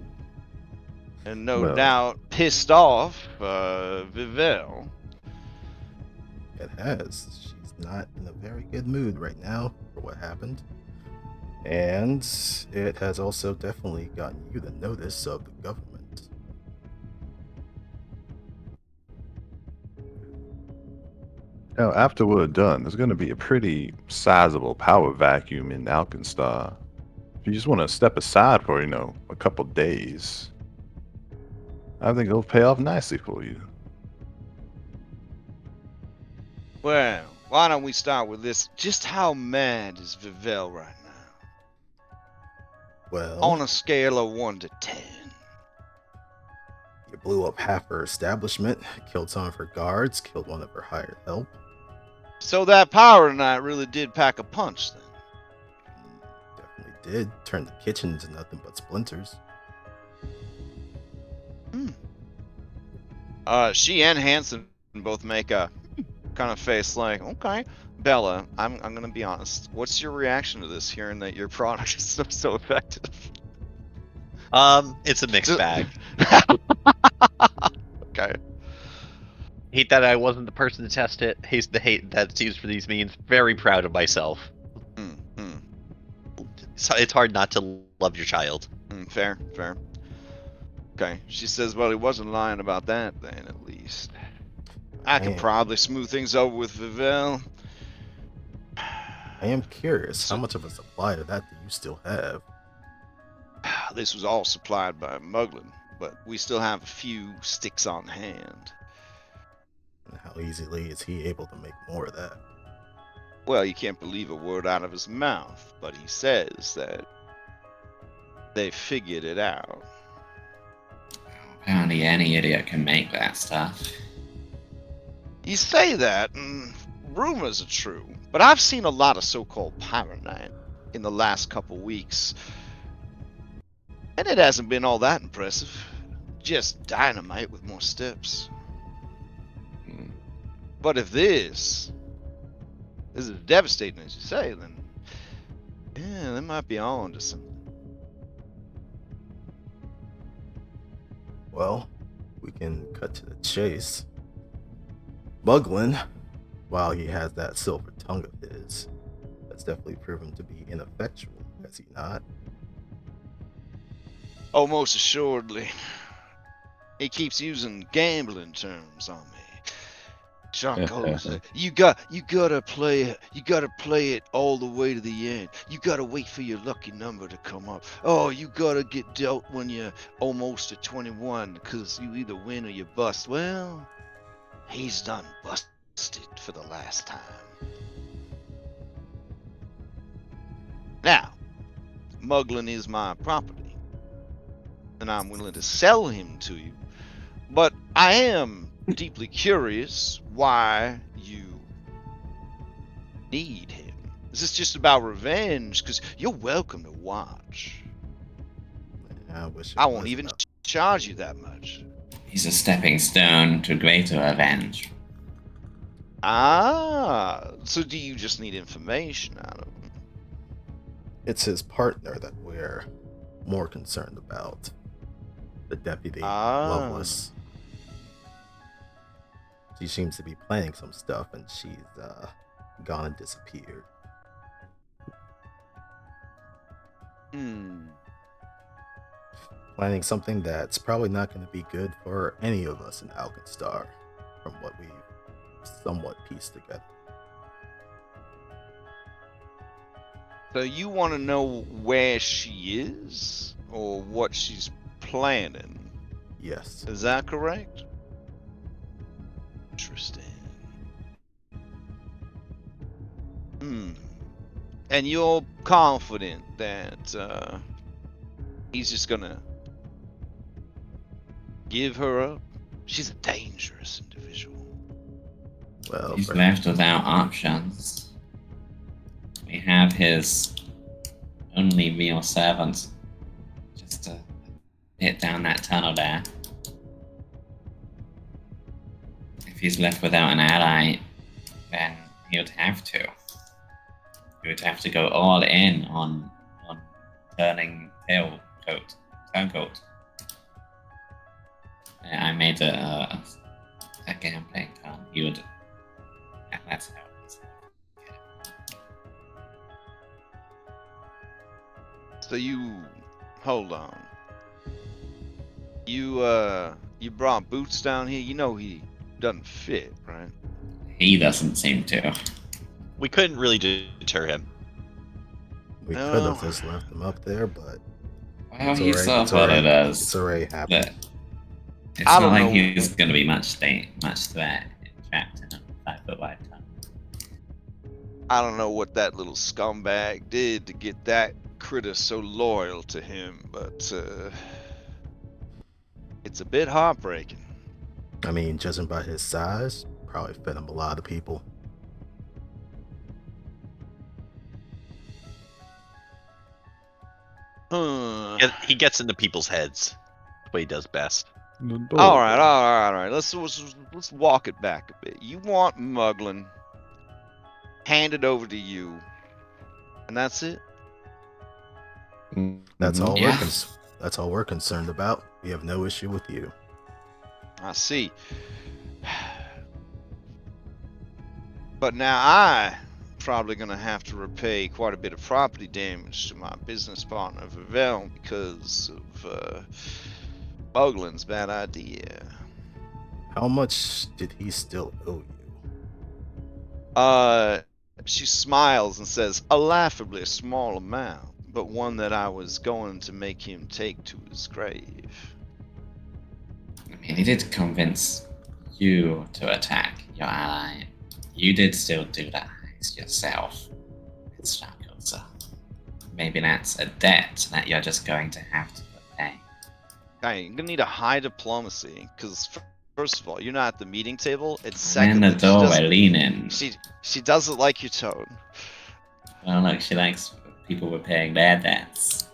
[SPEAKER 1] And no
[SPEAKER 5] Well.
[SPEAKER 1] doubt pissed off Vivel.
[SPEAKER 2] It has. She's not in a very good mood right now for what happened. And it has also definitely gotten you the notice of the government.
[SPEAKER 5] Now, after we're done, there's going to be a pretty sizable power vacuum in Alkenstar. If you just want to step aside for, a couple days, I think it'll pay off nicely for you.
[SPEAKER 1] Well, why don't we start with this? Just how mad is Vivel right now?
[SPEAKER 2] Well,
[SPEAKER 1] On a scale of 1 to 10.
[SPEAKER 2] you blew up half her establishment, killed some of her guards, killed one of her hired help.
[SPEAKER 1] So that power tonight really did pack a punch then.
[SPEAKER 2] Definitely did. Turned the kitchen into nothing but splinters.
[SPEAKER 1] She and Hanson both make a kind of face like, okay. Bella, I'm gonna be honest. What's your reaction to this, hearing that your product is so effective?
[SPEAKER 4] It's a mixed bag.
[SPEAKER 1] Okay.
[SPEAKER 4] Hate that I wasn't the person to test it. Hate the hate that's used for these means. Very proud of myself. So it's hard not to love your child.
[SPEAKER 1] Fair. Okay. She says, well, he wasn't lying about that then, at least. I could
[SPEAKER 2] Man.
[SPEAKER 1] probably smooth things over with Vivel.
[SPEAKER 2] I am curious, how much of a supply of that do you still have?
[SPEAKER 1] This was all supplied by Muglin, but we still have a few sticks on hand.
[SPEAKER 2] And how easily is he able to make more of that?
[SPEAKER 1] Well, you can't believe a word out of his mouth, but he says that they figured it out.
[SPEAKER 3] Apparently any idiot can make that stuff.
[SPEAKER 1] You say that, and rumors are true, but I've seen a lot of so-called Pyronite in the last couple weeks, and it hasn't been all that impressive. Just dynamite with more steps. But if this is devastating as you say, then yeah, they might be on to something.
[SPEAKER 2] Well, we can cut to the chase. Muglin, while he has that silver tongue of his, that's definitely proven to be ineffectual, has he not?
[SPEAKER 1] Oh, most assuredly. He keeps using gambling terms on me. Chuckles. You gotta play it all the way to the end. You gotta wait for your lucky number to come up. Oh, you gotta get dealt when you're almost at 21, because you either win or you bust. Well, he's done busted for the last time. Now, Muglin is my property, and I'm willing to sell him to you, but I am deeply curious why you need him. Is this just about revenge? Because you're welcome to watch.
[SPEAKER 2] I wish it
[SPEAKER 1] I won't
[SPEAKER 2] was
[SPEAKER 1] even
[SPEAKER 2] enough.
[SPEAKER 1] charge you that much.
[SPEAKER 3] He's a stepping stone to greater revenge.
[SPEAKER 1] Ah, so do you just need information out of him?
[SPEAKER 2] It's his partner that we're more concerned about. The deputy, Loveless. She seems to be planning some stuff, and she's gone and disappeared. Planning something that's probably not going to be good for any of us in Alkenstar, from what we've somewhat pieced together.
[SPEAKER 1] So you want to know where she is, or what she's planning?
[SPEAKER 2] Yes.
[SPEAKER 1] Is that correct? Interesting. And you're confident that he's just gonna give her up? She's a dangerous individual.
[SPEAKER 2] Well,
[SPEAKER 3] He's left without options. We have his only real servant just to hit down that tunnel there. If he's left without an ally, then he would have to. He would have to go all in on turning turncoat. I made a gameplay turn. He would. That's how it is.
[SPEAKER 1] So you hold on. You brought Boots down here. You know he doesn't fit, right?
[SPEAKER 3] He doesn't seem to.
[SPEAKER 4] We couldn't really deter him.
[SPEAKER 2] we
[SPEAKER 1] No.
[SPEAKER 2] could have just left him up there, but
[SPEAKER 3] Well,
[SPEAKER 2] It's
[SPEAKER 3] he
[SPEAKER 2] alright,
[SPEAKER 3] saw
[SPEAKER 2] it's
[SPEAKER 3] what
[SPEAKER 2] alright.
[SPEAKER 3] it is.
[SPEAKER 2] it's already happened.
[SPEAKER 3] But It's
[SPEAKER 1] I
[SPEAKER 3] not
[SPEAKER 1] don't
[SPEAKER 3] like
[SPEAKER 1] know.
[SPEAKER 3] he's going to be much threat trapped in a 5-foot wide tunnel.
[SPEAKER 1] I don't know what that little scumbag did to get that critter so loyal to him, but it's a bit heartbreaking.
[SPEAKER 2] I mean, judging by his size, probably fed him a lot of people.
[SPEAKER 4] He gets into people's heads. That's what he does best.
[SPEAKER 1] All right. Let's walk it back a bit. You want Muglin handed over to you, and that's it.
[SPEAKER 2] That's all
[SPEAKER 3] Yeah.
[SPEAKER 2] that's all we're concerned about. We have no issue with you.
[SPEAKER 1] I see. But now I probably gonna have to repay quite a bit of property damage to my business partner Vivel because of Muglin's bad idea.
[SPEAKER 2] How much did he still owe you?
[SPEAKER 1] She smiles and says, a laughably small amount, but one that I was going to make him take to his grave.
[SPEAKER 3] I mean, he did convince you to attack your ally. You did still do that heist yourself. It's shackled, so maybe that's a debt that you're just going to have to pay.
[SPEAKER 1] Okay, you're gonna need a high diplomacy, because first of all, you're not at the meeting table. It's
[SPEAKER 3] I'm in the
[SPEAKER 1] secondly,
[SPEAKER 3] doorway leaning.
[SPEAKER 1] she doesn't like your tone.
[SPEAKER 3] Well, look, she likes people repaying their debts.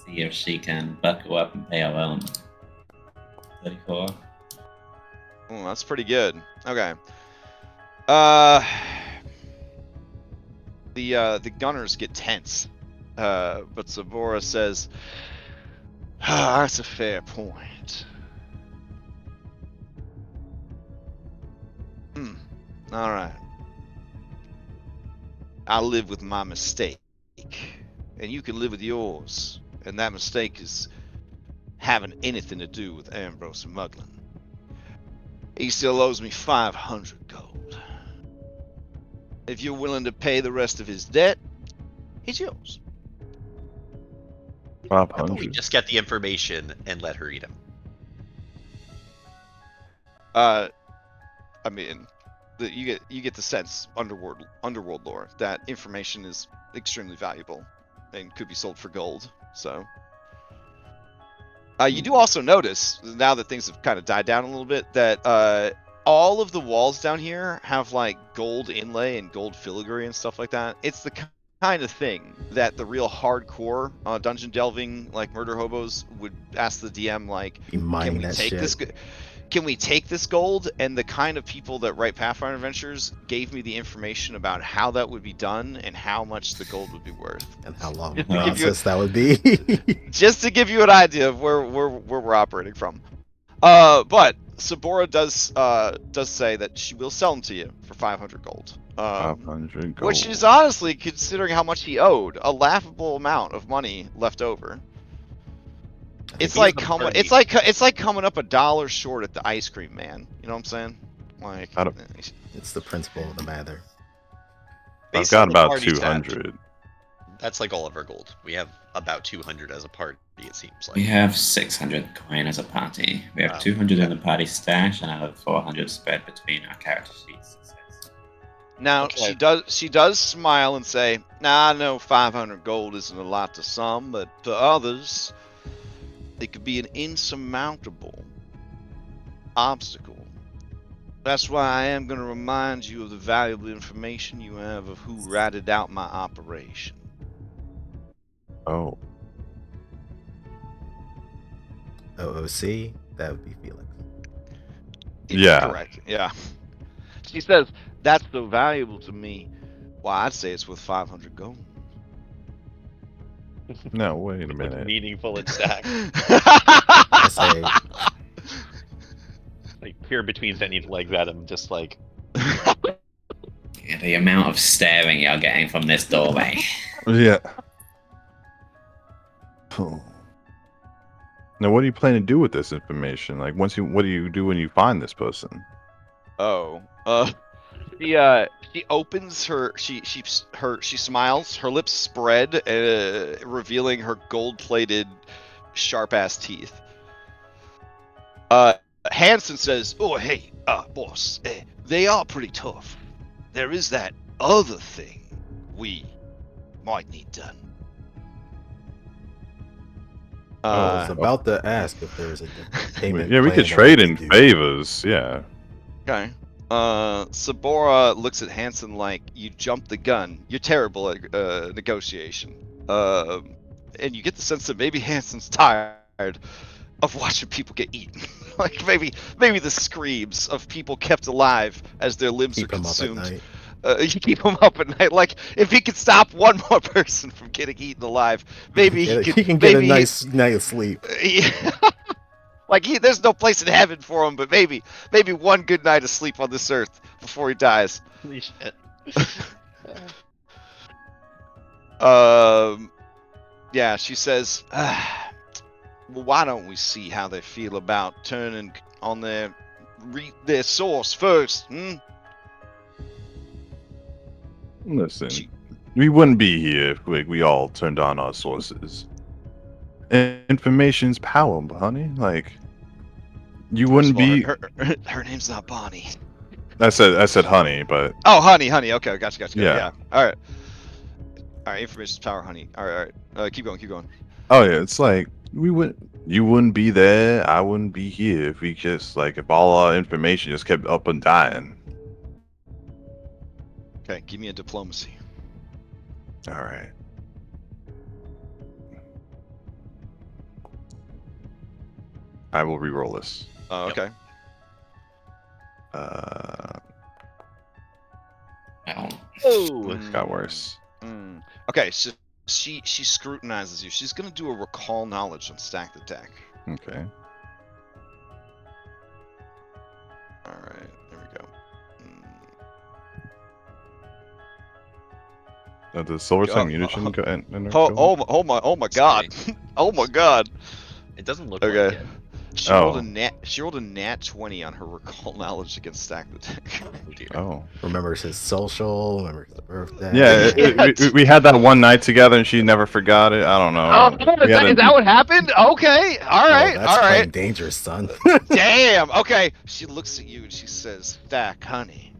[SPEAKER 3] See if she can buckle up and pay her own. Pretty cool.
[SPEAKER 1] Oh, that's pretty good. Okay. The gunners get tense. But Sabora says, that's a fair point. All right. I'll live with my mistake, and you can live with yours. And that mistake is having anything to do with Ambrose and Muglin. He still owes me 500 gold. If you're willing to pay the rest of his debt, it's yours.
[SPEAKER 4] How about we
[SPEAKER 5] 500.
[SPEAKER 4] just get the information and let her eat him?
[SPEAKER 1] I mean, you get the sense underworld lore that information is extremely valuable and could be sold for gold. So, you do also notice now that things have kind of died down a little bit that all of the walls down here have like gold inlay and gold filigree and stuff like that. It's the kind of thing that the real hardcore dungeon delving like murder hobos would ask the DM like,
[SPEAKER 2] Be mining that shit.
[SPEAKER 1] Can we take this gold? And the kind of people that write Pathfinder Adventures gave me the information about how that would be done and how much the gold would be worth.
[SPEAKER 2] And how long the
[SPEAKER 1] Just to give you-
[SPEAKER 2] process that would be.
[SPEAKER 1] Just to give you an idea of where we're operating from. But Sabora does say that she will sell them to you for 500 gold.
[SPEAKER 5] 500 gold.
[SPEAKER 1] Which is honestly, considering how much he owed, a laughable amount of money left over. It's like coming up $1 short at the ice cream man. You know what I'm saying? Like,
[SPEAKER 2] It's the principle of the matter.
[SPEAKER 5] I've
[SPEAKER 4] Based
[SPEAKER 5] got
[SPEAKER 4] on the
[SPEAKER 5] about
[SPEAKER 4] party tab,
[SPEAKER 5] 200.
[SPEAKER 4] That's like all of our gold. We have about 200 as a party, it seems like.
[SPEAKER 3] We have 600 coin as a party. We have
[SPEAKER 4] Wow.
[SPEAKER 3] 200 in the party stash and another 400 spread between our character sheets.
[SPEAKER 1] Now
[SPEAKER 4] Okay.
[SPEAKER 1] she does smile and say, "Nah, I know 500 gold isn't a lot to some, but to others, it could be an insurmountable obstacle. That's why I am going to remind you of the valuable information you have of who ratted out my operation."
[SPEAKER 5] Oh,
[SPEAKER 2] OOC, that would be Felix.
[SPEAKER 5] Yeah.
[SPEAKER 1] Correct. Yeah. She says, "That's so valuable to me. Why, I'd say it's worth 500 gold."
[SPEAKER 5] no, wait a
[SPEAKER 4] It's
[SPEAKER 5] minute.
[SPEAKER 4] meaningful and stacked.
[SPEAKER 2] I say,
[SPEAKER 4] Like peer between Zenny's legs at him, just like
[SPEAKER 3] Yeah, the amount of staring you're getting from this doorway.
[SPEAKER 5] Yeah. Now, what do you plan to do with this information? Like, what do you do when you find this person?
[SPEAKER 1] Oh, she opens she smiles, her lips spread, revealing her gold-plated, sharp-ass teeth. Hanson says, "Oh, hey, boss, they are pretty tough. There is that other thing we might need done."
[SPEAKER 2] I was about to ask if there was a different payment.
[SPEAKER 5] Yeah, we
[SPEAKER 2] plan
[SPEAKER 5] could
[SPEAKER 2] that
[SPEAKER 5] trade in
[SPEAKER 2] do.
[SPEAKER 5] favors. Yeah.
[SPEAKER 1] Okay. Sabora looks at Hanson like, you jumped the gun. You're terrible at negotiation. And you get the sense that maybe Hanson's tired of watching people get eaten. Like maybe the screams of people kept alive as their limbs
[SPEAKER 2] Keep
[SPEAKER 1] are
[SPEAKER 2] him up at
[SPEAKER 1] consumed.
[SPEAKER 2] night.
[SPEAKER 1] You keep him up at night. Like if he could stop one more person from getting eaten alive, maybe he could.
[SPEAKER 2] He can get a
[SPEAKER 1] maybe
[SPEAKER 2] nice night of sleep.
[SPEAKER 1] Like there's no place in heaven for him, but maybe one good night of sleep on this earth before he dies.
[SPEAKER 4] Holy shit.
[SPEAKER 1] Yeah, she says, well, why don't we see how they feel about turning on their source first?
[SPEAKER 5] Listen, we wouldn't be here if we all turned on our sources. Information's power, honey. Like, you wouldn't be.
[SPEAKER 1] Her name's not Bonnie.
[SPEAKER 5] I said honey, but.
[SPEAKER 1] Oh, honey. Okay, gotcha.
[SPEAKER 5] Yeah.
[SPEAKER 1] All right. Information's power, honey. All right. Keep going.
[SPEAKER 5] Oh yeah, it's like you wouldn't be there. I wouldn't be here if we just if all our information just kept up and dying.
[SPEAKER 1] Okay, give me a diplomacy.
[SPEAKER 5] All right. I will re-roll this.
[SPEAKER 1] Oh, okay.
[SPEAKER 5] It got worse.
[SPEAKER 1] Okay, so she scrutinizes you. She's gonna do a recall knowledge on stacked attack.
[SPEAKER 5] Okay.
[SPEAKER 1] All right, there we go.
[SPEAKER 5] The silver tongue munition go in
[SPEAKER 1] Oh my god! Oh my god!
[SPEAKER 4] It doesn't look
[SPEAKER 1] Okay.
[SPEAKER 4] like it.
[SPEAKER 1] She rolled a nat 20 on her recall knowledge against stacked attack.
[SPEAKER 4] Oh dear.
[SPEAKER 5] Oh.
[SPEAKER 2] Remembers his social, remembers his birthday.
[SPEAKER 5] Yeah, we had that one night together and she never forgot it. I don't know.
[SPEAKER 1] Oh, is that what happened? Okay, all right,
[SPEAKER 2] that's playing dangerous, son.
[SPEAKER 1] Damn. Okay. She looks at you and she says, "Thack, honey,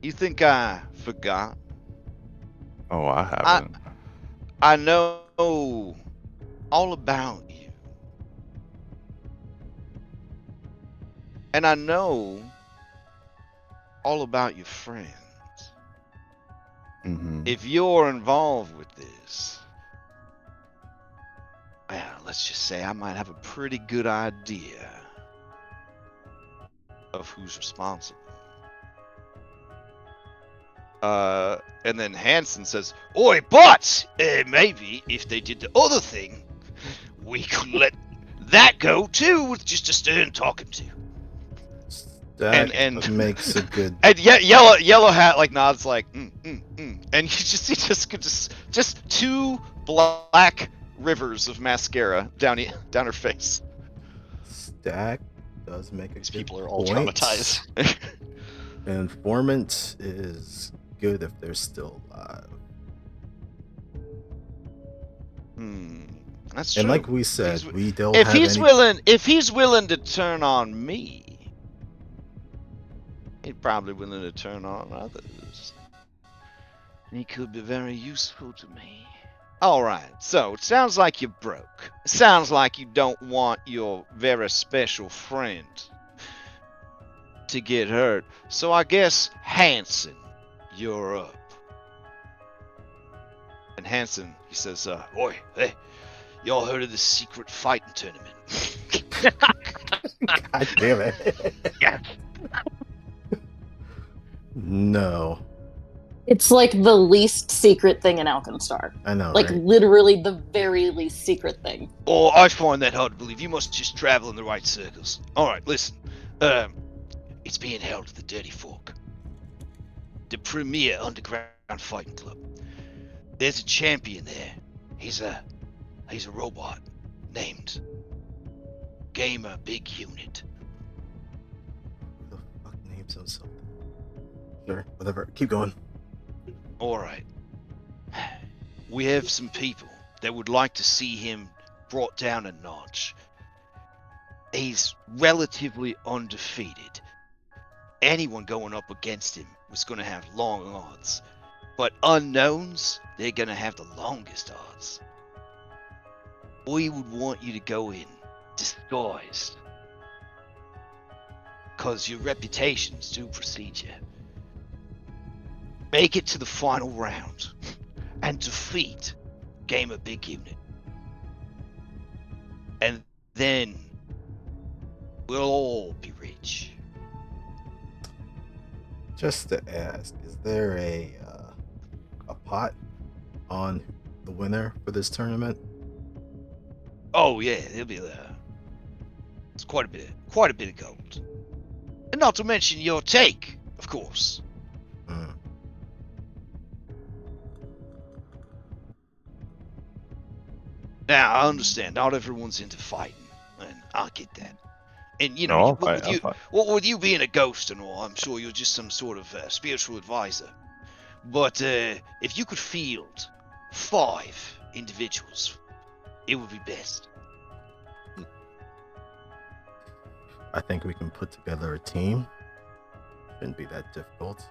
[SPEAKER 1] you think I forgot?
[SPEAKER 5] Oh, I haven't.
[SPEAKER 1] I know all about you. And I know all about your friends.
[SPEAKER 5] Mm-hmm.
[SPEAKER 1] If you're involved with this, well, let's just say I might have a pretty good idea of who's responsible." And then Hanson says, "Oi, but maybe if they did the other thing, we could let that go too with just a stern talking to."
[SPEAKER 2] That
[SPEAKER 1] and
[SPEAKER 2] makes a good.
[SPEAKER 1] And yellow hat like nods like and you just two black rivers of mascara down her face.
[SPEAKER 2] Stack does make a
[SPEAKER 4] These
[SPEAKER 2] good
[SPEAKER 4] people are all
[SPEAKER 2] point.
[SPEAKER 4] traumatized.
[SPEAKER 2] Informant is good if they're still alive.
[SPEAKER 1] That's true.
[SPEAKER 2] And like we said, we don't
[SPEAKER 1] if
[SPEAKER 2] have
[SPEAKER 1] he's
[SPEAKER 2] any...
[SPEAKER 1] if he's willing to turn on me, he's probably willing to turn on others. And he could be very useful to me. Alright, so it sounds like you're broke. It sounds like you don't want your very special friend to get hurt. So I guess, Hanson, you're up. And Hanson, he says, "Oi, hey, y'all heard of this secret fighting tournament?"
[SPEAKER 2] God damn it.
[SPEAKER 1] Yeah.
[SPEAKER 2] No.
[SPEAKER 6] It's like the least secret thing in Alkenstar.
[SPEAKER 2] I know,
[SPEAKER 6] Like
[SPEAKER 2] right?
[SPEAKER 6] literally the very least secret thing.
[SPEAKER 1] Oh, I find that hard to believe. You must just travel in the right circles. Alright, listen. It's being held at the Dirty Fork, the premier underground fighting club. There's a champion there. He's a robot named Gamer Big Unit.
[SPEAKER 2] Who the fuck names himself? Sure, whatever. Keep going.
[SPEAKER 1] Alright. We have some people that would like to see him
[SPEAKER 8] brought down a notch. He's relatively undefeated. Anyone going up against him was going to have long odds. But unknowns, they're going to have the longest odds. We would want you to go in disguised. Because your reputations do precede you. Make it to the final round and defeat Gamer Big Unit. And then we'll all be rich.
[SPEAKER 2] Just to ask, is there a pot on the winner for this tournament?
[SPEAKER 8] Oh yeah, there'll be it's quite a bit of gold. And not to mention your take, of course.
[SPEAKER 2] Hmm.
[SPEAKER 8] Now I understand not everyone's into fighting, and I get that. And you know,
[SPEAKER 5] No,
[SPEAKER 8] what with you being a ghost and all, I'm sure you're just some sort of spiritual advisor. But if you could field 5 individuals, it would be best.
[SPEAKER 2] I think we can put together a team. Shouldn't be that difficult.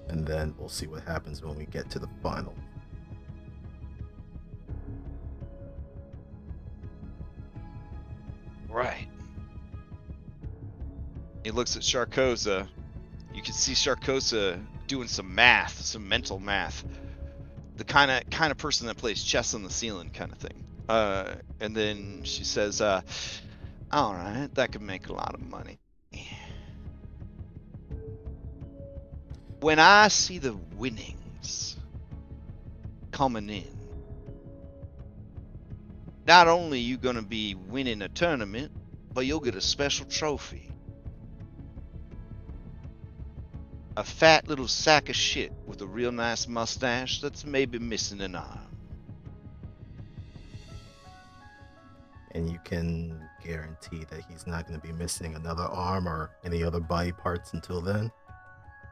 [SPEAKER 2] And then we'll see what happens when we get to the final.
[SPEAKER 8] Right.
[SPEAKER 1] He looks at Sharkoza. You can see Sharkoza doing some math, some mental math. The kind of person that plays chess on the ceiling kind of thing. And then she says, all right, that could make a lot of money. When I see the winnings coming in, not only are you going to be winning a tournament, but you'll get a special trophy. A fat little sack of shit with a real nice mustache that's maybe missing an arm.
[SPEAKER 2] And you can guarantee that he's not going to be missing another arm or any other body parts until then?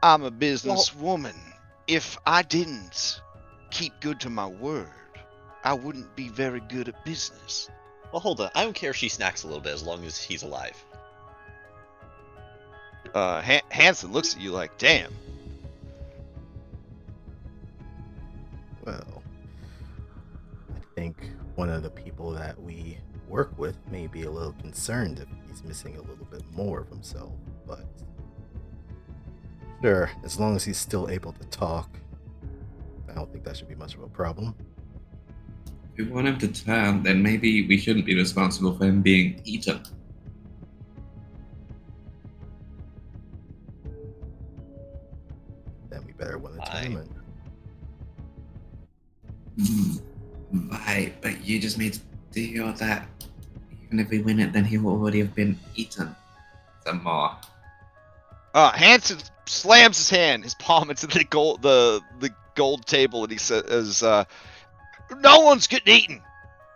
[SPEAKER 1] I'm a businesswoman. If I didn't keep good to my word, I wouldn't be very good at business.
[SPEAKER 4] Well, hold on. I don't care if she snacks a little bit as long as he's alive.
[SPEAKER 1] Hanson looks at you like, damn.
[SPEAKER 2] Well, I think one of the people that we work with may be a little concerned if he's missing a little bit more of himself, but sure, as long as he's still able to talk, I don't think that should be much of a problem.
[SPEAKER 3] If we want him to turn, then maybe we shouldn't be responsible for him being eaten.
[SPEAKER 2] Then we better win the
[SPEAKER 4] Aye.
[SPEAKER 2] tournament.
[SPEAKER 3] Right, but you just made the deal that even if we win it, then he will already have been eaten. Some more.
[SPEAKER 1] Hanson slams his hand, his palm into the gold table, and he says, "No one's getting eaten.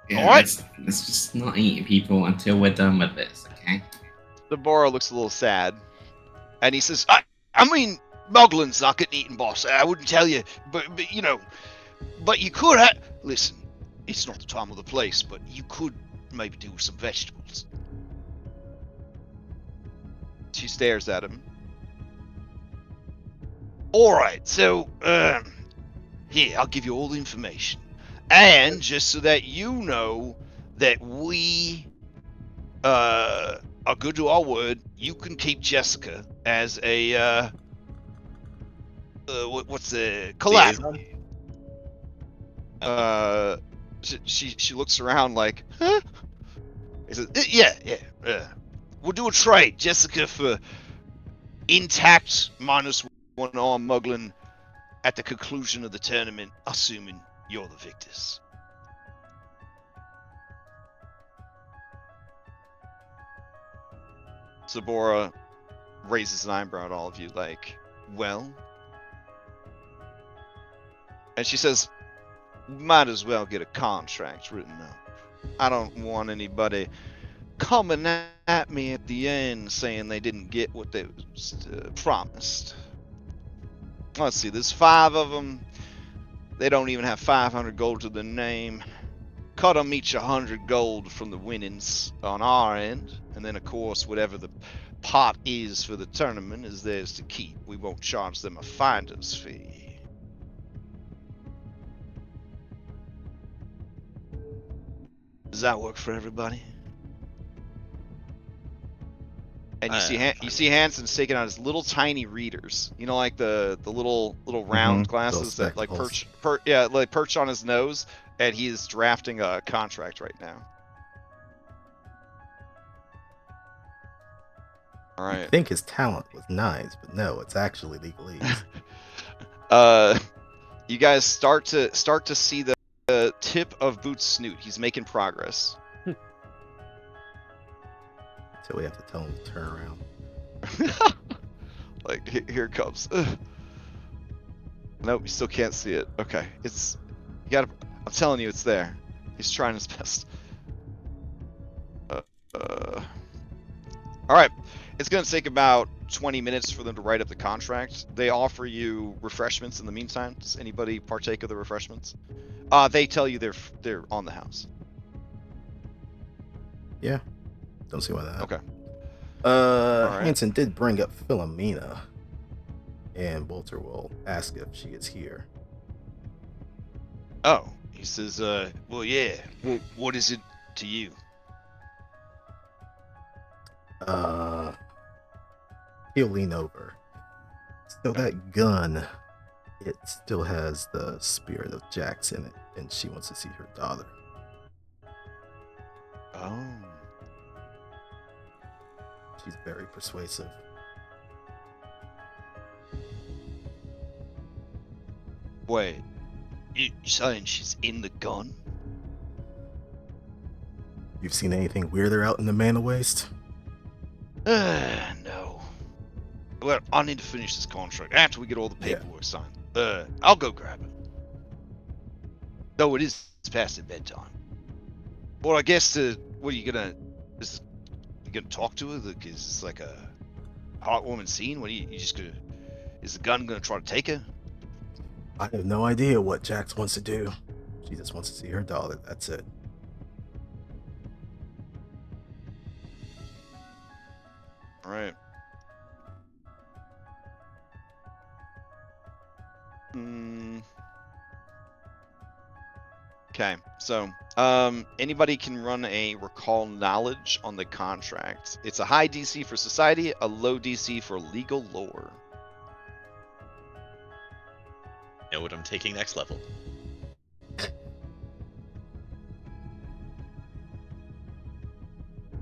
[SPEAKER 3] Yeah,
[SPEAKER 1] All right.
[SPEAKER 3] let's just not eat people until we're done with this, okay?
[SPEAKER 1] Deborah looks a little sad, and he says, I mean, Moglin's not getting eaten, boss. I wouldn't tell you, but you know, but you could have. Listen, it's not the time or the place, but you could maybe do some vegetables." She stares at him. All right, so here, I'll give you all the information, and just so that you know that we are good to our word, you can keep Jessica as a what's the collateral. She looks around like, huh? He says, yeah. We'll do a trade, Jessica for intact -1 arm Muglin at the conclusion of the tournament, assuming you're the victors. Sabora raises an eyebrow at all of you, like, well? And she says, might as well get a contract written up. I don't want anybody coming at me at the end saying they didn't get what they was promised. Let's see, there's 5 of them. They don't even have 500 gold to their name.
[SPEAKER 8] cut them each 100 gold from the winnings on our end, and then of course whatever the pot is for the tournament is theirs to keep. We won't charge them a finder's fee. Does that work for everybody? And you see Hanson's taking out his little tiny readers. You know, like the little round glasses that like perch on his nose, and he's drafting a contract right now. All right.
[SPEAKER 2] I think his talent was nice, but no, it's actually legalese.
[SPEAKER 8] You guys start to see the tip of Boots' snoot. He's making progress.
[SPEAKER 2] So we have to tell him to turn around.
[SPEAKER 8] Like here it comes. Nope, you still can't see it. Okay, it's you gotta. I'm telling you, it's there. He's trying his best. All right, it's gonna take about 20 minutes for them to write up the contract. They offer you refreshments in the meantime. Does anybody partake of the refreshments? They tell you they're on the house.
[SPEAKER 2] Yeah. Don't see why not.
[SPEAKER 8] Okay.
[SPEAKER 2] Right. Hanson did bring up Philomena, and Walter will ask if she is here.
[SPEAKER 8] Oh, he says, well, yeah. Well, what is it to you?
[SPEAKER 2] He'll lean over. So that gun, it still has the spirit of Jax in it, and she wants to see her daughter.
[SPEAKER 8] Oh.
[SPEAKER 2] She's very persuasive.
[SPEAKER 8] Wait, you saying she's in the gun?
[SPEAKER 2] You've seen anything weirder out in the Mana Waste?
[SPEAKER 8] No. Well, I need to finish this contract after we get all the paperwork signed. I'll go grab it. Though it is past the bedtime. Well, I guess what are you gonna? You gonna talk to her? Because it's like a heartwarming scene. What are you just gonna? Is the gun gonna try to take her?
[SPEAKER 2] I have no idea what Jax wants to do. She just wants to see her daughter. That's it.
[SPEAKER 8] All right. Okay, so anybody can run a recall knowledge on the contract. It's a high DC for society, a low DC for legal lore.
[SPEAKER 4] Know what I'm taking next level.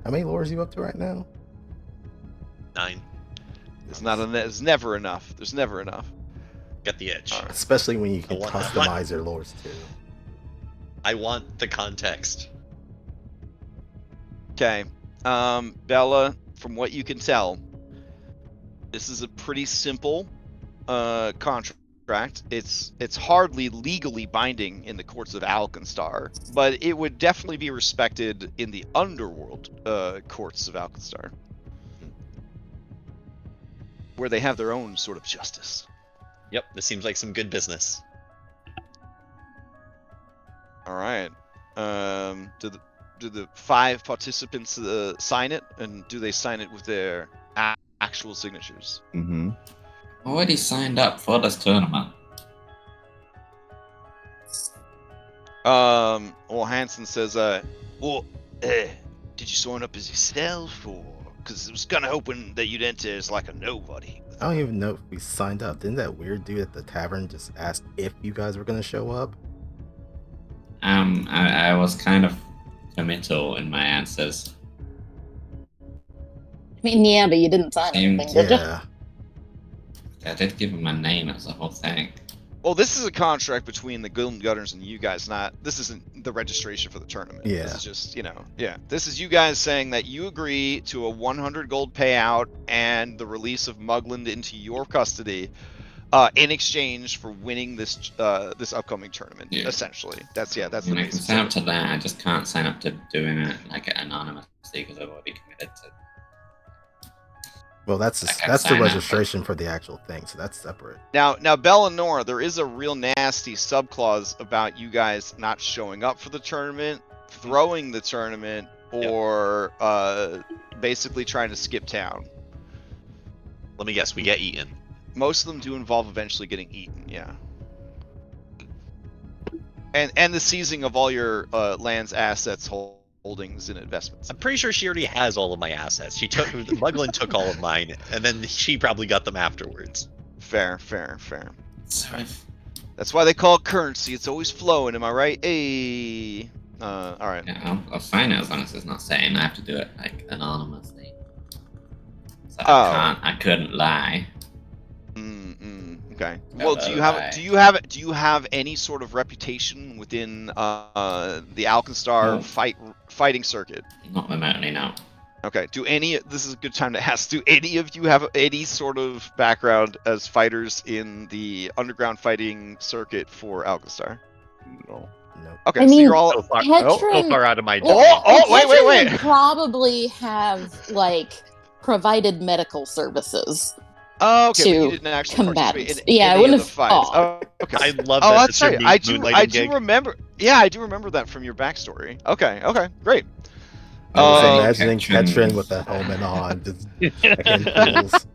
[SPEAKER 2] How many lores are you up to right now?
[SPEAKER 4] 9.
[SPEAKER 8] It's never enough. There's never enough.
[SPEAKER 4] Got the itch.
[SPEAKER 2] Especially when you can
[SPEAKER 4] I want-
[SPEAKER 2] customize your lores too.
[SPEAKER 4] I want the context.
[SPEAKER 8] Okay, Bella, from what you can tell, this is a pretty simple contract. It's hardly legally binding in the courts of Alkenstar, but it would definitely be respected in the underworld courts of Alkenstar, where they have their own sort of justice.
[SPEAKER 4] Yep, this seems like some good business.
[SPEAKER 8] All right. Do the 5 participants sign it, and do they sign it with their actual signatures?
[SPEAKER 5] Mm-hmm.
[SPEAKER 3] Already signed up for this tournament.
[SPEAKER 8] Well, Hanson says, did you sign up as yourself, or because it was kind of hoping that you'd enter as like a nobody?
[SPEAKER 2] I don't even know if we signed up. Didn't that weird dude at the tavern just ask if you guys were going to show up?
[SPEAKER 3] I was kind of committal in my answers.
[SPEAKER 6] I mean, yeah, but you didn't sign anything, did you?
[SPEAKER 2] Yeah.
[SPEAKER 3] I did give him my name as the whole thing.
[SPEAKER 8] Well, this is a contract between the Gilded Gunners and you guys. This isn't the registration for the tournament.
[SPEAKER 2] Yeah.
[SPEAKER 8] This is just, this is you guys saying that you agree to a 100 gold payout and the release of Mugland into your custody in exchange for winning this upcoming tournament.
[SPEAKER 3] Yeah.
[SPEAKER 8] Essentially, that's the
[SPEAKER 3] I can
[SPEAKER 8] basis.
[SPEAKER 3] sign up to that. I just can't sign up to doing it like anonymously because I've already committed to.
[SPEAKER 2] Well, that's
[SPEAKER 3] I can
[SPEAKER 2] the
[SPEAKER 3] sign up,
[SPEAKER 2] registration for the actual thing, so that's separate.
[SPEAKER 8] Now, Bellanora, there is a real nasty subclause about you guys not showing up for the tournament
[SPEAKER 1] throwing the tournament or basically trying to skip town.
[SPEAKER 4] Let me guess, we get eaten.
[SPEAKER 1] Most of them do involve eventually getting eaten, yeah. And the seizing of all your land's assets, holdings, and investments.
[SPEAKER 4] I'm pretty sure she already has all of my assets. She took Muglin took all of mine, and then she probably got them afterwards.
[SPEAKER 1] Fair.
[SPEAKER 3] Sorry.
[SPEAKER 1] That's why they call it currency. It's always flowing. Am I right? Hey. All right.
[SPEAKER 3] Yeah, I'll sign it as long as it's not saying I have to do it like anonymously. So
[SPEAKER 1] Oh.
[SPEAKER 3] I couldn't lie.
[SPEAKER 1] Okay.
[SPEAKER 3] No,
[SPEAKER 1] Well,
[SPEAKER 3] no,
[SPEAKER 1] do you have any sort of reputation within the Alkenstar
[SPEAKER 3] No.
[SPEAKER 1] fighting circuit?
[SPEAKER 3] Not remotely, no.
[SPEAKER 1] Okay. This is a good time to ask. Do any of you have any sort of background as fighters in the underground fighting circuit for Alkenstar?
[SPEAKER 5] No.
[SPEAKER 2] No.
[SPEAKER 1] Okay.
[SPEAKER 6] I
[SPEAKER 1] So
[SPEAKER 6] mean,
[SPEAKER 1] you're all.
[SPEAKER 4] So far,
[SPEAKER 6] Petron-
[SPEAKER 4] so far out of my
[SPEAKER 6] Well,
[SPEAKER 4] depth.
[SPEAKER 1] Wait.
[SPEAKER 6] Petron would probably have like provided medical services.
[SPEAKER 1] Oh, okay, but you
[SPEAKER 6] to
[SPEAKER 1] didn't actually
[SPEAKER 6] combatants.
[SPEAKER 1] participate in
[SPEAKER 6] Yeah, I
[SPEAKER 1] any
[SPEAKER 6] wouldn't
[SPEAKER 1] of the
[SPEAKER 6] have
[SPEAKER 1] fights.
[SPEAKER 6] thought.
[SPEAKER 1] Oh, okay.
[SPEAKER 4] I love
[SPEAKER 1] Oh,
[SPEAKER 4] that.
[SPEAKER 1] that's right. I
[SPEAKER 4] moonlighting
[SPEAKER 1] do
[SPEAKER 4] gig.
[SPEAKER 1] remember. Yeah, I do remember that from your backstory. Okay, great.
[SPEAKER 2] I was
[SPEAKER 1] Um,
[SPEAKER 2] imagining
[SPEAKER 3] Ketchum.
[SPEAKER 2] Ketrin with a helmet on, just checking pools.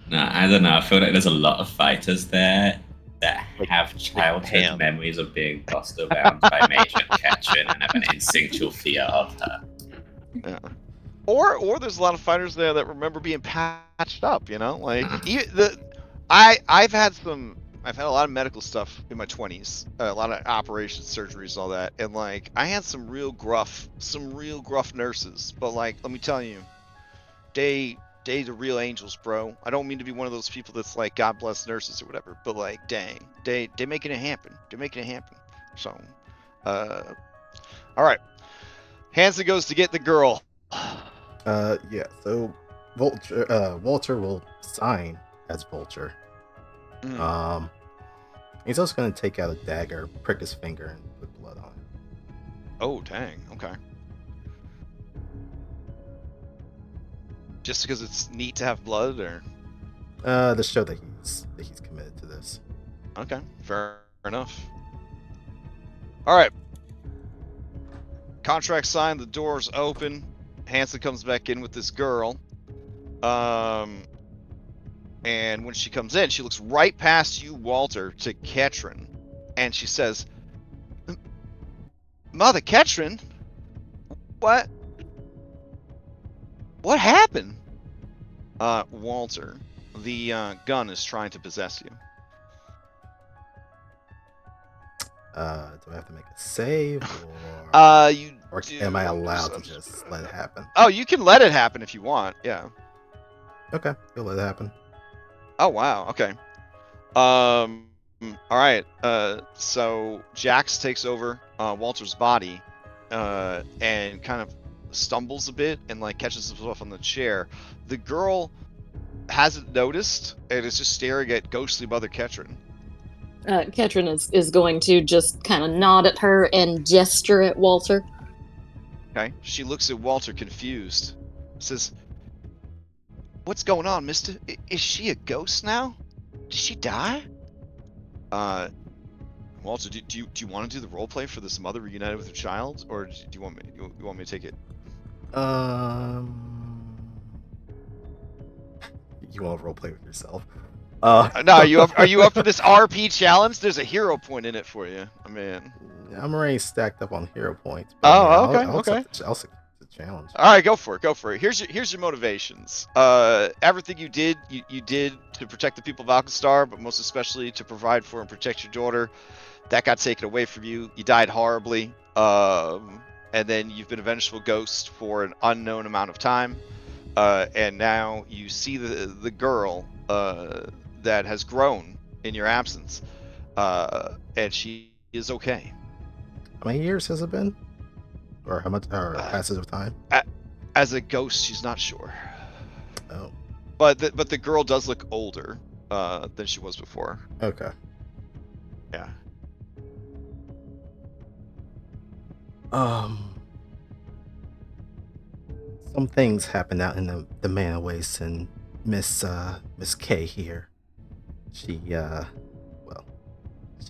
[SPEAKER 3] No, I don't know. I feel like there's a lot of fighters there that have childhood
[SPEAKER 4] Pam.
[SPEAKER 3] memories of being bossed around by Major Ketchum and have an instinctual fear of her.
[SPEAKER 1] Yeah. Or there's a lot of fighters there that remember being patched up. You know, like I've had a lot of medical stuff in my 20s, a lot of operations, surgeries, all that, and like I had some real gruff nurses. But like, let me tell you, they the real angels, bro. I don't mean to be one of those people that's like, God bless nurses or whatever, but like, dang, they making it happen. They're making it happen. So, all right. Hanson goes to get the girl.
[SPEAKER 2] Yeah. So Walter will sign as Vulture.
[SPEAKER 1] Mm.
[SPEAKER 2] He's also gonna take out a dagger, prick his finger, and put blood on it.
[SPEAKER 1] Oh, dang. Okay. Just because it's neat to have blood, or
[SPEAKER 2] To show that he's committed to this.
[SPEAKER 1] okay, fair enough. All right. Contract signed. The doors open. Hanson comes back in with this girl. And when she comes in, she looks right past you, Walter, to Ketrin, and she says, "Mother Ketrin, what happened?" Walter, the gun is trying to possess you.
[SPEAKER 2] Do I have to make a save, or
[SPEAKER 1] You
[SPEAKER 2] or
[SPEAKER 1] do.
[SPEAKER 2] am I allowed to just let it happen?
[SPEAKER 1] Oh, you can let it happen if you want. Yeah.
[SPEAKER 2] Okay, you'll let it happen.
[SPEAKER 1] Oh wow. Okay. All right. So Jax takes over Walter's body, and kind of stumbles a bit and like catches himself on the chair. The girl hasn't noticed and is just staring at ghostly Mother Ketrin.
[SPEAKER 6] Ketrin is going to just kind of nod at her and gesture at Walter.
[SPEAKER 1] Okay. She looks at Walter confused. Says, "What's going on, mister? Is she a ghost now? Did she die?" Walter, do you want to do the role play for this mother reunited with her child, or do you want me to take it?
[SPEAKER 2] You want to roleplay with yourself?
[SPEAKER 1] No, are you up for this RP challenge? There's a hero point in it for you. I mean,
[SPEAKER 2] I'm already stacked up on hero points.
[SPEAKER 1] Oh,
[SPEAKER 2] okay.
[SPEAKER 1] okay, okay.
[SPEAKER 2] I'll accept the challenge.
[SPEAKER 1] all right, go for it. Here's your motivations. Everything you did to protect the people of Alkenstar, but most especially to provide for and protect your daughter. That got taken away from you. You died horribly. And then you've been a vengeful ghost for an unknown amount of time. And now you see the girl that has grown in your absence. And she is okay.
[SPEAKER 2] How many years has it been? Or how much passage of time?
[SPEAKER 1] As a ghost, she's not sure.
[SPEAKER 2] Oh.
[SPEAKER 1] But the girl does look older than she was before.
[SPEAKER 2] Okay.
[SPEAKER 1] Yeah.
[SPEAKER 2] Some things happen out in the Manor Waste, and Miss K here. She she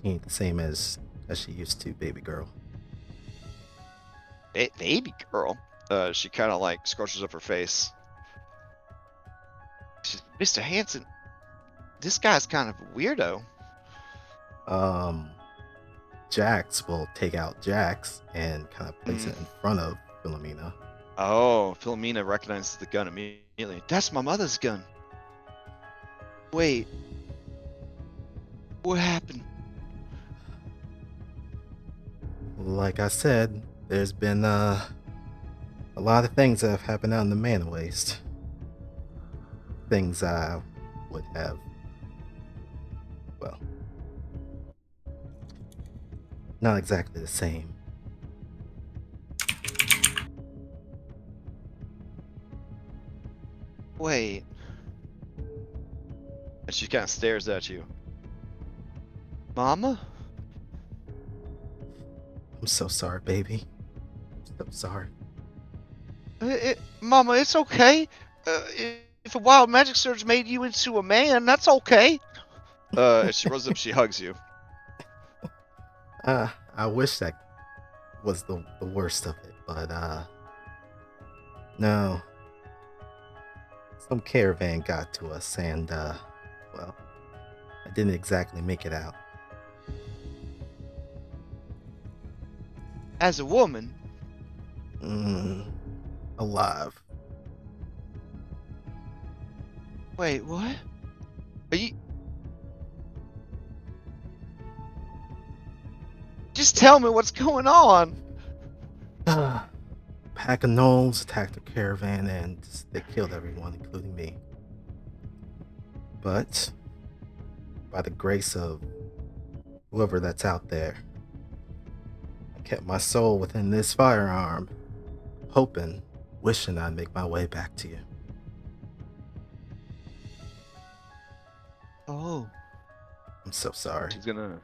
[SPEAKER 2] ain't the same as she used to, baby girl.
[SPEAKER 1] Baby girl. She kind of like scrunches up her face. She's, Mr. Hanson, this guy's kind of a weirdo.
[SPEAKER 2] Jax will take out Jax and kind of place it in front of Philomena.
[SPEAKER 1] Oh, Philomena recognizes the gun immediately. That's my mother's gun. Wait. What happened?
[SPEAKER 2] Like I said, there's been a lot of things that have happened out in the Mana Waste. Things I would have, well, not exactly the same.
[SPEAKER 1] Wait. And she kind of stares at you. Mama?
[SPEAKER 2] I'm so sorry, baby. I'm so sorry.
[SPEAKER 1] Mama, it's okay. If a wild magic surge made you into a man, that's okay. As she runs up, she hugs you.
[SPEAKER 2] I wish that was the worst of it, but no. Some caravan got to us and well, I didn't exactly make it out.
[SPEAKER 1] As a woman?
[SPEAKER 2] Alive.
[SPEAKER 1] Wait, what? Are you... Just tell me what's going on.
[SPEAKER 2] Pack of gnolls attacked the caravan and they killed everyone, including me. But by the grace of whoever that's out there, I kept my soul within this firearm, hoping, wishing I'd make my way back to you.
[SPEAKER 1] Oh.
[SPEAKER 2] I'm so sorry.
[SPEAKER 1] She's gonna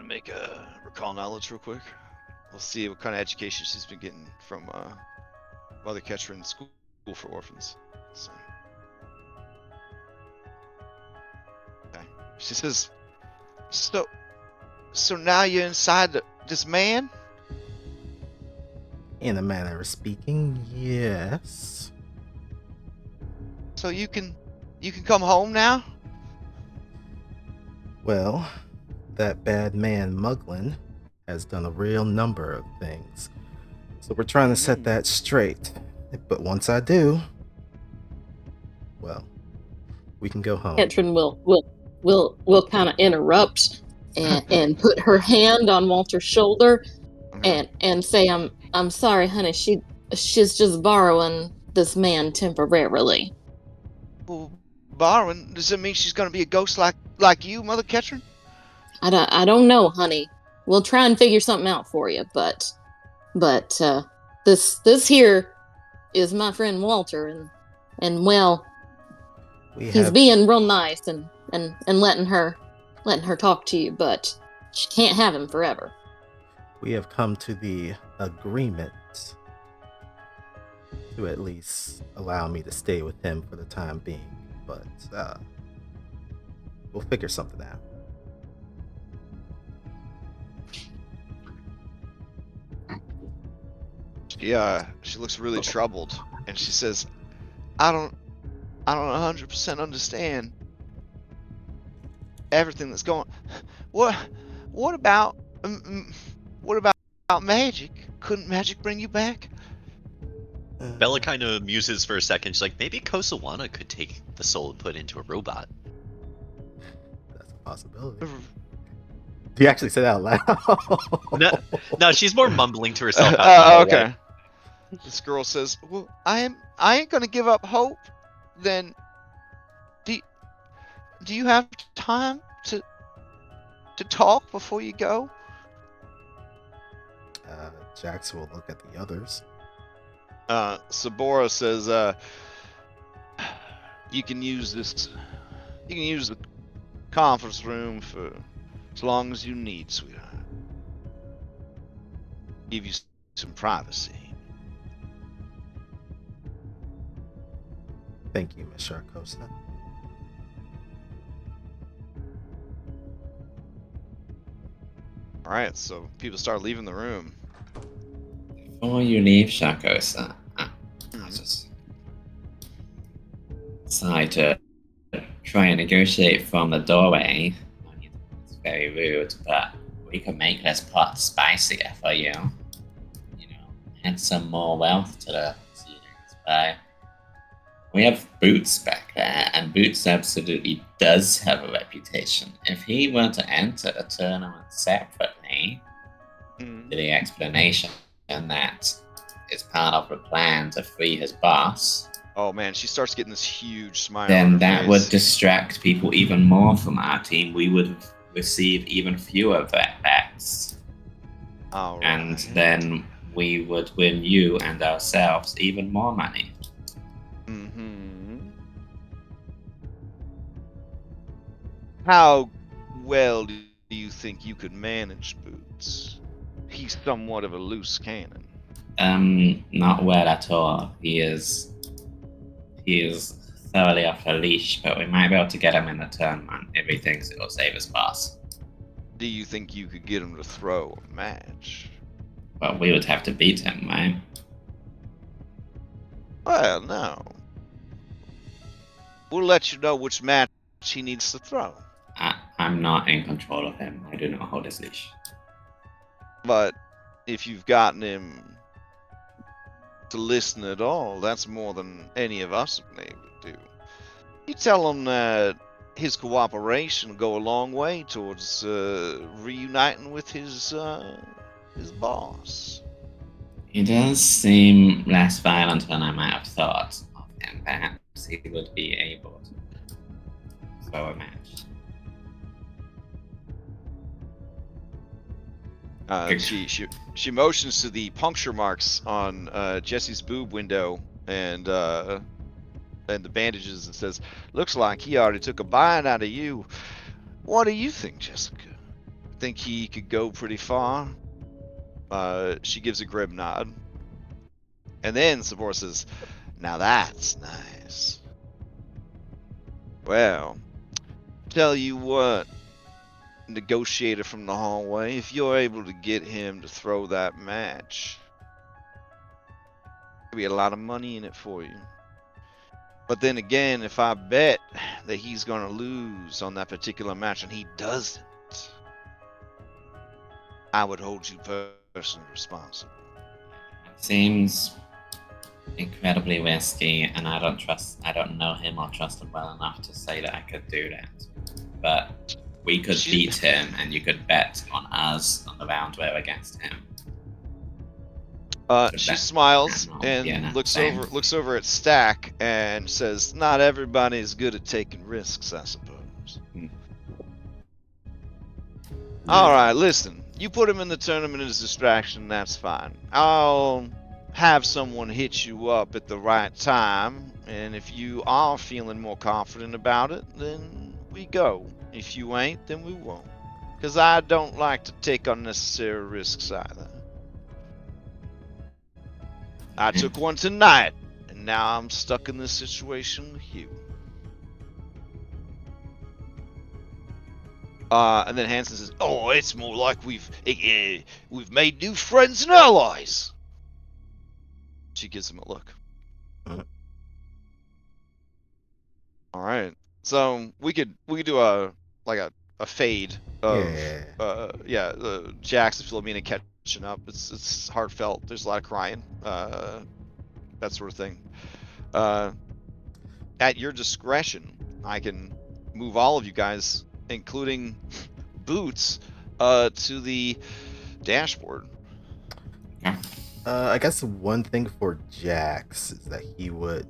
[SPEAKER 1] make a recall knowledge real quick. We'll see what kind of education she's been getting from Mother Ketrin School for Orphans. So. Okay. She says, so now you're inside this man?
[SPEAKER 2] In a manner of speaking, yes.
[SPEAKER 1] So you can come home now?
[SPEAKER 2] Well, that bad man Muglin has done a real number of things. So we're trying to set that straight. But once I do, well, we can go home.
[SPEAKER 6] Ketrin will kind of interrupt and put her hand on Walter's shoulder and say, I'm sorry, honey. She's just borrowing this man temporarily.
[SPEAKER 1] Well, borrowing, does it mean she's gonna be a ghost like you, Mother Ketrin?
[SPEAKER 6] I don't know, honey. We'll try and figure something out for you, but this here is my friend Walter, and well, he's being real nice and letting her talk to you, but she can't have him forever.
[SPEAKER 2] We have come to the agreement to at least allow me to stay with him for the time being, but we'll figure something out.
[SPEAKER 1] Yeah, she looks really troubled, and she says, I don't 100% understand everything that's going. What about magic? Couldn't magic bring you back?
[SPEAKER 4] Bella kind of muses for a second. She's like, maybe Kosawana could take the soul and put it into a robot.
[SPEAKER 2] That's a possibility. Do you actually say that out loud?
[SPEAKER 4] No, she's more mumbling to herself. Out
[SPEAKER 1] okay.
[SPEAKER 4] Way.
[SPEAKER 1] This girl says, "Well, I ain't gonna give up hope. Then, do you have time to talk before you go?"
[SPEAKER 2] Jax will look at the others.
[SPEAKER 1] Sabora says, "You can use the conference room for as long as you need, sweetheart. Give you some privacy."
[SPEAKER 2] Thank you, Miss Sharkosa.
[SPEAKER 1] Alright, so people start leaving the room.
[SPEAKER 3] Before you leave Shakosa, I
[SPEAKER 1] Mhm.
[SPEAKER 3] just decide to try and negotiate from the doorway. I mean, it's very rude, but we can make this pot spicier for you. You know, add some more wealth to the proceedings by. We have Boots back there, and Boots absolutely does have a reputation. If he were to enter the tournament separately,
[SPEAKER 1] Mhm.
[SPEAKER 3] to the explanation that it's part of the plan to free his boss,
[SPEAKER 1] Oh man, she starts getting this huge smile on
[SPEAKER 3] then
[SPEAKER 1] her
[SPEAKER 3] that
[SPEAKER 1] face.
[SPEAKER 3] would distract people even more from our team. We would receive even fewer bets,
[SPEAKER 1] All right.
[SPEAKER 3] and then we would win you and ourselves even more money.
[SPEAKER 1] Mm-hmm. How well do you think you could manage Boots? He's somewhat of a loose cannon.
[SPEAKER 3] Not well at all. He is thoroughly off the leash, but we might be able to get him in the tournament if he thinks it will save his boss.
[SPEAKER 1] Do you think you could get him to throw a match?
[SPEAKER 3] But we would have to beat him, right?
[SPEAKER 1] Well, no. We'll let you know which match he needs to throw.
[SPEAKER 3] I'm not in control of him. I do not hold his leash.
[SPEAKER 1] But if you've gotten him to listen at all, that's more than any of us have been able to do. You tell him that his cooperation will go a long way towards reuniting with his boss.
[SPEAKER 3] He does seem less violent than I might have thought of him. Perhaps he would be able to throw a match.
[SPEAKER 1] She motions to the puncture marks on Jesse's boob window and the bandages and says, "Looks like he already took a bite out of you. What do you think, Jessica? Think he could go pretty far?" She gives a grim nod. And then Sabor says, "Now that's nice. Well, tell you what, negotiator from the hallway, if you're able to get him to throw that match, there'll be a lot of money in it for you. But then again, if I bet that he's going to lose on that particular match and he doesn't, I would hold you personally responsible."
[SPEAKER 3] It seems incredibly risky, and I don't know him or trust him well enough to say that I could do that. But we could beat him, and you could bet on us on the round we're against him.
[SPEAKER 1] She smiles and looks over at Stack and says, "Not everybody's good at taking risks, I suppose." All right, listen. You put him in the tournament as a distraction, that's fine. I'll have someone hit you up at the right time, and if you are feeling more confident about it, then we go. If you ain't, then we won't. Because I don't like to take unnecessary risks either. I took one tonight, and now I'm stuck in this situation with you. And then Hanson says, "Oh, it's more like we've made new friends and allies." She gives him a look. All right, so we could do a fade of Jax and Philomena catching up. It's heartfelt. There's a lot of crying, that sort of thing. At your discretion, I can move all of you guys, including Boots, to the dashboard.
[SPEAKER 2] I guess one thing for Jax is that he would,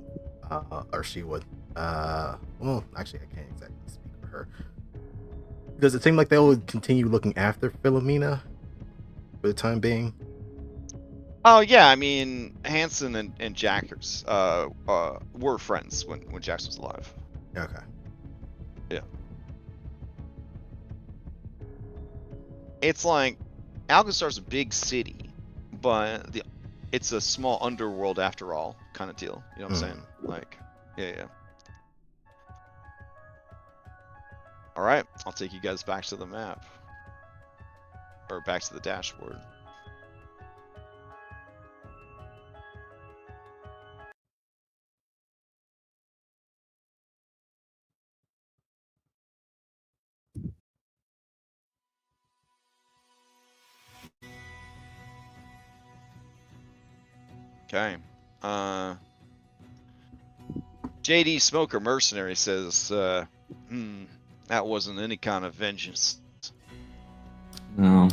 [SPEAKER 2] or she would, well, actually, I can't exactly speak for her. Does it seem like they would continue looking after Philomena for the time being?
[SPEAKER 1] Oh yeah, I mean Hanson and Jackers were friends when Jax was alive.
[SPEAKER 2] Okay.
[SPEAKER 1] Yeah. It's like Alkenstar's a big city, but it's a small underworld after all, kind of deal. You know what I'm saying? Like, yeah. All right, I'll take you guys back to the map, or back to the dashboard. Okay. JD Smoker Mercenary says, that wasn't any kind of vengeance.
[SPEAKER 3] No.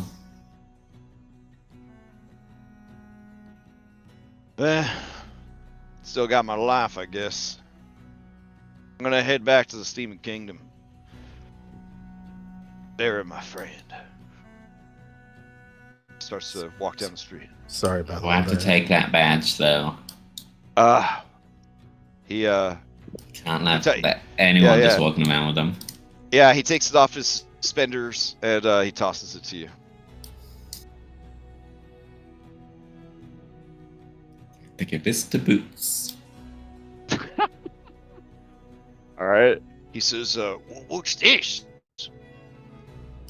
[SPEAKER 1] Still got my life, I guess. I'm gonna head back to the Steaming Kingdom. Bury my friend. Starts to walk down the street.
[SPEAKER 2] Sorry about
[SPEAKER 3] We'll
[SPEAKER 2] all
[SPEAKER 3] have to
[SPEAKER 2] that.
[SPEAKER 3] take that badge, though.
[SPEAKER 1] He
[SPEAKER 3] Can't have
[SPEAKER 1] tell you-
[SPEAKER 3] let anyone
[SPEAKER 1] yeah,
[SPEAKER 3] just
[SPEAKER 1] yeah.
[SPEAKER 3] walking around with them.
[SPEAKER 1] Yeah, he takes it off his suspenders and he tosses it to you.
[SPEAKER 3] To give this to Boots.
[SPEAKER 8] All right.
[SPEAKER 1] He says, what's this?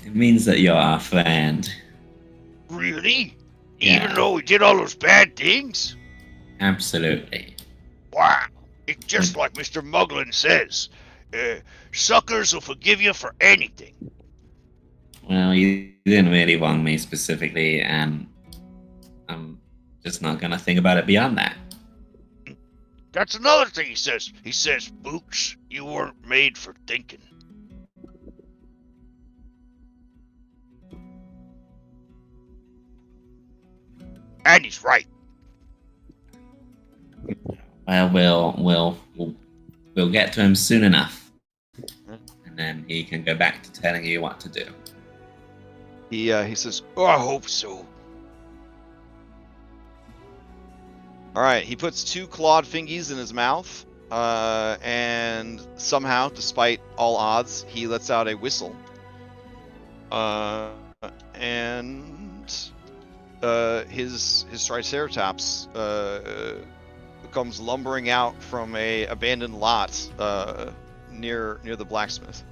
[SPEAKER 3] It means that you're our friend.
[SPEAKER 8] Really?
[SPEAKER 3] Yeah.
[SPEAKER 8] Even though he did all those bad things?
[SPEAKER 3] Absolutely.
[SPEAKER 8] Wow. It's just like Mr. Muglin says. Suckers will forgive you for anything.
[SPEAKER 3] Well, you didn't really wrong me specifically, and I'm just not gonna think about it beyond that.
[SPEAKER 8] That's another thing he says. He says, Boots, you weren't made for thinking. And he's right.
[SPEAKER 3] Well, we'll get to him soon enough, and then he can go back to telling you what to do.
[SPEAKER 1] He says,
[SPEAKER 8] Oh, I hope so.
[SPEAKER 1] all right. He puts 2 clawed fingies in his mouth, and somehow, despite all odds, he lets out a whistle. And his Triceratops comes lumbering out from a abandoned lot near the blacksmith.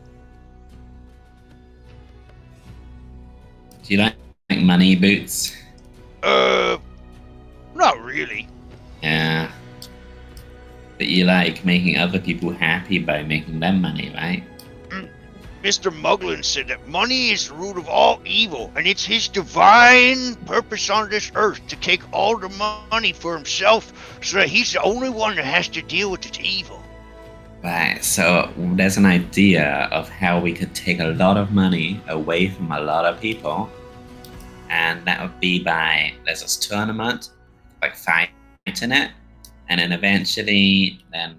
[SPEAKER 3] Do you like money, Boots?
[SPEAKER 8] Not really.
[SPEAKER 3] Yeah. But you like making other people happy by making them money, right?
[SPEAKER 8] Mr. Muglin said that money is the root of all evil, and it's his divine purpose on this earth to take all the money for himself so that he's the only one that has to deal with its evil.
[SPEAKER 3] Right, so there's an idea of how we could take a lot of money away from a lot of people, and that would be by, there's this tournament, like fight in it, and then eventually then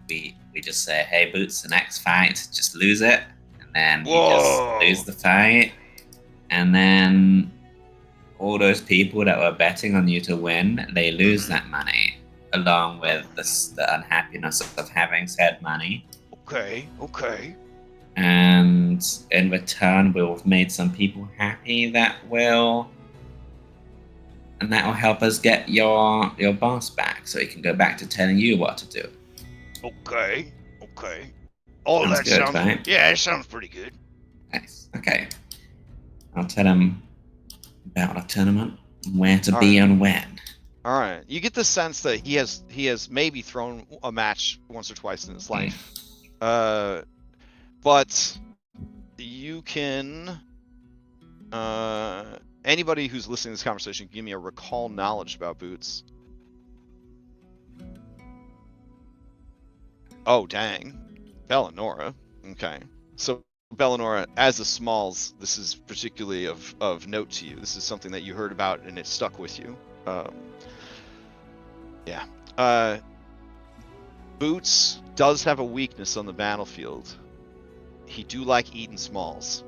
[SPEAKER 3] we just say, hey Boots, the next fight, just lose it, and then you
[SPEAKER 8] Whoa.
[SPEAKER 3] just lose the fight, and then all those people that were betting on you to win, they lose that money, along with the unhappiness of having said money.
[SPEAKER 8] Okay.
[SPEAKER 3] And in return, we'll have made some people happy that will help us get your boss back, so he can go back to telling you what to do.
[SPEAKER 8] Okay. Oh,
[SPEAKER 3] Sounds
[SPEAKER 8] that
[SPEAKER 3] good,
[SPEAKER 8] sounds
[SPEAKER 3] right?
[SPEAKER 8] Yeah, that sounds pretty good.
[SPEAKER 3] Nice. Okay. I'll tell him about the tournament, where to be and when.
[SPEAKER 1] All right. You get the sense that he has maybe thrown a match once or twice in his life. But you can anybody who's listening to this conversation give me a recall knowledge about Boots. Oh dang. Bellanora. Okay. So Bellanora, as a Smalls, this is particularly of note to you. This is something that you heard about and it stuck with you. Boots does have a weakness on the battlefield. He do like eating Smalls.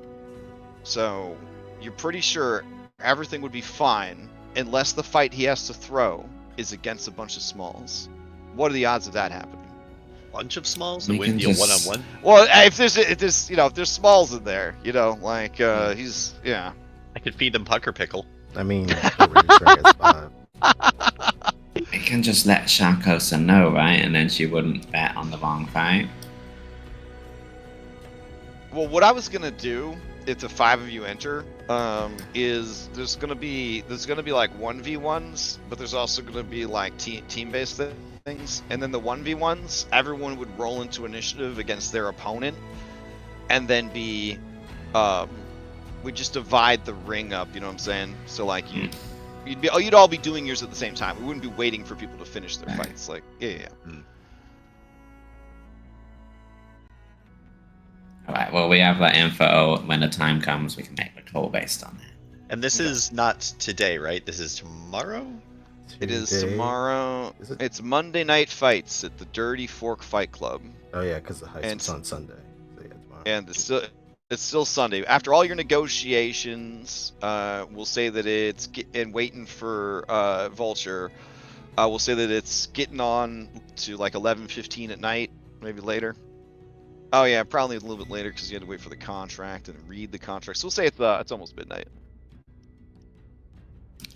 [SPEAKER 1] So you're pretty sure everything would be fine unless the fight he has to throw is against a bunch of Smalls. What are the odds of that happening?
[SPEAKER 4] Bunch of smalls?
[SPEAKER 3] We
[SPEAKER 4] It
[SPEAKER 3] can
[SPEAKER 4] wouldn't be a
[SPEAKER 3] just-
[SPEAKER 4] one-on-one?
[SPEAKER 1] Well, if there's Smalls in there, he's
[SPEAKER 4] I could feed them pucker pickle.
[SPEAKER 2] I mean, we're really sure it's 5.
[SPEAKER 3] We can just let Sharkosa know, right? And then she wouldn't bet on the wrong fight.
[SPEAKER 1] Well, what I was gonna do if the 5 of you enter, is there's gonna be like 1v1s, but there's also gonna be like team-based things, and then the 1v1s, everyone would roll into initiative against their opponent, and then we just divide the ring up. You know what I'm saying? So like you'd all be doing yours at the same time. We wouldn't be waiting for people to finish their fights. Like, yeah.
[SPEAKER 3] Alright, well, we have that info. When the time comes, we can make the call based on that.
[SPEAKER 4] And this is not today, right? This is tomorrow?
[SPEAKER 1] It is
[SPEAKER 2] Today-
[SPEAKER 1] tomorrow.
[SPEAKER 2] Is it?
[SPEAKER 1] It's Monday night fights at the Dirty Fork Fight Club.
[SPEAKER 2] Oh yeah, because the heist
[SPEAKER 1] And-
[SPEAKER 2] was on Sunday. So yeah, tomorrow.
[SPEAKER 1] And it's still Sunday. After all your negotiations, we'll say that it's and waiting for Vulture. We'll say that it's getting on to like 11:15 at night, maybe later. Oh yeah, probably a little bit later because you had to wait for the contract and read the contract. So we'll say it's almost midnight.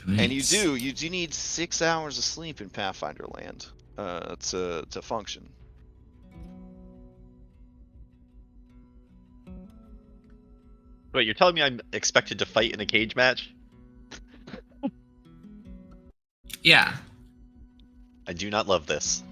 [SPEAKER 1] And you do need 6 hours of sleep in Pathfinder land to function.
[SPEAKER 4] Wait, you're telling me I'm expected to fight in a cage match?
[SPEAKER 3] Yeah.
[SPEAKER 4] I do not love this.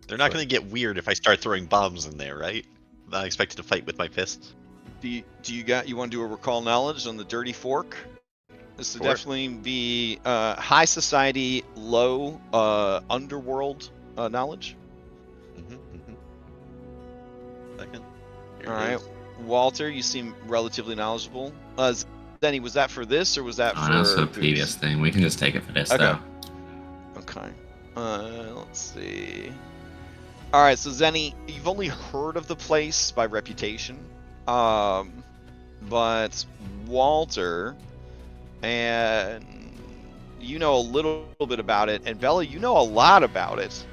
[SPEAKER 4] They're not going to get weird if I start throwing bombs in there, right? I'm not expected to fight with my fists.
[SPEAKER 1] Do you want to do a recall knowledge on the Dirty Fork? This would
[SPEAKER 4] Sure.
[SPEAKER 1] definitely be high society, low underworld knowledge.
[SPEAKER 4] Second. Here
[SPEAKER 1] All
[SPEAKER 4] it
[SPEAKER 1] right,
[SPEAKER 4] is.
[SPEAKER 1] Walter, you seem relatively knowledgeable. Zenny, was that for this or was that
[SPEAKER 3] Oh,
[SPEAKER 1] for?
[SPEAKER 3] that's the
[SPEAKER 1] boots?
[SPEAKER 3] previous thing. We can just take it for this,
[SPEAKER 1] Okay.
[SPEAKER 3] though.
[SPEAKER 1] Okay. Let's see. All right, so Zenny, you've only heard of the place by reputation, but Walter, and you know a little bit about it, and Bella, you know a lot about it.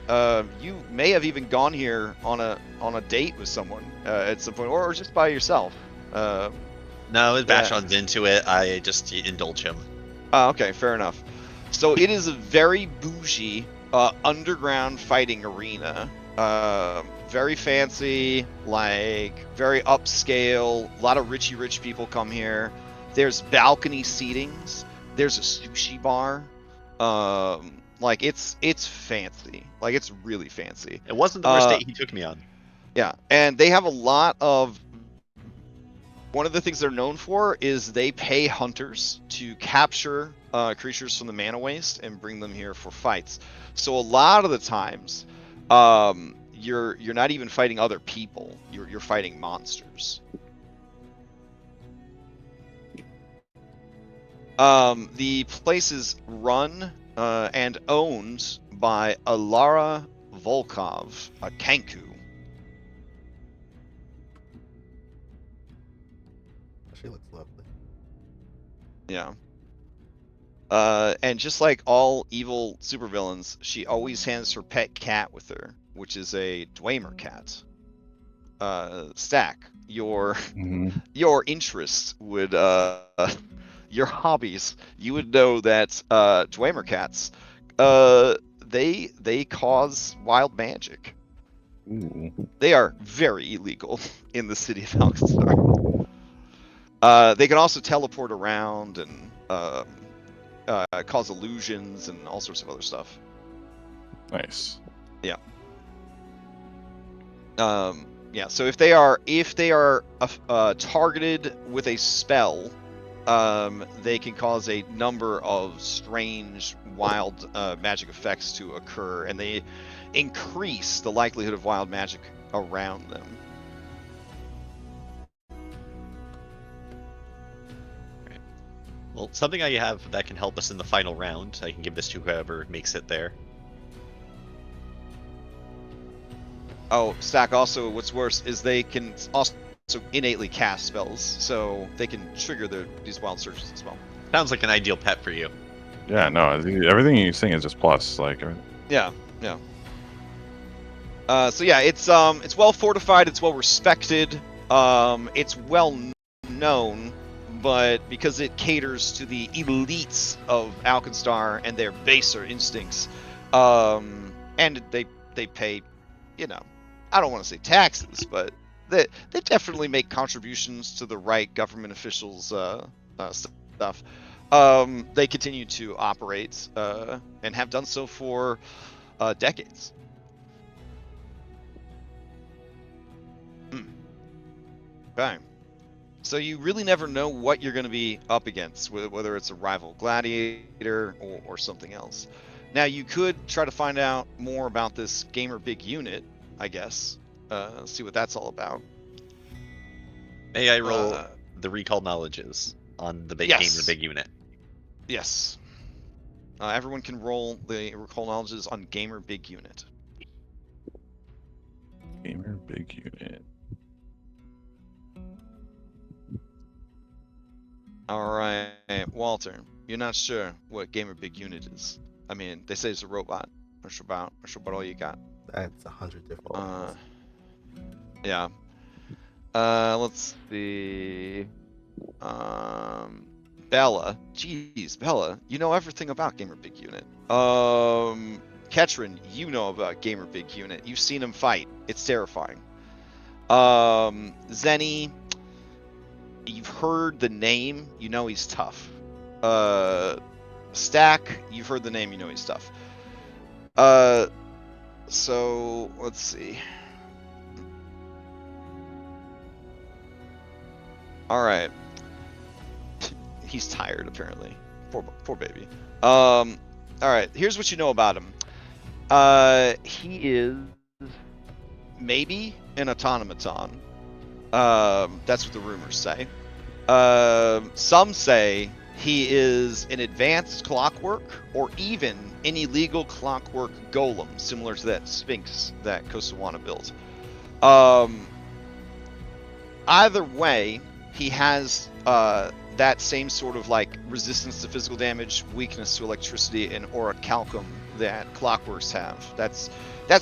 [SPEAKER 1] You may have even gone here on a date with someone at some point, or just by yourself.
[SPEAKER 4] No,
[SPEAKER 1] Yeah.
[SPEAKER 4] Bashon's into it. I just indulge him.
[SPEAKER 1] Okay, fair enough. So it is a very bougie underground fighting arena. Very fancy, like very upscale. A lot of rich people come here. There's balcony seatings. There's a sushi bar. Like it's fancy. Like it's really fancy.
[SPEAKER 4] It wasn't the worst date he took me on.
[SPEAKER 1] Yeah, and they have a lot of. One of the things they're known for is they pay hunters to capture creatures from the mana waste and bring them here for fights. So a lot of the times, you're not even fighting other people. You're fighting monsters. The place is run and owned by Alara Volkov, a Kanku.
[SPEAKER 2] She looks lovely.
[SPEAKER 1] Yeah. And just like all evil supervillains, she always has her pet cat with her, which is a Dwemer cat. Stack, your interests would your hobbies, you would know that Dwemer cats, they cause wild magic.
[SPEAKER 5] Ooh.
[SPEAKER 1] They are very illegal in the city of Alkenstar. They can also teleport around and cause illusions and all sorts of other stuff.
[SPEAKER 5] Nice.
[SPEAKER 1] Yeah. So if they are targeted with a spell, they can cause a number of strange, wild magic effects to occur, and they increase the likelihood of wild magic around them.
[SPEAKER 4] Well, something I have that can help us in the final round. I can give this to whoever makes it there.
[SPEAKER 1] Oh, Stack, also, what's worse is they can also innately cast spells, so they can trigger these wild surges as well.
[SPEAKER 4] Sounds like an ideal pet for you.
[SPEAKER 5] Yeah, no, everything you're saying is just plus. Like,
[SPEAKER 1] Yeah. So yeah, it's well fortified, it's well respected, it's well known, but because it caters to the elites of Alkenstar and their baser instincts, and they pay, I don't want to say taxes, but they definitely make contributions to the right government officials stuff. They continue to operate and have done so for decades. Okay. So you really never know what you're going to be up against, whether it's a rival gladiator or something else. Now, you could try to find out more about this gamer big unit, I guess. See what that's all about.
[SPEAKER 4] May I roll the recall knowledges on the big gamer
[SPEAKER 1] Yes.
[SPEAKER 4] big unit?
[SPEAKER 1] Yes. Everyone can roll the recall knowledges on gamer big unit.
[SPEAKER 5] Gamer big unit.
[SPEAKER 1] All right, Walter. You're not sure what gamer big unit is. I mean, they say it's a robot. Not sure about all you got.
[SPEAKER 2] That's 100 different things.
[SPEAKER 1] Yeah. Let's see. Bella. Jeez, Bella. You know everything about gamer big unit. Ketrin, you know about gamer big unit. You've seen him fight. It's terrifying. Zenny, you've heard the name. You know he's tough. Stack, you've heard the name. You know he's tough. So let's see. All right. He's tired apparently. Poor baby. All right. Here's what you know about him. He is maybe an automaton. That's what the rumors say. Some say he is an advanced clockwork or even an illegal clockwork golem, similar to that Sphinx that Kosawana built. Either way, he has that same sort of like resistance to physical damage, weakness to electricity, and orichalcum that clockworks have. That's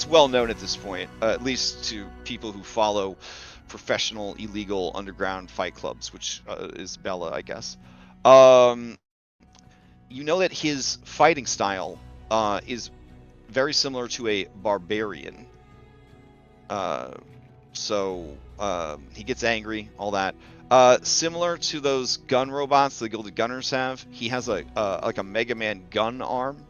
[SPEAKER 1] well known at this point, at least to people who follow professional illegal underground fight clubs, which is Bella, I guess. You know that his fighting style is very similar to a barbarian. So he gets angry, all that. Similar to those gun robots the Gilded Gunners have, he has like a Mega Man gun arm.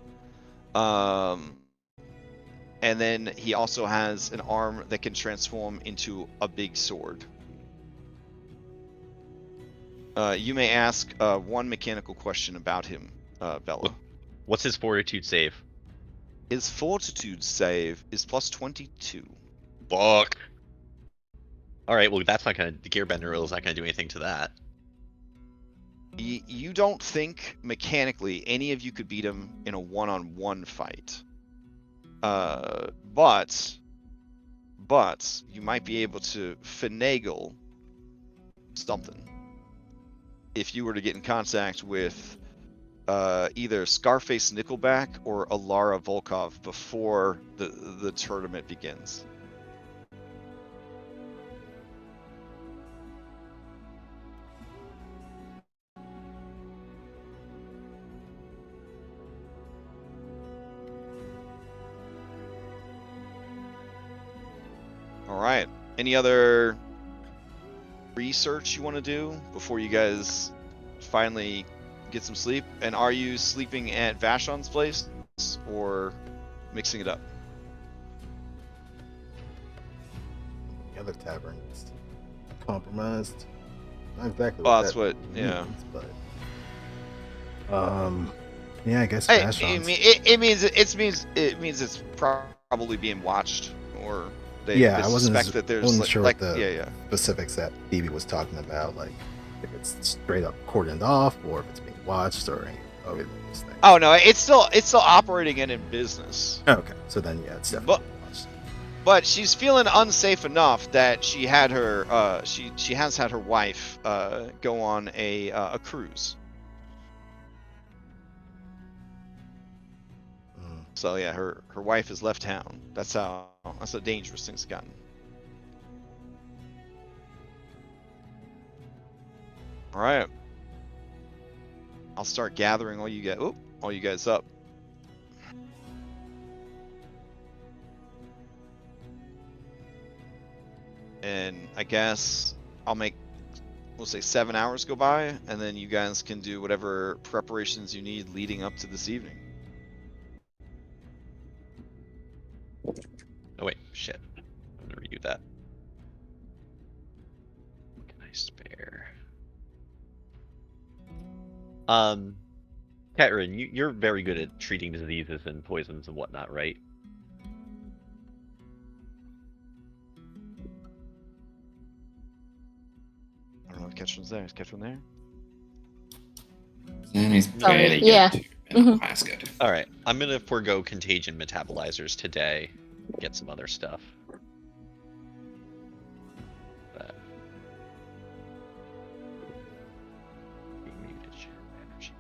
[SPEAKER 1] And then he also has an arm that can transform into a big sword. You may ask one mechanical question about him, Bella.
[SPEAKER 4] What's his fortitude save?
[SPEAKER 1] His fortitude save is plus 22.
[SPEAKER 4] Fuck. All right, well that's not gonna. The Gearbender rule is not gonna do anything to that.
[SPEAKER 1] You don't think mechanically any of you could beat him in a one-on-one fight. But you might be able to finagle something if you were to get in contact with either Scarface Nickelback or Alara Volkov before the tournament begins. All right. Any other research you want to do before you guys finally get some sleep? And are you sleeping at Vashon's place or mixing it up?
[SPEAKER 2] The other tavern is compromised. Not exactly.
[SPEAKER 1] Oh, that's what. Yeah.
[SPEAKER 2] Means, but yeah, I guess
[SPEAKER 1] It
[SPEAKER 2] Vashon's.
[SPEAKER 1] means it's probably being watched, or they
[SPEAKER 2] I
[SPEAKER 1] suspect that there's
[SPEAKER 2] wasn't sure
[SPEAKER 1] like
[SPEAKER 2] what the specifics that Phoebe was talking about, like if it's straight up cordoned off or if it's being watched or any of these things.
[SPEAKER 1] Oh no, it's still operating and in business.
[SPEAKER 2] Okay, so then yeah, it's definitely being watched.
[SPEAKER 1] But she's feeling unsafe enough that she had her she has had her wife go on a cruise. So yeah, her wife has left town. That's how dangerous things have gotten. All right, I'll start gathering all you guys up. And I guess we'll say 7 hours go by, and then you guys can do whatever preparations you need leading up to this evening.
[SPEAKER 4] Oh wait, shit. I'm gonna redo that. spare. Catrin, you're very good at treating diseases and poisons and whatnot, right?
[SPEAKER 8] I don't know if Ketchum's there. Is Ketchum there?
[SPEAKER 3] He's
[SPEAKER 6] Sorry,
[SPEAKER 3] pretty
[SPEAKER 6] yeah.
[SPEAKER 3] good too. But not
[SPEAKER 6] Mhm.
[SPEAKER 3] quite as good.
[SPEAKER 4] All right, I'm gonna forego contagion metabolizers today. Get some other stuff. But... energy.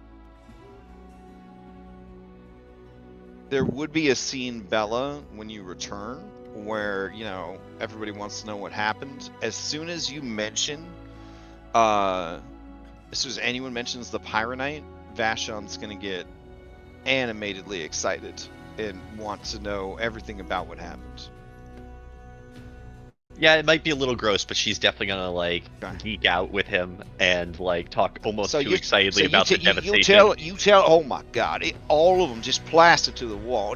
[SPEAKER 8] There would be a scene, Bella, when you return, where, you know, everybody wants to know what happened. As soon as you mention, as soon as anyone mentions the Pyronite, Vashon's gonna get animatedly excited and want to know everything about what happened.
[SPEAKER 4] Yeah, it might be a little gross, but she's definitely gonna like
[SPEAKER 8] Okay.
[SPEAKER 4] geek out with him and like talk almost
[SPEAKER 8] So
[SPEAKER 4] too
[SPEAKER 8] you-
[SPEAKER 4] excitedly
[SPEAKER 8] so
[SPEAKER 4] about the
[SPEAKER 8] you
[SPEAKER 4] devastation.
[SPEAKER 8] tell, oh my God, all of them just plastered to the wall,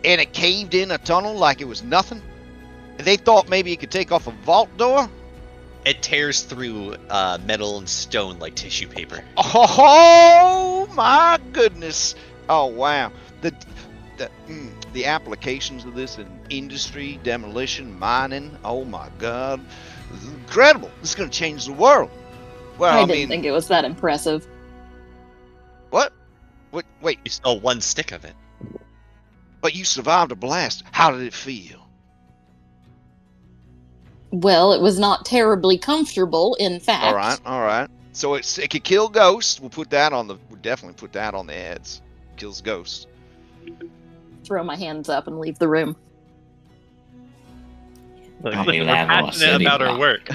[SPEAKER 8] and it caved in a tunnel like it was nothing. They thought maybe it could take off a vault door.
[SPEAKER 4] It tears through metal and stone like tissue paper.
[SPEAKER 8] Oh my goodness! Oh wow, the applications of this in industry, demolition, mining. Oh my God, this is incredible! This is gonna change the world. Well,
[SPEAKER 6] I
[SPEAKER 8] I
[SPEAKER 6] didn't
[SPEAKER 8] mean,
[SPEAKER 6] think it was that impressive.
[SPEAKER 8] what? Wait,
[SPEAKER 4] You stole one stick of it.
[SPEAKER 8] but you survived a blast. How did it feel?
[SPEAKER 6] Well, it was not terribly comfortable, in fact.
[SPEAKER 8] All right. So it could kill ghosts. We'll definitely put that on the ads. Kills ghosts.
[SPEAKER 6] Throw my hands up and leave the room.
[SPEAKER 3] Can't be
[SPEAKER 4] We're
[SPEAKER 3] level or
[SPEAKER 4] passionate
[SPEAKER 3] city
[SPEAKER 4] about our
[SPEAKER 3] block.
[SPEAKER 4] work.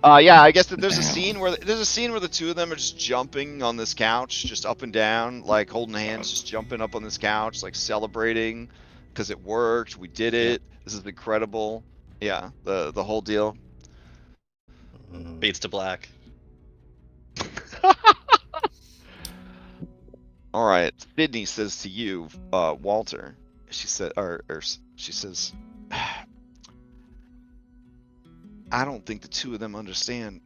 [SPEAKER 8] Yeah, I guess that there's a
[SPEAKER 3] Damn.
[SPEAKER 8] scene where the two of them are just jumping on this couch, just up and down, like holding hands, just jumping up on this couch, like celebrating because it worked. We did it. This is incredible. Yeah, the whole deal.
[SPEAKER 2] Mm,
[SPEAKER 4] Fades to black.
[SPEAKER 8] All right, Sydney says to you, Walter. She said, she says, I don't think the two of them understand.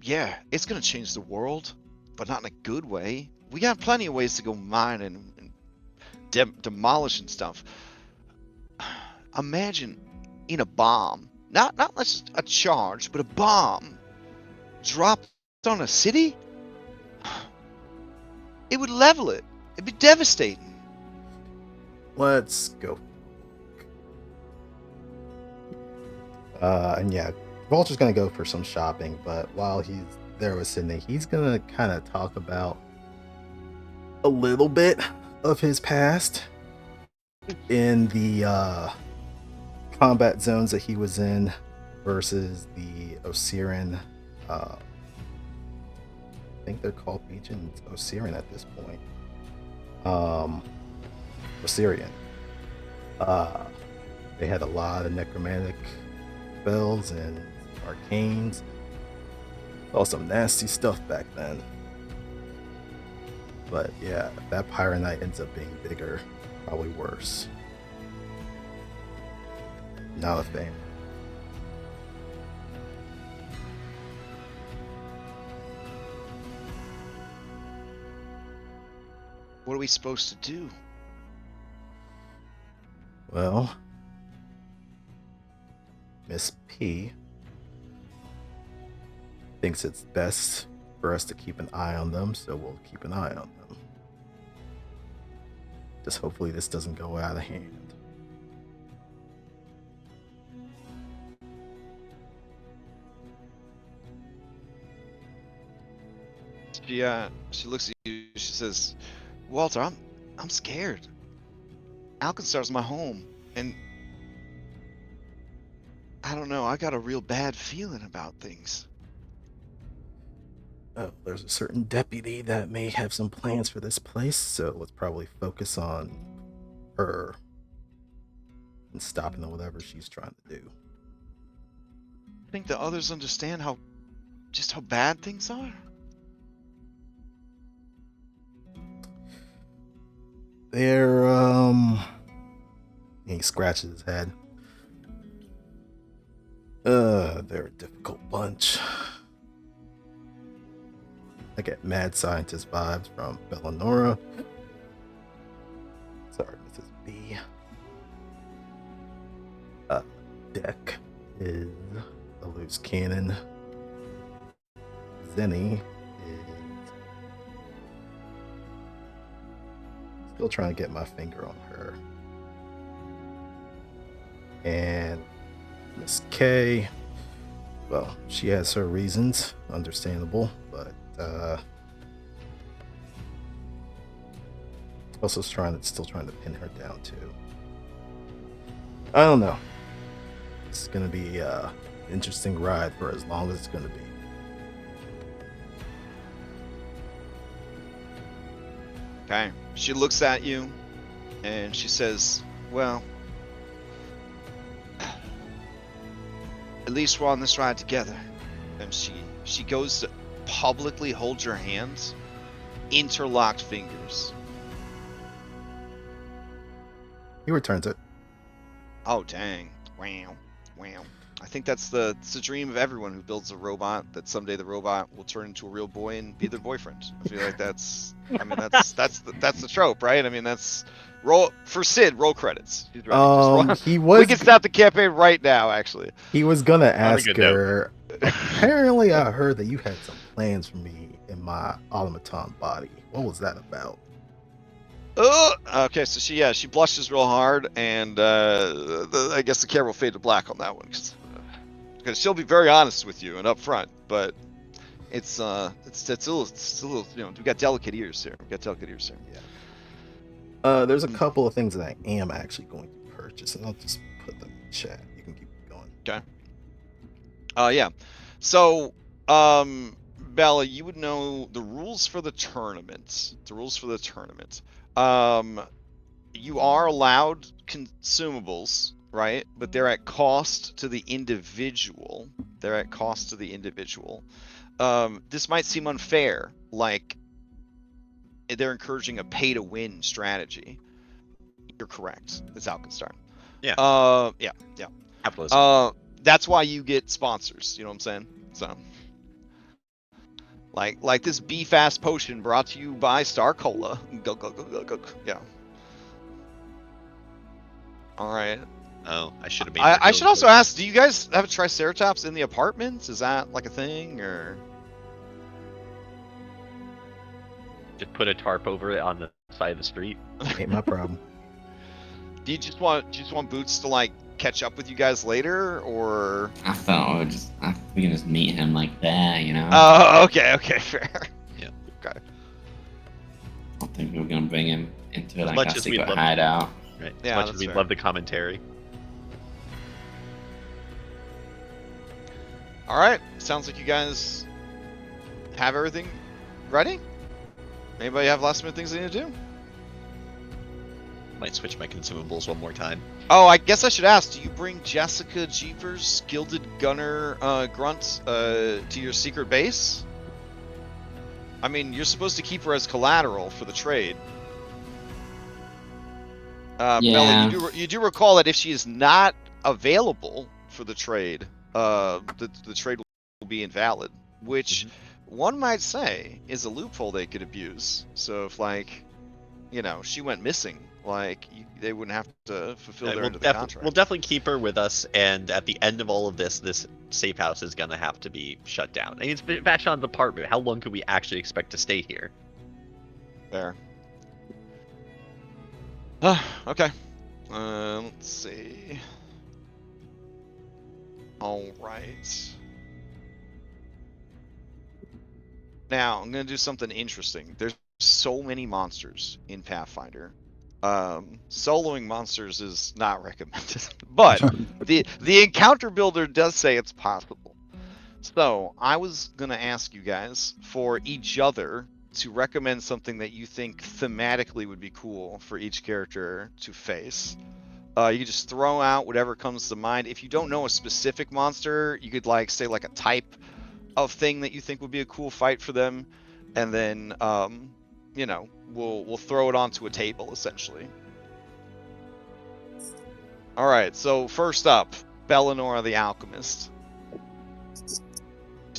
[SPEAKER 8] Yeah, it's gonna change the world, but not in a good way. We got plenty of ways to go mine and demolish and stuff. Imagine in a bomb, not just a charge, but a bomb dropped on a city. It would level it. It'd be devastating.
[SPEAKER 2] let's go. And yeah, Vulture's gonna go for some shopping, but while he's there with Sydney, he's gonna kind of talk about a little bit of his past in the combat zones that he was in versus the Osirin. I think they're called Legions Osirin at this point. Osirian. They had a lot of necromantic spells and arcanes. Saw some nasty stuff back then. But yeah, if that Pyronite ends up being bigger, probably worse. Not a fan.
[SPEAKER 8] What are we supposed to do?
[SPEAKER 2] Well, Miss P thinks it's best for us to keep an eye on them, so we'll keep an eye on them. Just hopefully this doesn't go out of hand.
[SPEAKER 8] She looks at you. She says, Walter, I'm scared. Alkenstar's my home, and I don't know. I got a real bad feeling about things.
[SPEAKER 2] Oh, there's a certain deputy that may have some plans for this place, so let's probably focus on her and stopping whatever she's trying to do.
[SPEAKER 8] I think the others understand how bad things are.
[SPEAKER 2] They're he scratches his head. They're a difficult bunch. I get mad scientist vibes from Bellanora. Sorry, Mrs. B. Deck is a loose cannon. Zenny is still trying to get my finger on her. And Miss K, well, she has her reasons, understandable, but also still trying to pin her down too. I don't know. It's gonna be an interesting ride for as long as it's gonna be.
[SPEAKER 8] Okay. She looks at you and she says, well, at least we're on this ride together. And she goes to publicly hold your hands, interlocked fingers.
[SPEAKER 2] He returns it.
[SPEAKER 8] Oh, dang. Wow. Wow. I think it's the dream of everyone who builds a robot, that someday the robot will turn into a real boy and be their boyfriend. I feel like that's the trope, right? I mean, that's roll credits. He's right.
[SPEAKER 2] He was.
[SPEAKER 8] We can stop the campaign right now, actually.
[SPEAKER 2] He was gonna
[SPEAKER 4] On a
[SPEAKER 2] ask
[SPEAKER 4] good
[SPEAKER 2] her. Apparently, I heard that you had some plans for me in my automaton body. What was that about?
[SPEAKER 8] Okay, so she blushes real hard, and I guess the camera will fade to black on that one, because she'll be very honest with you and upfront, but it's still you know, we got delicate ears here.
[SPEAKER 2] Yeah. There's a couple of things that I am actually going to purchase, and I'll just put them in chat. You can keep going.
[SPEAKER 8] Okay. Yeah. So, Bella, you would know the rules for the tournament. You are allowed consumables, right? But they're at cost to the individual. This might seem unfair, like they're encouraging a pay-to-win strategy. You're correct. It's Alkenstar.
[SPEAKER 4] Yeah.
[SPEAKER 8] Yeah.
[SPEAKER 4] Capitalism.
[SPEAKER 8] That's why you get sponsors. You know what I'm saying? So, like this Be Fast potion brought to you by Star Cola. Go. Yeah. All right.
[SPEAKER 4] Oh, I should have made.
[SPEAKER 8] I should also ask, do you guys have a Triceratops in the apartments? Is that like a thing, or
[SPEAKER 4] just put a tarp over it on the side of the street?
[SPEAKER 2] Ain't my problem.
[SPEAKER 8] do you just want Boots to like catch up with you guys later, or?
[SPEAKER 3] I thought we can just meet him like there, you know?
[SPEAKER 8] Oh, okay, fair.
[SPEAKER 4] Yeah.
[SPEAKER 8] Okay.
[SPEAKER 3] I don't think we were gonna bring him into
[SPEAKER 4] As
[SPEAKER 3] like
[SPEAKER 4] much
[SPEAKER 3] a
[SPEAKER 4] as we
[SPEAKER 3] secret
[SPEAKER 4] love-
[SPEAKER 3] hideout.
[SPEAKER 4] Right.
[SPEAKER 8] Yeah,
[SPEAKER 4] As much as
[SPEAKER 8] that's
[SPEAKER 4] we
[SPEAKER 8] fair.
[SPEAKER 4] love the commentary.
[SPEAKER 8] All right. Sounds like you guys have everything ready. Anybody have last minute things they need to do?
[SPEAKER 4] Might switch my consumables one more time.
[SPEAKER 8] Oh, I guess I should ask, do you bring Jessica Jeepers, Gilded Gunner Grunt to your secret base? I mean, you're supposed to keep her as collateral for the trade.
[SPEAKER 3] Yeah.
[SPEAKER 8] Bella, you do recall that if she is not available for the trade, the trade will be invalid, which one might say is a loophole they could abuse. So if, like, you know, she went missing, like, they wouldn't have to fulfill their end of the contract.
[SPEAKER 4] We'll definitely keep her with us, and at the end of all of this safe house is gonna have to be shut down. I mean, it's Vashon's apartment. How long could we actually expect to stay here?
[SPEAKER 8] Fair. Okay. Let's see. All right. Now, I'm going to do something interesting. There's so many monsters in Pathfinder. Soloing monsters is not recommended, but the encounter builder does say it's possible. So, I was going to ask you guys for each other to recommend something that you think thematically would be cool for each character to face. You could just throw out whatever comes to mind. If you don't know a specific monster, you could like say like a type of thing that you think would be a cool fight for them, and then you know, we'll throw it onto a table essentially. All right. So first up, Bellanora the Alchemist.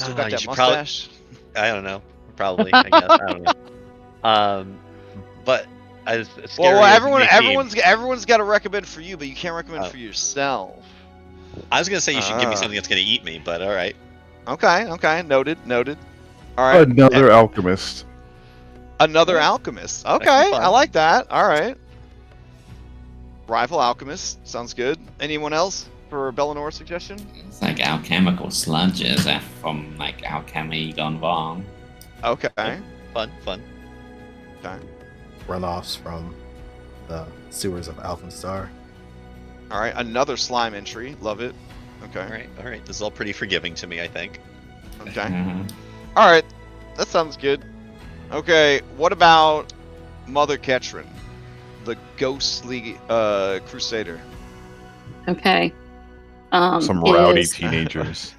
[SPEAKER 8] Still got
[SPEAKER 4] you
[SPEAKER 8] that
[SPEAKER 4] should probably-
[SPEAKER 8] mustache?
[SPEAKER 4] I don't know. Probably. I guess. I don't know. But as scary
[SPEAKER 8] Well,
[SPEAKER 4] as it may seem,
[SPEAKER 8] everyone's got to recommend for you, but you can't recommend
[SPEAKER 4] Oh.
[SPEAKER 8] for yourself.
[SPEAKER 4] I was gonna say you should give me
[SPEAKER 8] Ah.
[SPEAKER 4] something that's gonna eat me, but all right.
[SPEAKER 8] Okay, noted. All right,
[SPEAKER 5] Another alchemist.
[SPEAKER 8] another alchemist.
[SPEAKER 4] be
[SPEAKER 8] Okay,
[SPEAKER 4] fun.
[SPEAKER 8] I like that. All right, rival alchemist sounds good. Anyone else for Bellinor suggestion?
[SPEAKER 3] It's like alchemical sludges from like alchemy gone wrong.
[SPEAKER 8] Okay,
[SPEAKER 4] Fun.
[SPEAKER 2] Runoffs from the sewers of Alkenstar.
[SPEAKER 8] all right, another slime entry. Love it. Okay,
[SPEAKER 4] All right. This is all pretty forgiving to me, I think.
[SPEAKER 8] okay.
[SPEAKER 3] Uh,
[SPEAKER 8] All right, that sounds good. Okay, what about Mother Ketrin, the ghostly crusader?
[SPEAKER 6] Okay.
[SPEAKER 5] Some
[SPEAKER 6] it
[SPEAKER 5] rowdy
[SPEAKER 6] is-
[SPEAKER 5] teenagers.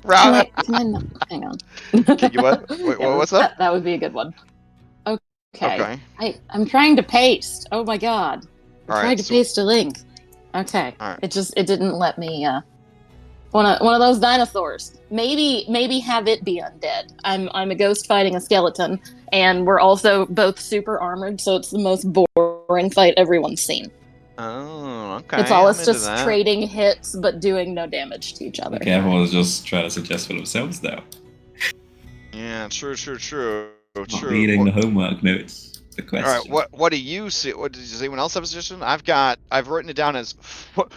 [SPEAKER 8] Rowdy.
[SPEAKER 6] Can I not? Hang on.
[SPEAKER 8] Can you what? Wait,
[SPEAKER 6] Yeah,
[SPEAKER 8] what's up?
[SPEAKER 6] That would be a good one. Okay.
[SPEAKER 8] Okay.
[SPEAKER 6] I'm trying to paste. Oh my god. I'm
[SPEAKER 8] All
[SPEAKER 6] trying
[SPEAKER 8] right.
[SPEAKER 6] to
[SPEAKER 8] So,
[SPEAKER 6] paste a link. Okay.
[SPEAKER 8] All right.
[SPEAKER 6] It didn't let me one of those dinosaurs. Maybe have it be undead. I'm a ghost fighting a skeleton, and we're also both super armored, so it's the most boring fight everyone's seen.
[SPEAKER 8] oh, okay.
[SPEAKER 6] It's all
[SPEAKER 8] I'm
[SPEAKER 6] it's
[SPEAKER 8] into
[SPEAKER 6] just
[SPEAKER 8] that.
[SPEAKER 6] trading hits but doing no damage to each other.
[SPEAKER 3] like everyone's just trying to suggest for themselves though.
[SPEAKER 8] Yeah, true.
[SPEAKER 3] Not reading the homework notes. The
[SPEAKER 8] All right.
[SPEAKER 3] question.
[SPEAKER 8] What do you see? What does anyone else have a suggestion? I've written it down as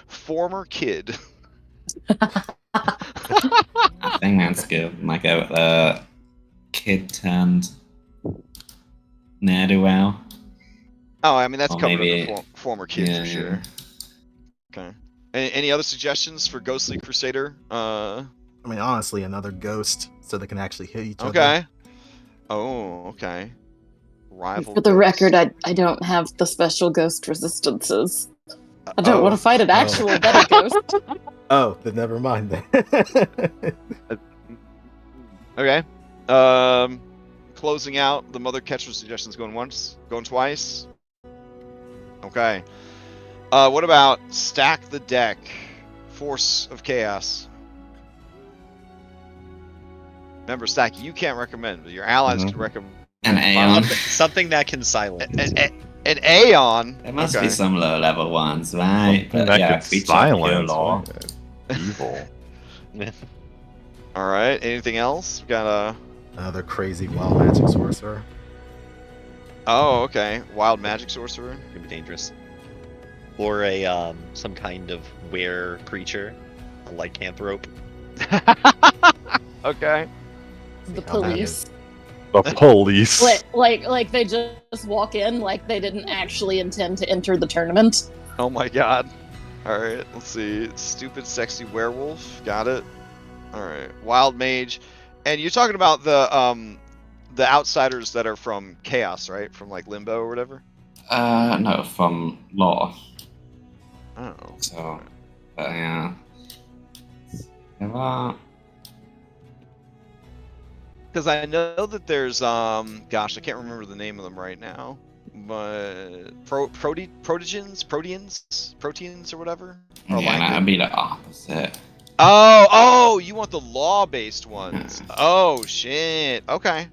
[SPEAKER 8] former kid.
[SPEAKER 3] I think that's good. Like a kid turned ne'er do well.
[SPEAKER 8] Oh, I mean that's
[SPEAKER 3] Or
[SPEAKER 8] covered
[SPEAKER 3] maybe-
[SPEAKER 8] under former kid
[SPEAKER 3] yeah,
[SPEAKER 8] for sure. Okay. Any other suggestions for ghostly crusader?
[SPEAKER 2] I mean, honestly, another ghost so they can actually hit each other.
[SPEAKER 8] Okay. Oh, okay. Rival.
[SPEAKER 6] For the
[SPEAKER 8] ghost.
[SPEAKER 6] record, I don't have the special ghost resistances. I don't want to fight an
[SPEAKER 2] Oh.
[SPEAKER 6] actual better ghost.
[SPEAKER 2] Oh, then never mind then.
[SPEAKER 8] Okay. Closing out the Mother Catcher suggestions going once, going twice. Okay. What about stack the deck? Force of Chaos. Remember, stack you can't recommend, but your allies can recommend.
[SPEAKER 3] An Aeon.
[SPEAKER 4] Something that can silence.
[SPEAKER 8] An Aeon.
[SPEAKER 3] There must
[SPEAKER 8] okay.
[SPEAKER 3] be some low level ones, right?
[SPEAKER 5] Something
[SPEAKER 3] But
[SPEAKER 5] that
[SPEAKER 3] yeah,
[SPEAKER 5] could
[SPEAKER 3] feature
[SPEAKER 5] silence.
[SPEAKER 3] law.
[SPEAKER 5] Evil.
[SPEAKER 8] All right. Anything else? We got
[SPEAKER 2] Another crazy wild magic sorcerer.
[SPEAKER 8] Oh, okay. Wild magic sorcerer.
[SPEAKER 4] Could be dangerous. Or a some kind of were creature, a lycanthrope.
[SPEAKER 8] Okay.
[SPEAKER 6] The
[SPEAKER 2] How that
[SPEAKER 6] police.
[SPEAKER 5] The police.
[SPEAKER 6] Like they just walk in like they didn't actually intend to enter the tournament.
[SPEAKER 8] Oh my god. Alright, let's see. Stupid sexy werewolf. Got it. Alright. Wild mage. And you're talking about the outsiders that are from Chaos, right? From like Limbo or whatever?
[SPEAKER 3] No, from law.
[SPEAKER 8] Oh.
[SPEAKER 3] So, but yeah. There are.
[SPEAKER 8] Because I know that there's gosh, I can't remember the name of them right now. But proteans or whatever? Or
[SPEAKER 3] Yeah,
[SPEAKER 8] like
[SPEAKER 3] that'd
[SPEAKER 8] it?
[SPEAKER 3] be the opposite.
[SPEAKER 8] Oh, you want the law-based ones. Oh shit. Okay.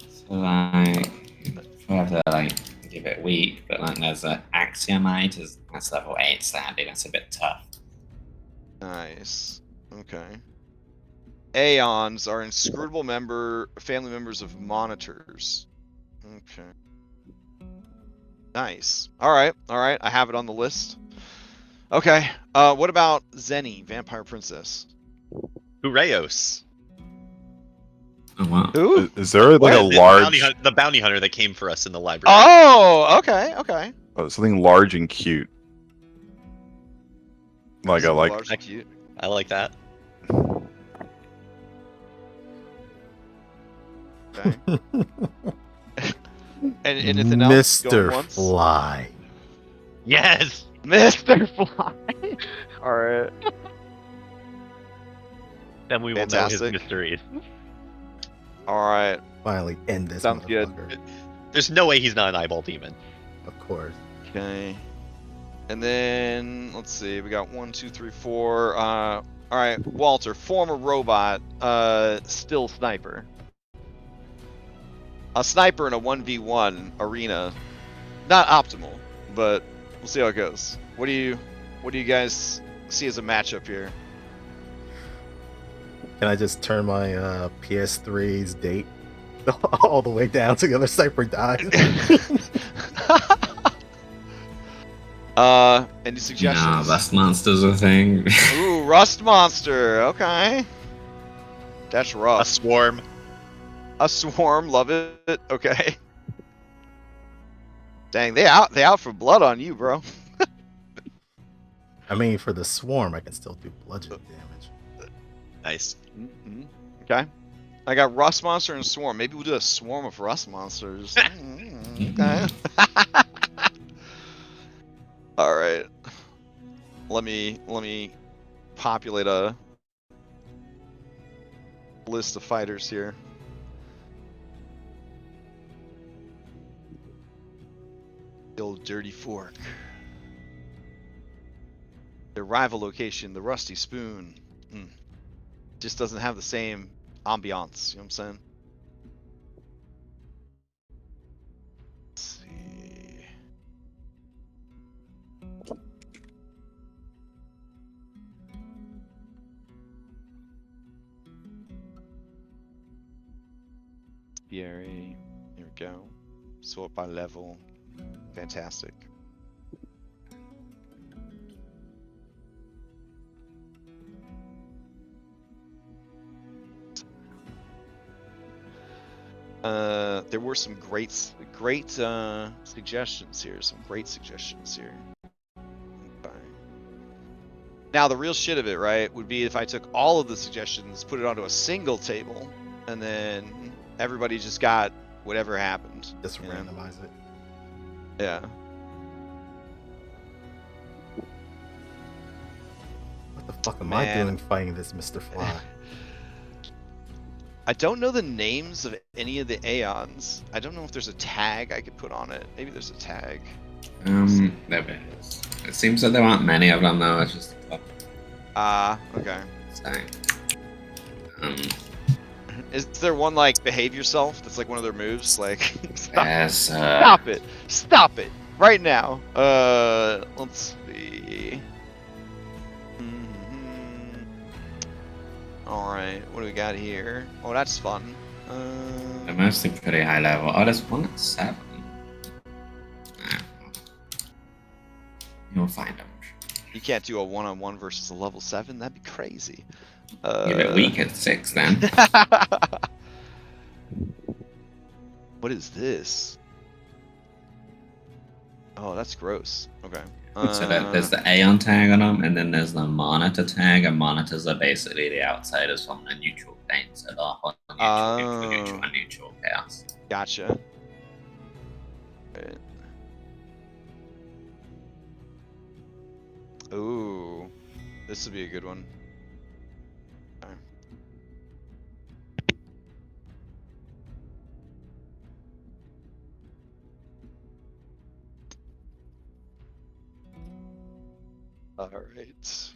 [SPEAKER 3] So like, I have to like give it weak, but like there's an Axiomite, that's level 8 sadly, that's a bit tough.
[SPEAKER 8] Nice. Okay. Aeons are inscrutable family members of monitors. Okay. Nice. Alright, I have it on the list. Okay. What about Zenny, Vampire Princess?
[SPEAKER 4] Hooreos.
[SPEAKER 3] Oh wow.
[SPEAKER 8] Who?
[SPEAKER 5] Is there like a
[SPEAKER 4] The
[SPEAKER 5] large,
[SPEAKER 4] the bounty hunter that came for us in the library.
[SPEAKER 8] Oh, okay.
[SPEAKER 5] something large and cute? Like a
[SPEAKER 8] Large and cute.
[SPEAKER 4] I like that.
[SPEAKER 8] Okay. And anything else? Going
[SPEAKER 2] Mr.
[SPEAKER 8] once?
[SPEAKER 2] Fly.
[SPEAKER 4] Yes.
[SPEAKER 8] Mr. Fly. Alright.
[SPEAKER 4] Then we will
[SPEAKER 8] Fantastic.
[SPEAKER 4] know his mysteries.
[SPEAKER 8] Alright.
[SPEAKER 2] Finally end this
[SPEAKER 8] Sounds good.
[SPEAKER 2] motherfucker.
[SPEAKER 4] There's no way he's not an eyeball demon.
[SPEAKER 2] Of course.
[SPEAKER 8] Okay.
[SPEAKER 1] And then let's see, we got 1, 2, 3, 4. All right, Walter, former robot, still sniper. A sniper in a 1v1 arena, not optimal, but we'll see how it goes. What do you guys see as a matchup here?
[SPEAKER 2] Can I just turn my PS3's date all the way down to the other sniper dies?
[SPEAKER 1] Any suggestions?
[SPEAKER 3] No, Rust Monster's a thing.
[SPEAKER 1] Ooh, Rust Monster. Okay, that's
[SPEAKER 4] A
[SPEAKER 1] rough.
[SPEAKER 4] swarm.
[SPEAKER 1] A swarm, love it. Okay. Dang, they out for blood on you, bro.
[SPEAKER 2] I mean, for the swarm, I can still do bludgeoning damage.
[SPEAKER 4] Nice.
[SPEAKER 1] Mm-hmm. Okay. I got Rust Monster and Swarm. Maybe we'll do a swarm of Rust Monsters. Okay. All right. Let me populate a list of fighters here. The old Dirty Fork. Their rival location, the Rusty Spoon. Just doesn't have the same ambiance, you know what I'm saying? Let's see. BRA, here we go. Sort by level. Fantastic. There were some great suggestions here. Okay. Now the real shit of it, right, would be if I took all of the suggestions, put it onto a single table, and then everybody just got whatever happened.
[SPEAKER 2] Just
[SPEAKER 1] you know?
[SPEAKER 2] randomize it.
[SPEAKER 1] Yeah.
[SPEAKER 2] What the fuck am I
[SPEAKER 1] Man.
[SPEAKER 2] doing fighting this Mr. Fly?
[SPEAKER 1] I don't know the names of any of the Aeons. I don't know if there's a tag I could put on it. Maybe there's a tag.
[SPEAKER 3] There is. It seems that there aren't many of them though. It's just a couple.
[SPEAKER 1] Okay.
[SPEAKER 3] So,
[SPEAKER 1] Is there one like behave yourself? That's like one of their moves. Like stop,
[SPEAKER 3] there's
[SPEAKER 1] stop it right now. Let's see. All right, what do we got here? Oh, that's fun.
[SPEAKER 3] they're mostly pretty high level. Oh, there's one at 7. You'll find them.
[SPEAKER 1] You can't do a one-on-one versus a level 7. That'd be crazy.
[SPEAKER 3] You're a bit weak at 6 then.
[SPEAKER 1] What is this? Oh, that's gross. Okay.
[SPEAKER 3] So there's the Aeon tag on them, and then there's the monitor tag, and monitors are basically the outsiders from the neutral plane, so they're on neutral and neutral chaos.
[SPEAKER 1] Gotcha. Right. Ooh, this would be a good one. Okay. All right.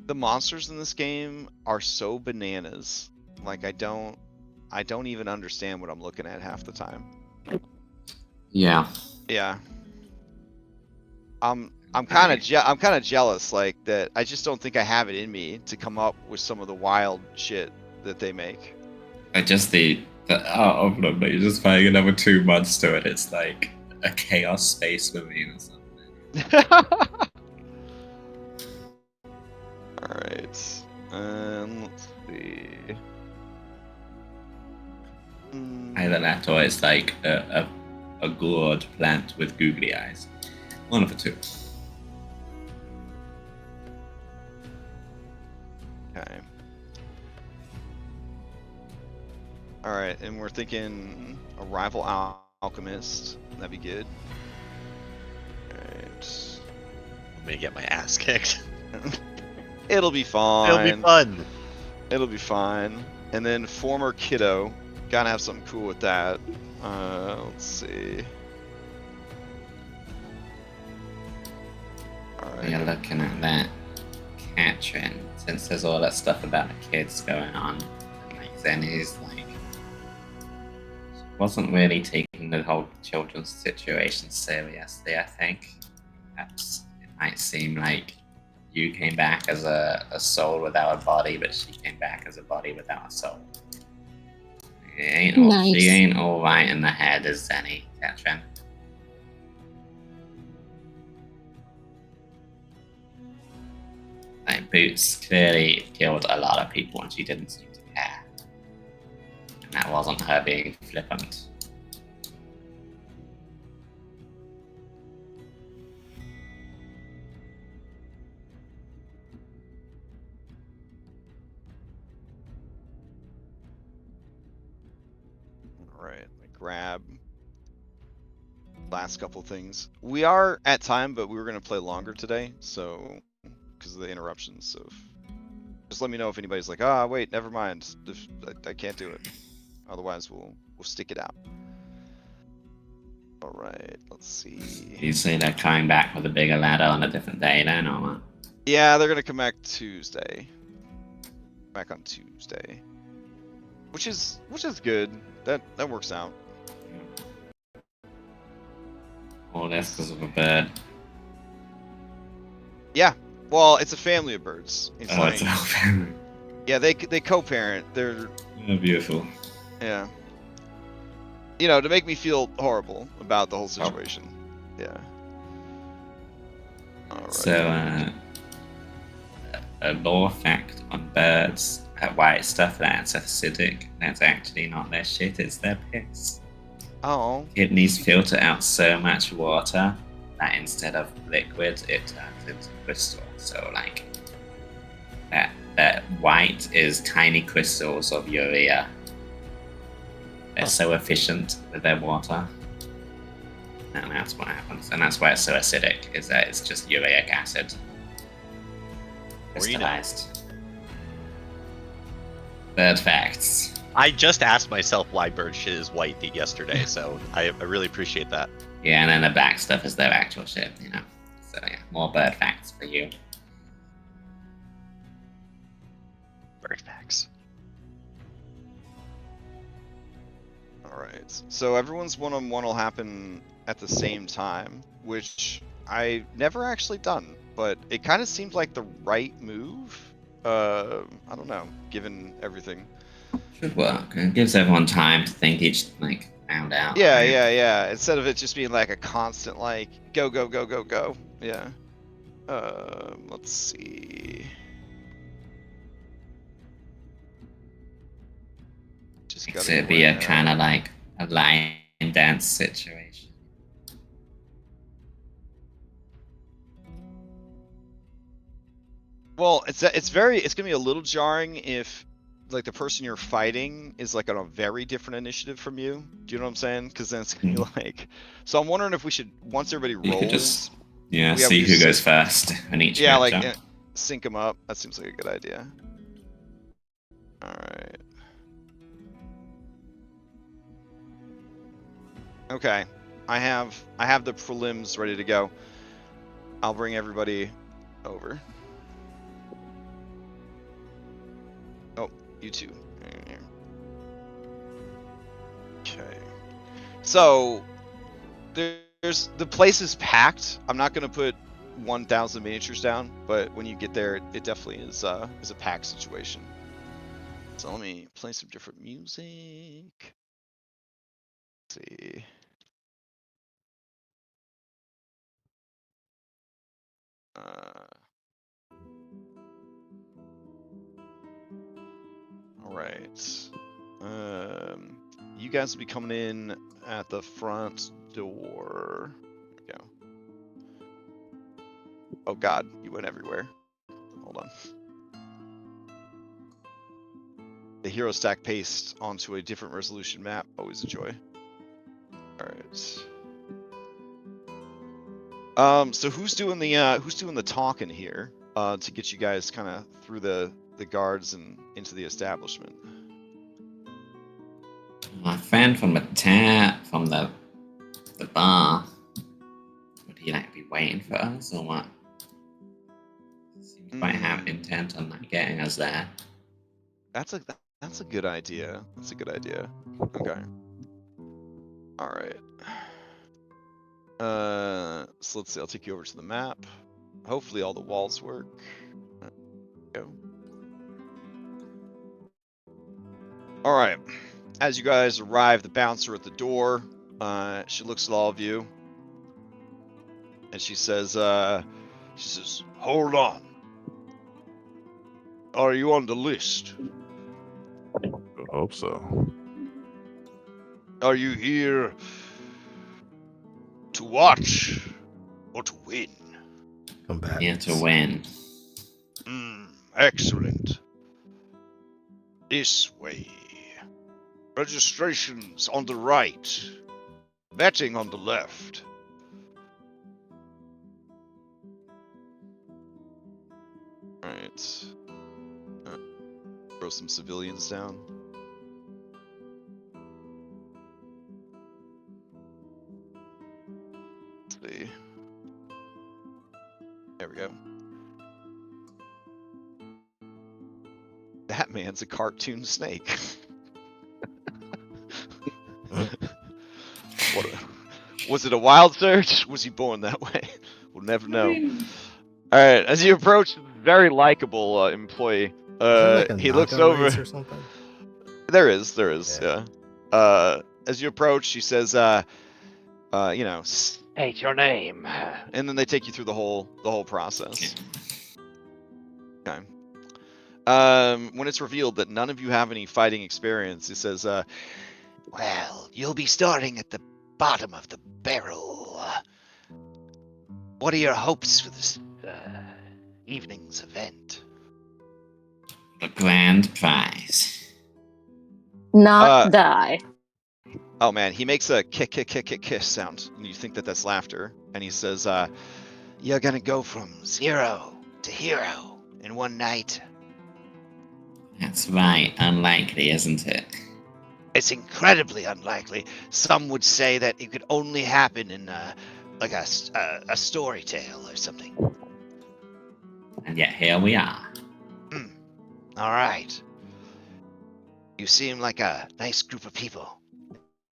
[SPEAKER 1] The monsters in this game are so bananas. Like I don't even understand what I'm looking at half the time.
[SPEAKER 3] Yeah.
[SPEAKER 1] Yeah. I'm kind of jealous, like that. I just don't think I have it in me to come up with some of the wild shit that they make.
[SPEAKER 3] But just the art of them, you're just fighting another 2 months to it. It's like a chaos space marine or something.
[SPEAKER 1] Alright. Let's see.
[SPEAKER 3] Either that or it's like a gourd plant with googly eyes. One of the two.
[SPEAKER 1] Okay. Alright, and we're thinking a rival alchemist. That'd be good. Alright.
[SPEAKER 4] I'm gonna get my ass kicked.
[SPEAKER 1] It'll be fine.
[SPEAKER 4] It'll be fun.
[SPEAKER 1] It'll be fine. And then former kiddo. Gotta have something cool with that. Let's see. Alright.
[SPEAKER 3] You're looking at that Katrin, since there's all that stuff about the kids going on, like Zenny's like wasn't really taking the whole children's situation seriously, I think. Perhaps it might seem like you came back as a soul without a body, but she came back as a body without a soul. She ain't all right in the head as Zenny, Katrin. Like, Boots clearly killed a lot of people and she didn't seem to care. And that wasn't her being flippant.
[SPEAKER 1] Alright, grab last couple things. We are at time, but we were gonna play longer today, so because of the interruptions. So just let me know if anybody's like, ah, wait, never mind. I can't do it. Otherwise, we'll stick it out. All right, let's see.
[SPEAKER 3] You say they're coming back with a bigger ladder on a different day then, or what?
[SPEAKER 1] Yeah, they're gonna come back Tuesday. Back on Tuesday, which is good. That works out.
[SPEAKER 3] All this because of a bird.
[SPEAKER 1] Yeah. Well, it's a family of birds. It's like,
[SPEAKER 3] it's a whole family.
[SPEAKER 1] yeah, they co-parent. They're
[SPEAKER 3] Beautiful.
[SPEAKER 1] yeah. You know, to make me feel horrible about the whole situation. Yeah. All right.
[SPEAKER 3] So, a lore fact on birds, white stuff that's acidic, that's actually not their shit, it's their piss.
[SPEAKER 1] Oh.
[SPEAKER 3] Kidneys filter out so much water that instead of liquid, it turns into crystal. So, like, that white is tiny crystals of urea. They're so efficient with their water. And that's what happens. And that's why it's so acidic, is that it's just uric acid. Crystallized. Bird facts.
[SPEAKER 4] I just asked myself why bird shit is white yesterday, so I really appreciate that.
[SPEAKER 3] Yeah, and then the black stuff is their actual shit, you know. So yeah, more bird facts for you.
[SPEAKER 4] Bird facts.
[SPEAKER 1] Alright, so everyone's one-on-one will happen at the same time, which I never actually done, but it kind of seemed like the right move. I don't know, given everything.
[SPEAKER 3] Should work. It gives everyone time to think each, like, round out.
[SPEAKER 1] Yeah,
[SPEAKER 3] right?
[SPEAKER 1] yeah. Instead of it just being like a constant, like, go, go, go, go, go. Yeah. Let's see. Just gotta
[SPEAKER 3] It'd be a kind of like a line dance situation.
[SPEAKER 1] Well, it's gonna be a little jarring if like the person you're fighting is like on a very different initiative from you. Do you know what I'm saying? Because then it's gonna be like. So I'm wondering if we should, once everybody
[SPEAKER 3] You
[SPEAKER 1] rolls,
[SPEAKER 3] could just see
[SPEAKER 1] we
[SPEAKER 3] who
[SPEAKER 1] just
[SPEAKER 3] goes first in each
[SPEAKER 1] yeah,
[SPEAKER 3] matchup.
[SPEAKER 1] like sync them up. That seems like a good idea. All right. Okay, I have the prelims ready to go. I'll bring everybody over. Oh, you two. Okay. So there's the place is packed. I'm not gonna put 1,000 miniatures down, but when you get there, it definitely is a packed situation. So let me play some different music. Let's see. All right. You guys will be coming in at the front door. There we go. Oh God, you went everywhere. Hold on. The hero stack paste onto a different resolution map. Always a joy. All right. So who's doing the talking here to get you guys kind of through the guards and into the establishment?
[SPEAKER 3] My friend from the bar. Would he like be waiting for us or what? Seems quite have intent on like getting us there.
[SPEAKER 1] That's a good idea. That's a good idea. Okay. All right. So let's see. I'll take you over to the map. Hopefully all the walls work. Go. All right. As you guys arrive, the bouncer at the door. She looks at all of you, and she says,
[SPEAKER 8] "Hold on. Are you on the list?
[SPEAKER 5] I hope so.
[SPEAKER 8] Are you here to watch or to win?"
[SPEAKER 2] Come back.
[SPEAKER 3] Here to win.
[SPEAKER 8] Excellent. This way. Registrations on the right. Betting on the left.
[SPEAKER 1] all right. Throw some civilians down. Let's see. There we go. That man's a cartoon snake. Was it a wild search? Was he born that way? We'll never know. All right, as you approach, very likable employee.
[SPEAKER 2] Is there like a
[SPEAKER 1] He looks
[SPEAKER 2] knockout
[SPEAKER 1] over.
[SPEAKER 2] race or something?
[SPEAKER 1] There is,
[SPEAKER 2] Yeah.
[SPEAKER 1] yeah. As you approach, she says, state your name, and then they take you through the whole process. Okay. When it's revealed that none of you have any fighting experience, he says,
[SPEAKER 8] Well, you'll be starting at the bottom of the barrel. What are your hopes for this evening's event?
[SPEAKER 3] The grand prize.
[SPEAKER 6] Not die.
[SPEAKER 1] oh man, he makes a kiss sound, and you think that that's laughter, and he says,
[SPEAKER 8] You're gonna go from 0 to hero in one night.
[SPEAKER 3] That's right. Unlikely, isn't it?
[SPEAKER 8] It's incredibly unlikely. Some would say that it could only happen in like a story tale or something.
[SPEAKER 3] And yet here we are.
[SPEAKER 8] All right. You seem like a nice group of people.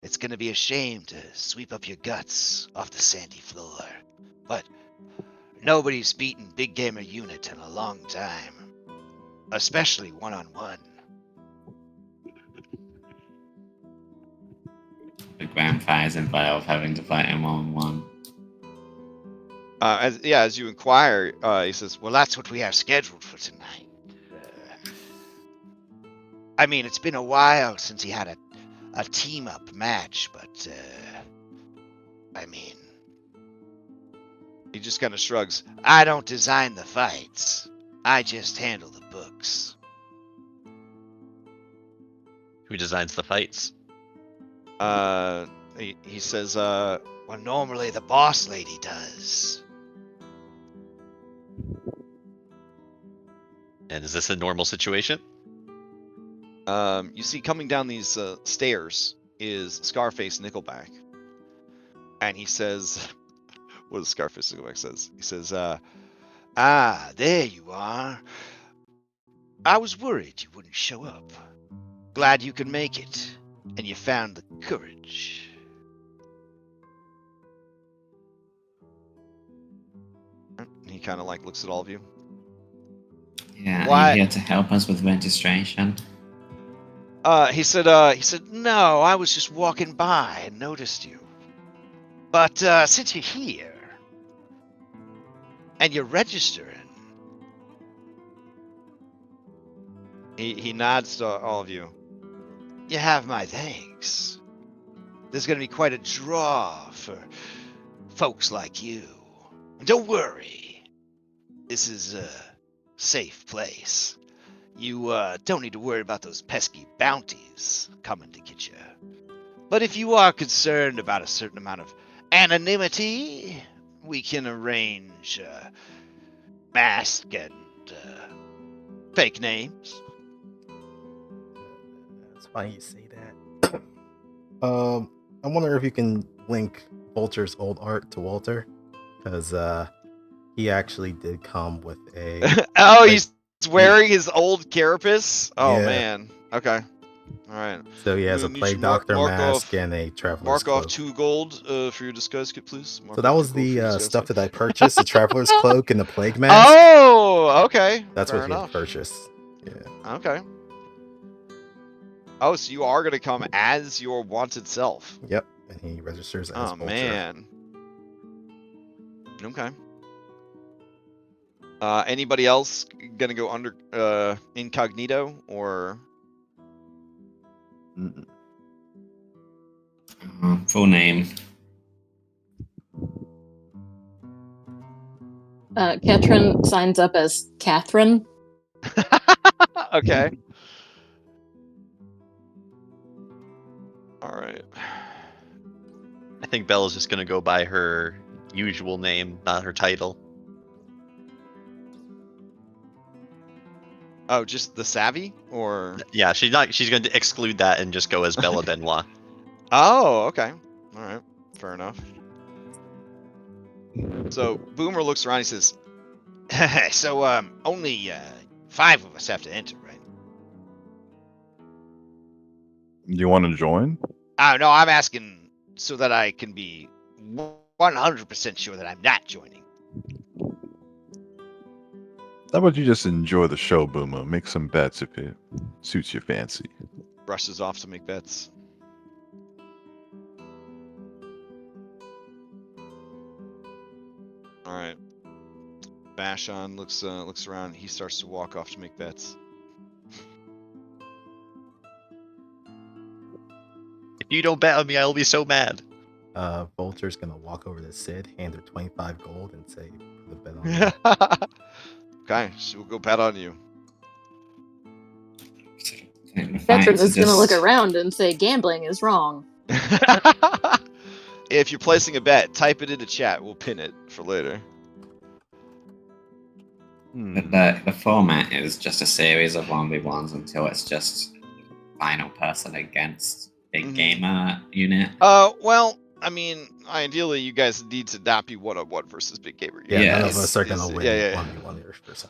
[SPEAKER 8] It's gonna be a shame to sweep up your guts off the sandy floor. But nobody's beaten Big Gamer Unit in a long time. Especially one-on-one.
[SPEAKER 3] The grand prize involves having to fight him one-on-one.
[SPEAKER 1] as you inquire, he says,
[SPEAKER 8] Well, that's what we have scheduled for tonight. I mean, it's been a while since he had a team-up match, but I mean,
[SPEAKER 1] he just kind of shrugs.
[SPEAKER 8] I don't design the fights. I just handle the books.
[SPEAKER 4] Who designs the fights?
[SPEAKER 1] He says,
[SPEAKER 8] Well, normally the boss lady does.
[SPEAKER 4] And is this a normal situation?
[SPEAKER 1] you see coming down these stairs is Scarface Nickelback, and he says, what does Scarface Nickelback says? He says,
[SPEAKER 8] There you are. I was worried you wouldn't show up. Glad you could make it, and you found the courage.
[SPEAKER 1] he kind of like looks at all of you.
[SPEAKER 3] Yeah, are
[SPEAKER 1] Why-
[SPEAKER 3] you here to help us with registration?
[SPEAKER 1] He said,
[SPEAKER 8] No, I was just walking by and noticed you. But since you're here, and you're registering,
[SPEAKER 1] he nods to all of you.
[SPEAKER 8] you have my thanks. There's going to be quite a draw for folks like you. And don't worry, this is a safe place. You don't need to worry about those pesky bounties coming to get you. But if you are concerned about a certain amount of anonymity, we can arrange mask and fake names.
[SPEAKER 2] That's funny you say that. I wonder if you can link Vulture's old art to Walter, because he actually did come with a.
[SPEAKER 1] Oh,
[SPEAKER 2] like,
[SPEAKER 1] he's wearing his old carapace. Oh
[SPEAKER 2] Yeah.
[SPEAKER 1] man. Okay. All right.
[SPEAKER 2] So he has a
[SPEAKER 1] Need
[SPEAKER 2] plague
[SPEAKER 1] you
[SPEAKER 2] doctor
[SPEAKER 1] mark
[SPEAKER 2] mask
[SPEAKER 1] off,
[SPEAKER 2] and a traveler's
[SPEAKER 1] mark off
[SPEAKER 2] cloak.
[SPEAKER 1] 2 gold for your disguise kit, please. Mark
[SPEAKER 2] So that
[SPEAKER 1] off 2
[SPEAKER 2] was
[SPEAKER 1] gold for your
[SPEAKER 2] the
[SPEAKER 1] disguise
[SPEAKER 2] stuff
[SPEAKER 1] kit.
[SPEAKER 2] that I purchased: the traveler's cloak and the plague mask.
[SPEAKER 1] Oh, okay.
[SPEAKER 2] That's
[SPEAKER 1] Fair
[SPEAKER 2] what he had
[SPEAKER 1] enough.
[SPEAKER 2] purchased. Yeah.
[SPEAKER 1] Okay. Oh, so you are gonna come as your wanted self.
[SPEAKER 2] Yep. And he registers as
[SPEAKER 1] Oh
[SPEAKER 2] Vulture.
[SPEAKER 1] man. Okay. Anybody else gonna go under incognito or?
[SPEAKER 5] Mm-mm.
[SPEAKER 3] Full name.
[SPEAKER 6] Ketrin signs up as Catherine.
[SPEAKER 1] Okay. All right.
[SPEAKER 4] I think Bella's just gonna go by her usual name, not her title.
[SPEAKER 1] Oh, just the savvy or?
[SPEAKER 4] Yeah, she's not. She's going to exclude that and just go as Bella Benoit.
[SPEAKER 1] Oh, okay. All right. Fair enough. So Boomer looks around. He says, "So only 5 of us have to enter, right?"
[SPEAKER 5] You want to join?
[SPEAKER 8] Oh, no, I'm asking so that I can be 100% sure that I'm not joining.
[SPEAKER 5] How about you just enjoy the show, Boomer? Make some bets if it suits your fancy.
[SPEAKER 1] Brushes off to make bets. All right. Vashon looks around. He starts to walk off to make bets.
[SPEAKER 4] If you don't bet on me, I'll be so mad.
[SPEAKER 2] Vulture's gonna walk over to Sid, hand her 25 gold, and say, "Put the bet on me."
[SPEAKER 1] Okay, she will go bet on you.
[SPEAKER 6] Ketrin is going to look around and say, "Gambling is wrong."
[SPEAKER 1] If you're placing a bet, type it into chat. We'll pin it for later.
[SPEAKER 3] The format is just a series of 1v1s until it's just final person against big gamer unit.
[SPEAKER 1] Well, I mean, ideally, you guys need to not be 1-on-1 versus big gamer.
[SPEAKER 2] Yeah, none of us are gonna win
[SPEAKER 1] Yeah.
[SPEAKER 2] 1v1 %. It's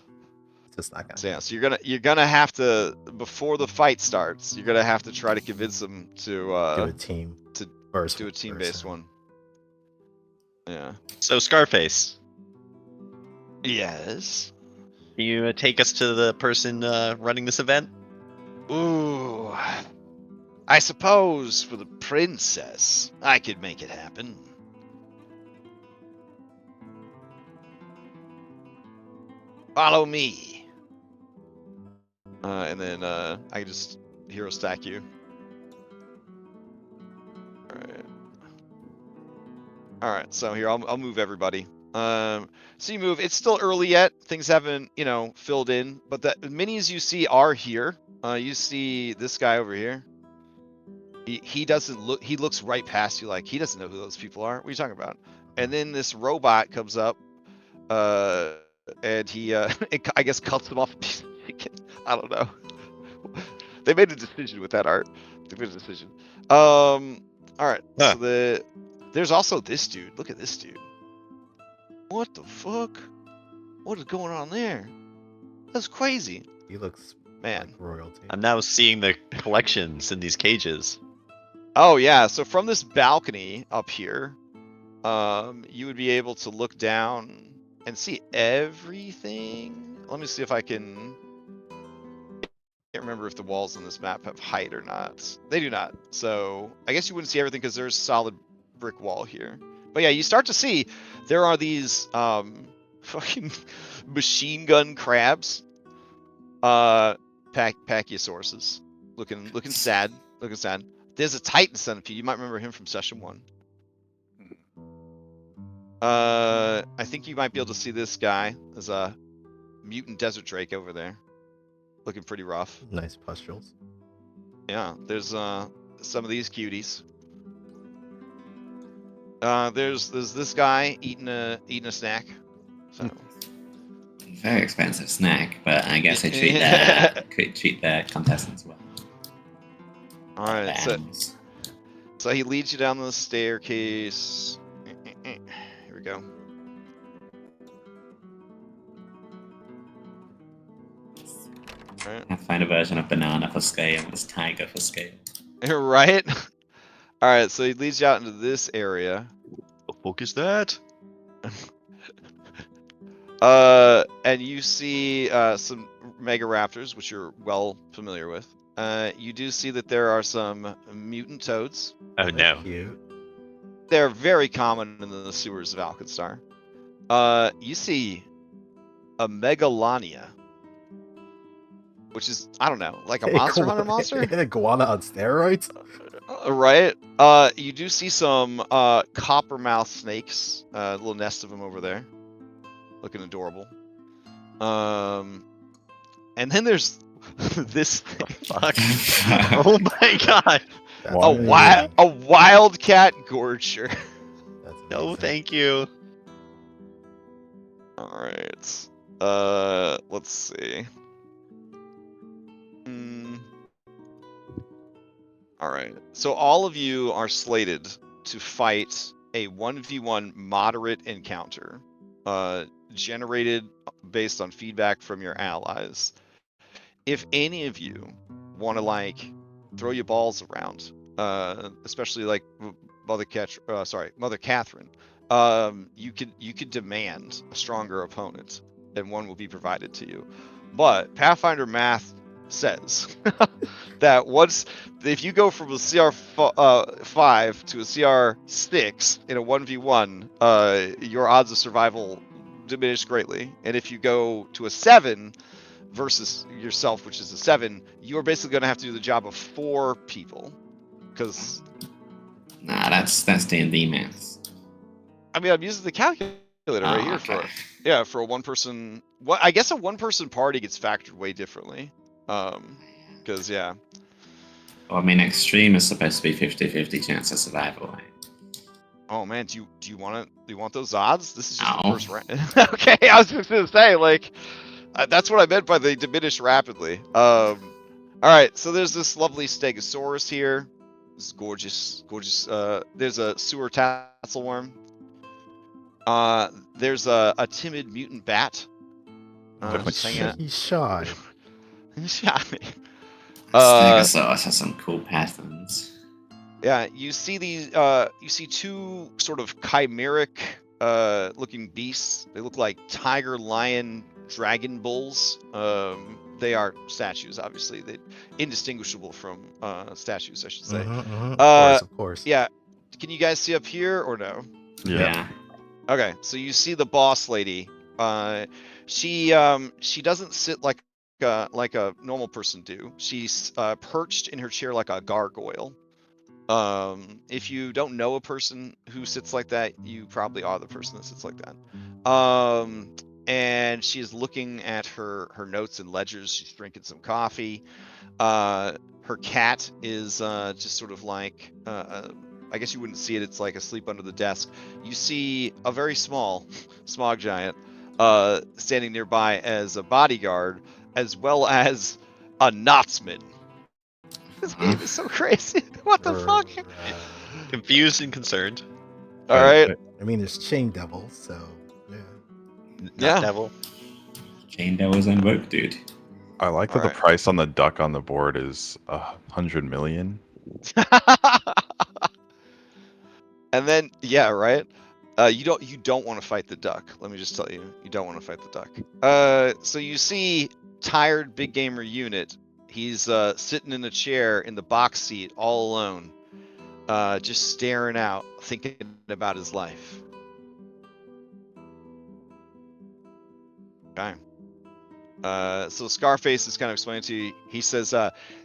[SPEAKER 2] just not gonna.
[SPEAKER 1] So, yeah, so you're gonna have to, before the fight starts, you're gonna have to try to convince them to
[SPEAKER 2] do a team
[SPEAKER 1] to
[SPEAKER 2] first.
[SPEAKER 1] do a team-based one. Yeah.
[SPEAKER 4] So Scarface,
[SPEAKER 1] Yes.
[SPEAKER 4] can you take us to the person running this event?
[SPEAKER 8] Ooh. I suppose for the princess, I could make it happen. Follow me.
[SPEAKER 1] And then I can just hero stack you. All right. So here I'll move everybody. So you move. It's still early yet. Things haven't filled in, but the minis you see are here. You see this guy over here. He doesn't look. He looks right past you like he doesn't know who those people are. What are you talking about? And then this robot comes up. And he I guess cuts him off a piece of chicken. I don't know. They made a decision with that art. They made a decision. All right.
[SPEAKER 4] Huh.
[SPEAKER 1] So there's also this dude. Look at this dude. What the fuck? What is going on there? That's crazy.
[SPEAKER 2] He looks
[SPEAKER 1] Man.
[SPEAKER 2] like royalty.
[SPEAKER 4] I'm now seeing the collections in these cages.
[SPEAKER 1] Oh yeah. So from this balcony up here, you would be able to look down and see everything. Let me see if I can. I can't remember if the walls on this map have height or not. They do not. So I guess you wouldn't see everything because there's solid brick wall here. But yeah, you start to see there are these fucking machine gun crabs. Pachysauruses. Looking sad. Looking sad. There's a Titan centipede. You might remember him from session 1. I think you might be able to see this guy. There's a mutant desert drake over there. Looking pretty rough.
[SPEAKER 2] Nice pustules.
[SPEAKER 1] Yeah, there's some of these cuties. There's this guy eating a snack. So
[SPEAKER 3] Very expensive snack, but I guess they treat their contestants well.
[SPEAKER 1] all right, so So he leads you down the staircase. Here we go. Right.
[SPEAKER 3] I'll find a version of banana for scale. It's tiger for scale.
[SPEAKER 1] Right? Alright, so he leads you out into this area.
[SPEAKER 4] The fuck is that?
[SPEAKER 1] And you see some mega raptors, which you're well familiar with. You do see that there are some mutant toads.
[SPEAKER 4] Oh no.
[SPEAKER 2] Cute.
[SPEAKER 1] They're very common in the sewers of Alkenstar. You see a megalania, which is, I don't know, like a monster hunter monster?
[SPEAKER 2] An iguana on steroids?
[SPEAKER 1] Right? You do see some coppermouth snakes, a little nest of them over there, looking adorable. And then there's this thing.
[SPEAKER 4] Fuck. Oh my god.
[SPEAKER 2] That's
[SPEAKER 5] Wow.
[SPEAKER 2] amazing.
[SPEAKER 1] A wildcat gorger.
[SPEAKER 2] That's
[SPEAKER 4] No,
[SPEAKER 2] amazing.
[SPEAKER 4] thank you.
[SPEAKER 1] All right. Let's see. All right. So all of you are slated to fight a 1v1 moderate encounter, generated based on feedback from your allies. If any of you want to like throw your balls around, especially like Mother Catherine, you could demand a stronger opponent, and one will be provided to you. But Pathfinder math says that if you go from a CR 5 to a CR 6 in a 1v1, your odds of survival diminish greatly, and if you go to a 7 versus yourself, which is a 7, you're basically going to have to do the job of 4 people. Because
[SPEAKER 3] Nah, that's D&D maths.
[SPEAKER 1] I mean, I'm using the calculator right here for a one-person. I guess a one-person party gets factored way differently. Because
[SPEAKER 3] Well, I mean, extreme is supposed to be 50-50 chance of survival, right?
[SPEAKER 1] oh man, do you want those odds? This is just the
[SPEAKER 3] No.
[SPEAKER 1] first round. Okay, I was just gonna say like that's what I meant by they diminish rapidly. All right, so there's this lovely stegosaurus here. This is gorgeous. There's a sewer tasselworm. There's a timid mutant bat. Just hanging out.
[SPEAKER 2] He's shy.
[SPEAKER 1] Shot me.
[SPEAKER 3] Stegosaurus has some cool patterns.
[SPEAKER 1] Yeah, you see these. You see 2 sort of chimeric looking beasts. They look like tiger, lion, dragon bulls. They are statues, obviously. They're indistinguishable from statues, I should say.
[SPEAKER 2] Of course.
[SPEAKER 1] Yeah. Can you guys see up here or no?
[SPEAKER 3] Yeah.
[SPEAKER 1] Okay, so you see the boss lady. She doesn't sit like a normal person do. She's perched in her chair like a gargoyle. If you don't know a person who sits like that, you probably are the person that sits like that. And she is looking at her notes and ledgers. She's drinking some coffee. Her cat is just sort of like I guess you wouldn't see it. It's like asleep under the desk. You see a very small smog giant standing nearby as a bodyguard, as well as a knotsman. This game is so crazy. What the fuck?
[SPEAKER 4] Confused and concerned.
[SPEAKER 1] All right.
[SPEAKER 2] I mean, there's Chain Devil, so yeah.
[SPEAKER 1] Yeah.
[SPEAKER 4] Devil.
[SPEAKER 3] Chain Devils and Rogue Dude.
[SPEAKER 5] I like that
[SPEAKER 1] Alright.
[SPEAKER 5] the price on the duck on the board is 100 million.
[SPEAKER 1] And then right. You don't want to fight the duck. Let me just tell you, you don't want to fight the duck. So you see tired big gamer unit. He's sitting in a chair in the box seat all alone, just staring out, thinking about his life. Okay. So Scarface is kind of explaining to you. He says,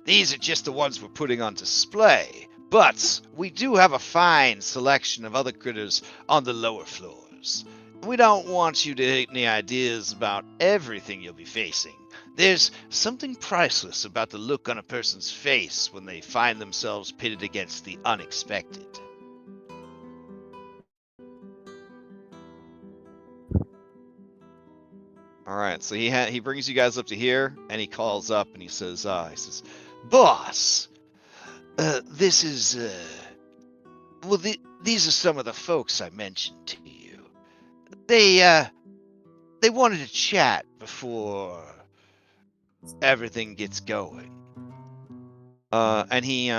[SPEAKER 1] "These are just the ones we're putting on display, but we do have a fine selection of other critters on the lower floors. We don't want you to get any ideas about everything you'll be facing. There's something priceless about the look on a person's face when they find themselves pitted against the unexpected." All right, so he brings you guys up to here, and he calls up and he says, "Boss, this is
[SPEAKER 8] Well, these are some of the folks I mentioned to you. They wanted to chat before everything gets going. And he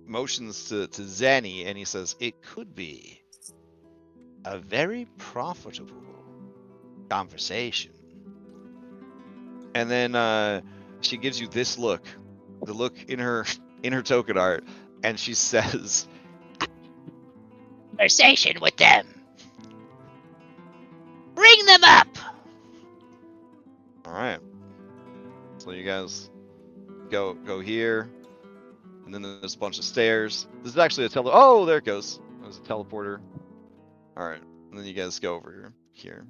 [SPEAKER 8] motions to Zanny, and he says, "It could be a very profitable conversation." And then she gives you this look, the look in her token art, and she says, "Conversation with them. Bring them up." All right. So you guys go here, and then there's a bunch of stairs. This is actually a Oh, there it goes. There's a teleporter. All right, and then you guys go over here.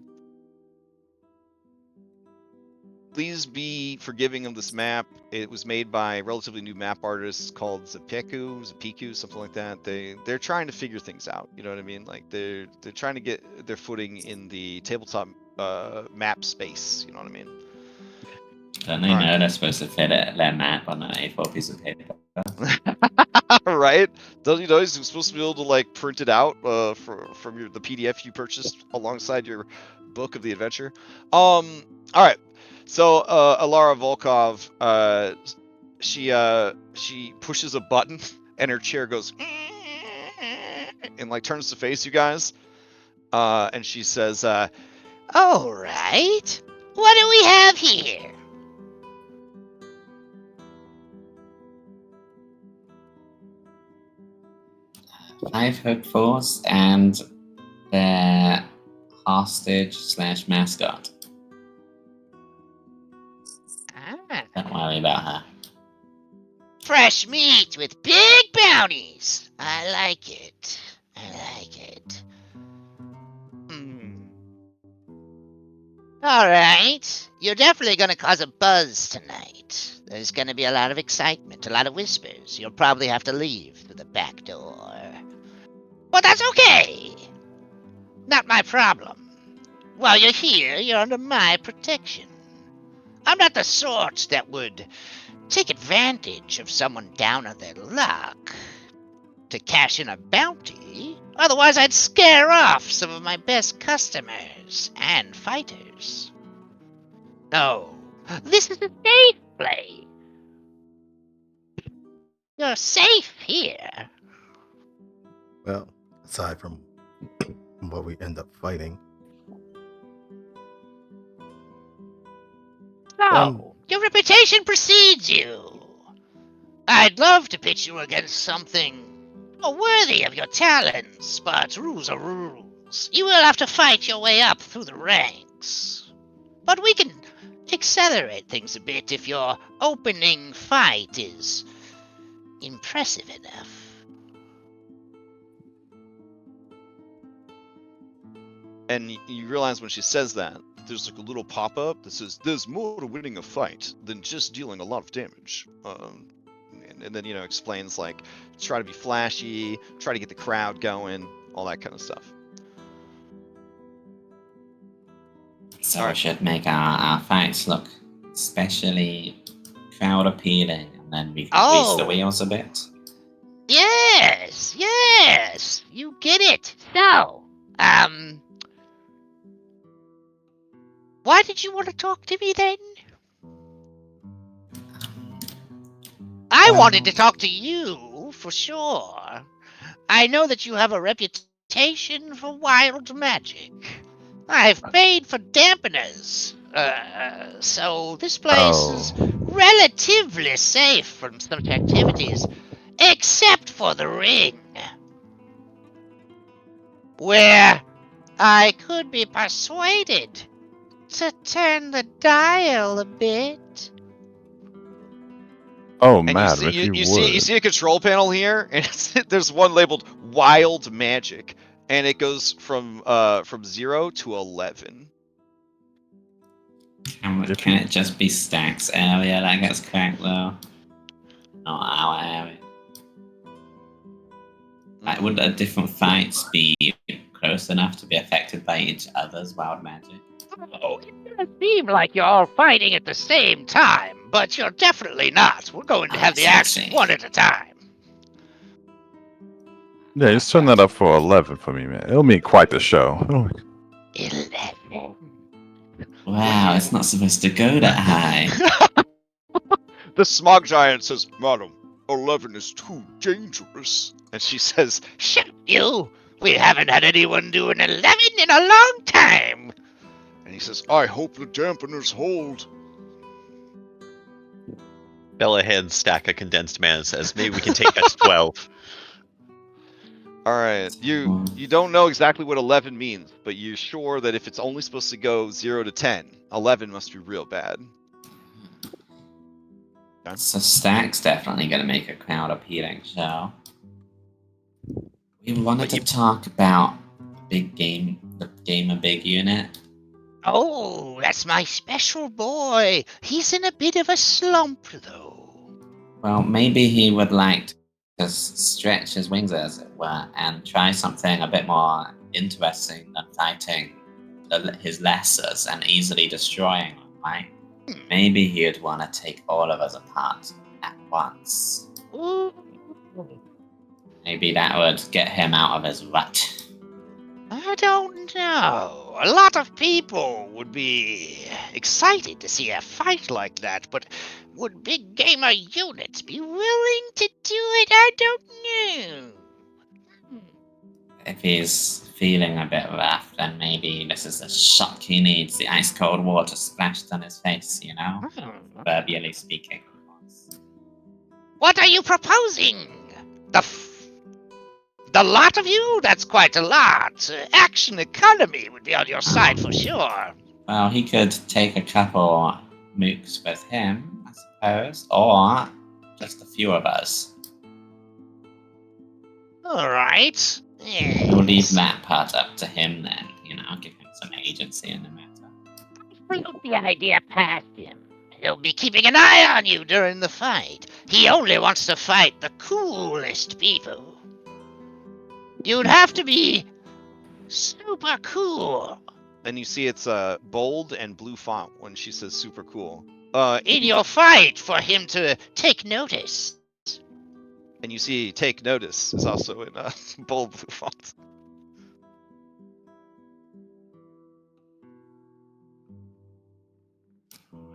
[SPEAKER 8] Please be forgiving of this map. It was made by a relatively new map artists called Zapiku, something like that. They're trying to figure things out. You know what I mean? Like they're trying to get their footing in the tabletop map space. You know what I mean?
[SPEAKER 3] Don't they know they're supposed to fit their map on an A4 piece of paper?
[SPEAKER 8] Right? Don't you know you're supposed to be able to like print it out from the PDF you purchased alongside your book of the adventure? All right. So Alara Volkov, she pushes a button and her chair goes and like turns to face you guys, and she says, "All right, what do we have here?"
[SPEAKER 3] 5 hopefuls and their hostage / mascot. Don't worry about her.
[SPEAKER 8] Fresh meat with big bounties. I like it. All right. You're definitely going to cause a buzz tonight. There's going to be a lot of excitement, a lot of whispers. You'll probably have to leave through the back door. But that's okay. Not my problem. While you're here, you're under my protection. I'm not the sort that would take advantage of someone down on their luck to cash in a bounty. Otherwise, I'd scare off some of my best customers and fighters. No, this is a safe play. You're safe here.
[SPEAKER 2] Well, aside from what we end up fighting.
[SPEAKER 8] So, your reputation precedes you. I'd love to pitch you against something worthy of your talents, but rules are rules. You will have to fight your way up through the ranks. But we can accelerate things a bit if your opening fight is impressive enough. And you realize when she says that, there's like a little pop-up that says, "There's more to winning a fight than just dealing a lot of damage." And then, explains like, try to be flashy, try to get the crowd going, all that kind of stuff.
[SPEAKER 3] So we should make our fights look especially crowd appealing, and then we can grease the wheels a bit.
[SPEAKER 8] Yes, you get it. So, why did you want to talk to me then? I wanted to talk to you, for sure. I know that you have a reputation for wild magic. I've paid for dampeners, so this place is relatively safe from such activities, except for the ring, where I could be persuaded to turn the dial a bit.
[SPEAKER 5] Oh,
[SPEAKER 8] And
[SPEAKER 5] madam, if you would.
[SPEAKER 8] you see a control panel here, and there's one labeled Wild Magic, and it goes from 0 to 11.
[SPEAKER 3] Can it just be Stack's area that gets cracked though? Not our area. Like, would different fights be close enough to be affected by each other's wild magic?
[SPEAKER 8] Oh, it does seem like you're all fighting at the same time, but you're definitely not. We're going to have the action one at a time.
[SPEAKER 5] Yeah, just turn that up for 11 for me, man. It'll make quite the show.
[SPEAKER 8] 11.
[SPEAKER 3] Wow, it's not supposed to go that high.
[SPEAKER 8] The smog giant says, Madam, 11 is too dangerous. And she says, Shut you! We haven't had anyone do an 11 in a long time! And he says, I hope the dampeners hold.
[SPEAKER 4] Bella hands stack a condensed man and says, maybe we can take that to 12.
[SPEAKER 8] Alright, you don't know exactly what 11 means, but you're sure that if it's only supposed to go 0 to 10, 11 must be real bad.
[SPEAKER 3] So Stack's definitely going to make a crowd appealing show. We wanted to talk about the game of Big Unit.
[SPEAKER 8] Oh, that's my special boy. He's in a bit of a slump, though.
[SPEAKER 3] Well, maybe he would like to stretch his wings, as it were, and try something a bit more interesting than fighting his lessers and easily destroying them, right? Maybe he would want to take all of us apart at once.
[SPEAKER 8] Ooh.
[SPEAKER 3] Maybe that would get him out of his rut.
[SPEAKER 8] I don't know. A lot of people would be excited to see a fight like that, but would Big Gamer Unit be willing to do it? I don't know.
[SPEAKER 3] If he's feeling a bit rough, then maybe this is the shock he needs, the ice cold water splashed on his face, you know? Proverbially speaking, of course.
[SPEAKER 8] What are you proposing? The lot of you? That's quite a lot. Action economy would be on your side for sure.
[SPEAKER 3] Well, he could take a couple mooks with him, I suppose, or just a few of us.
[SPEAKER 8] Alright.
[SPEAKER 3] We'll leave that part up to him then, you know, give him some agency in the matter.
[SPEAKER 8] Float the idea past him. He'll be keeping an eye on you during the fight. He only wants to fight the coolest people. You'd have to be super cool. And you see it's bold and blue font when she says super cool. In your fight for him to take notice. And you see take notice is also in bold blue font.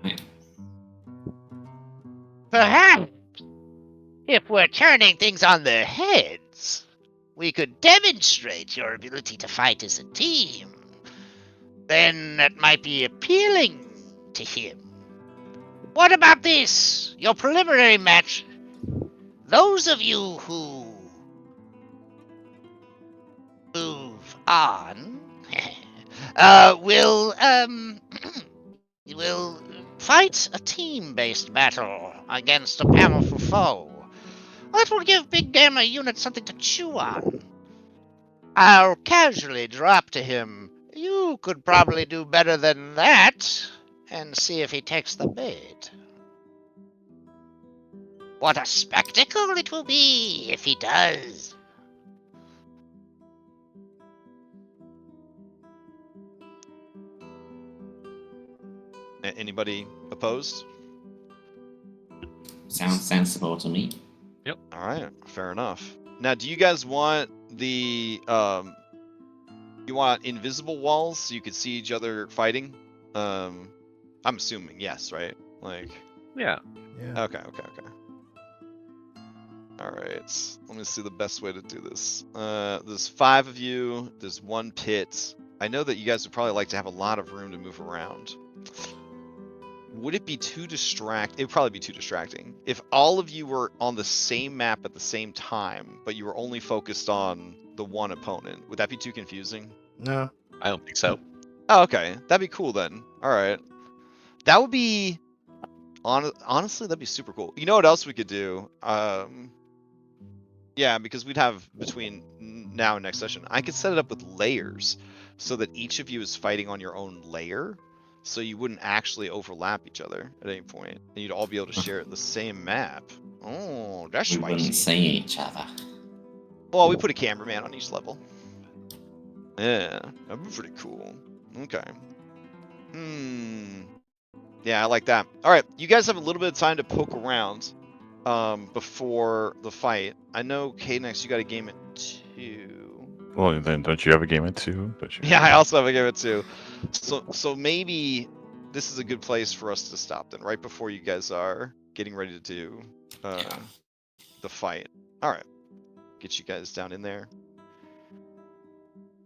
[SPEAKER 3] Right.
[SPEAKER 8] Perhaps, if we're turning things on their heads, we could demonstrate your ability to fight as a team. Then that might be appealing to him. What about this? Your preliminary match. Those of you who move on will will fight a team-based battle against a powerful foe. That will give Big Gamer Unit something to chew on. I'll casually drop to him, you could probably do better than that, and see if he takes the bait. What a spectacle it will be if he does. Anybody opposed?
[SPEAKER 3] Sounds sensible to me.
[SPEAKER 8] Yep. All right, fair enough. Now, do you guys want the you want invisible walls so you could see each other fighting? I'm assuming yes, right? Like,
[SPEAKER 7] Yeah.
[SPEAKER 2] Yeah.
[SPEAKER 8] okay. All right. Let me see the best way to do this. There's 5 of you. There's 1 pit. I know that you guys would probably like to have a lot of room to move around. Would it be too distracting? It would probably be too distracting. If all of you were on the same map at the same time, but you were only focused on the one opponent, would that be too confusing?
[SPEAKER 2] No.
[SPEAKER 4] I don't think so.
[SPEAKER 8] Oh, okay. That'd be cool then. All right. That would be... honestly, that'd be super cool. You know what else we could do? Yeah, because we'd have between now and next session, I could set it up with layers so that each of you is fighting on your own layer, so you wouldn't actually overlap each other at any point, and you'd all be able to share the same map. Oh, that's
[SPEAKER 3] We wouldn't
[SPEAKER 8] spicy.
[SPEAKER 3] see each other.
[SPEAKER 8] Well, we put a cameraman on each level. Yeah, that'd be pretty cool. Okay. Yeah, I like that. All right, you guys have a little bit of time to poke around before the fight. I know, K-Nex, you got a game at
[SPEAKER 1] 2.
[SPEAKER 5] Well, then don't you have a game at 2? Don't you?
[SPEAKER 1] Yeah, I also have a game at 2. So maybe this is a good place for us to stop then, right before you guys are getting ready to do the fight. All right, get you guys down in there.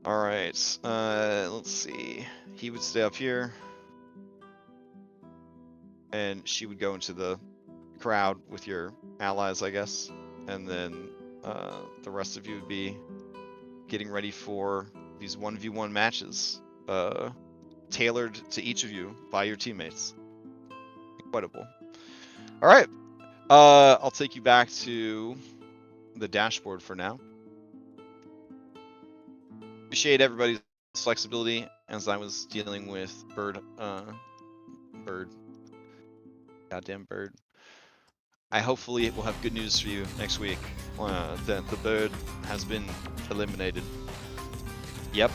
[SPEAKER 1] All right, let's see. He would stay up here, and she would go into the crowd with your allies, I guess, and then the rest of you would be getting ready for these 1v1 matches, tailored to each of you by your teammates. Incredible. All right, I'll take you back to the dashboard for now. Appreciate everybody's flexibility as I was dealing with goddamn bird. I hopefully will have good news for you next week. That the bird has been eliminated. Yep.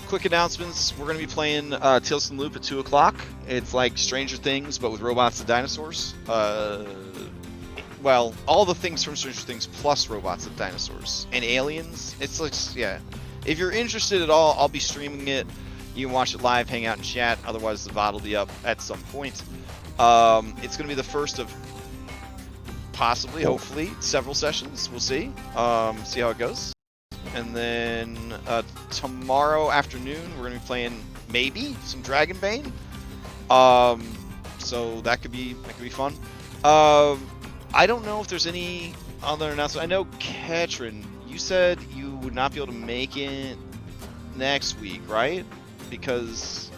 [SPEAKER 1] Quick announcements. We're gonna be playing Tales from the Loop at 2 o'clock. It's like Stranger Things, but with robots and dinosaurs. Well, all the things from Stranger Things plus robots and dinosaurs and aliens. It's like, yeah. If you're interested at all, I'll be streaming it. You can watch it live, hang out and chat. Otherwise, the VOD will be up at some point. It's going to be the first of possibly, hopefully, several sessions. We'll see. See how it goes. And then tomorrow afternoon, we're going to be playing maybe some Dragonbane. So that could be fun. I don't know if there's any other announcement. I know, Katrin, you said you would not be able to make it next week, right? Because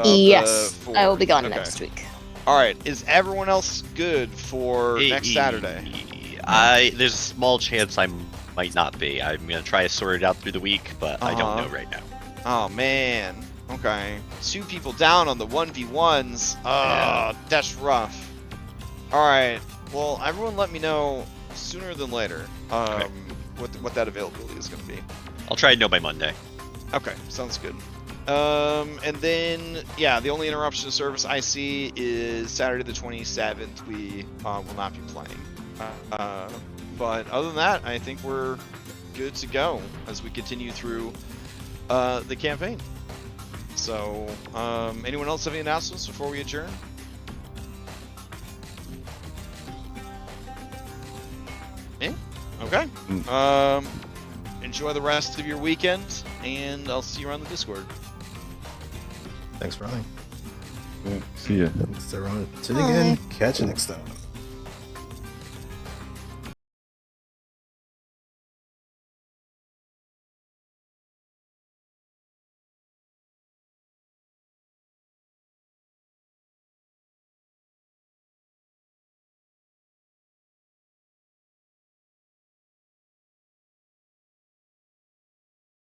[SPEAKER 6] Yes,
[SPEAKER 1] the
[SPEAKER 6] I will be
[SPEAKER 1] 4th.
[SPEAKER 6] gone
[SPEAKER 1] Okay.
[SPEAKER 6] next week.
[SPEAKER 1] All right. Is everyone else good for next Saturday?
[SPEAKER 4] There's a small chance I might not be. I'm gonna try to sort it out through the week, but I don't know right now.
[SPEAKER 1] Oh man. Okay. 2 people down on the 1v1s. That's rough. All right. Well, everyone, let me know sooner than later.
[SPEAKER 4] Okay.
[SPEAKER 1] What that availability is going to be.
[SPEAKER 4] I'll try to know by Monday.
[SPEAKER 1] Okay, sounds good. And then, yeah, the only interruption of service I see is Saturday the 27th. We will not be playing. But other than that, I think we're good to go as we continue through the campaign. So, anyone else have any announcements before we adjourn? Yeah? Okay. Enjoy the rest of your weekend, and I'll see you around the Discord.
[SPEAKER 2] Thanks for running.
[SPEAKER 5] Yeah, see ya.
[SPEAKER 2] Thanks, everyone. Tuning in. Catch you next time.